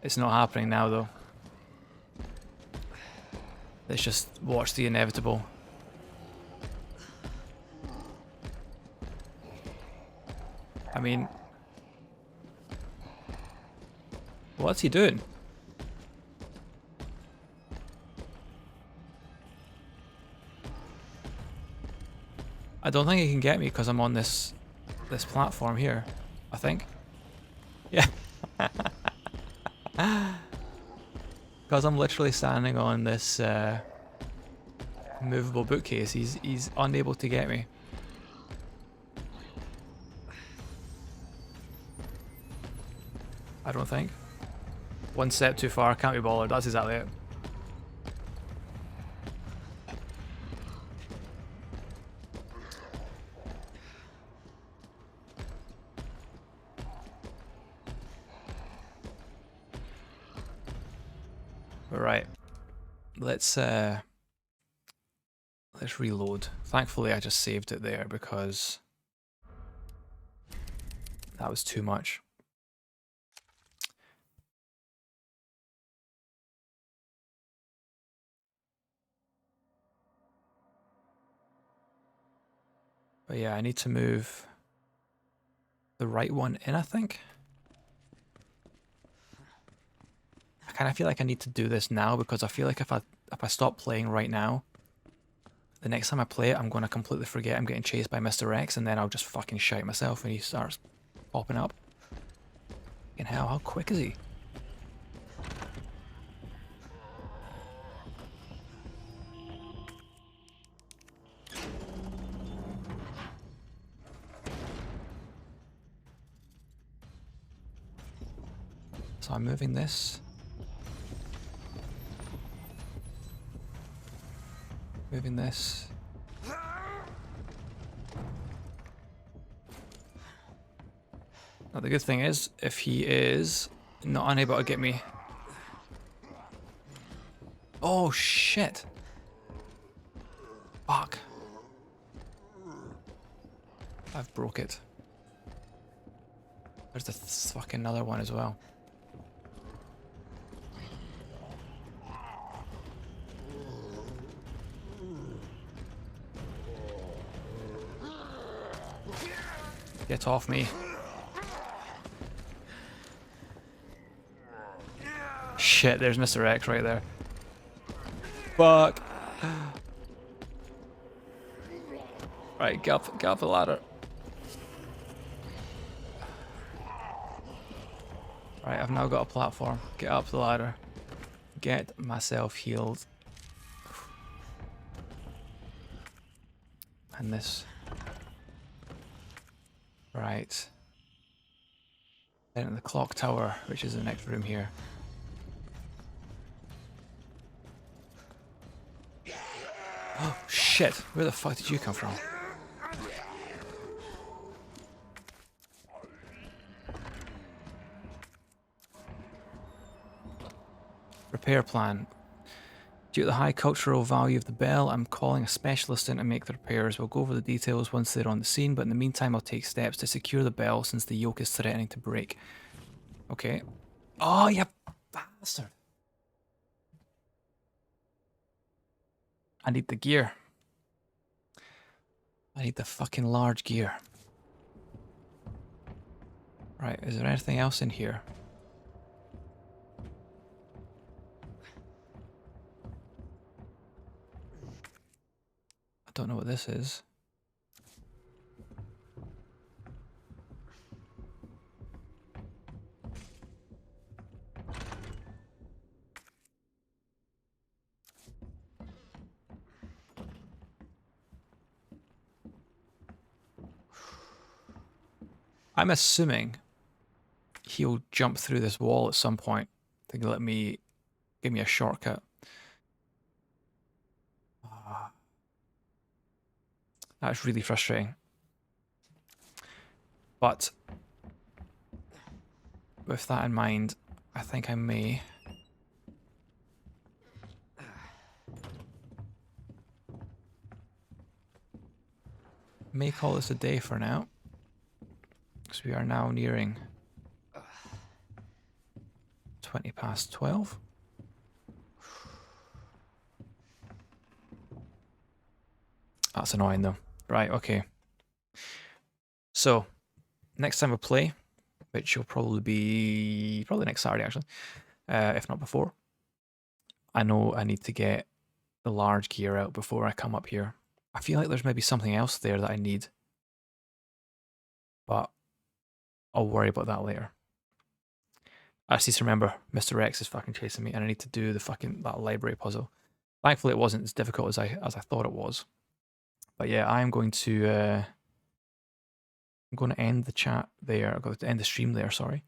It's not happening now, though. Let's just watch the inevitable. I mean... What's he doing? I don't think he can get me because I'm on this platform here. I think. Yeah. Because I'm literally standing on this movable bookcase, he's unable to get me. I don't think. One step too far, can't be bothered. That's exactly it. Right. Let's reload. Thankfully I just saved it there because that was too much. But yeah, I need to move the right one in, I think. I kind of feel like I need to do this now because I feel like if I stop playing right now, the next time I play it, I'm going to completely forget I'm getting chased by Mr. X, and then I'll just fucking shite myself when he starts popping up. Fucking hell, how quick is he? So I'm moving this. Moving this. Now the good thing is, if he is not unable to get me... Oh shit! Fuck. I've broke it. There's the fucking other one as well. Get off me. Shit, there's Mr. X right there. Fuck. Right, get up the ladder. Right, I've now got a platform. Get up the ladder. Get myself healed. And this. Right. Then at the clock tower, which is the next room here. Oh shit, where the fuck did you come from? Repair plan. Due to the high cultural value of the bell, I'm calling a specialist in to make the repairs. We'll go over the details once they're on the scene, but in the meantime I'll take steps to secure the bell since the yoke is threatening to break. Okay. Oh, you bastard. I need the gear. I need the fucking large gear. Right, is there anything else in here? I don't know what this is. I'm assuming he'll jump through this wall at some point to give me a shortcut. That's really frustrating. But with that in mind, I think I may may call this a day for now, because we are now nearing 20 past 12. That's annoying though. Right, okay. So, next time we play, which will probably be next Saturday actually, if not before. I know I need to get the large gear out before I come up here. I feel like there's maybe something else there that I need, but I'll worry about that later. I just need to remember Mr. X is fucking chasing me, and I need to do that library puzzle. Thankfully, it wasn't as difficult as I thought it was. But yeah, I'm going to end the chat there. I'm going to end the stream there. Sorry.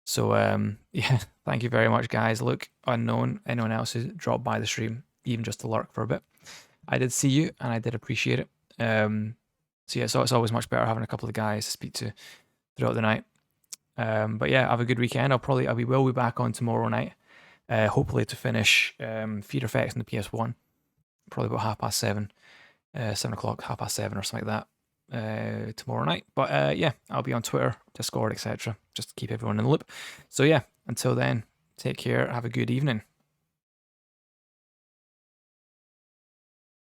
So yeah, thank you very much, guys. Look, unknown, anyone else who dropped by the stream, even just to lurk for a bit. I did see you, and I did appreciate it. So yeah, so it's always much better having a couple of guys to speak to throughout the night. But yeah, have a good weekend. We will be back on tomorrow night, hopefully to finish Fear Effects on the PS1, probably about 7:30, 7 o'clock, 7:30 or something like that tomorrow night. But yeah, I'll be on Twitter, Discord, etc., just to keep everyone in the loop. So yeah, until then, take care, have a good evening.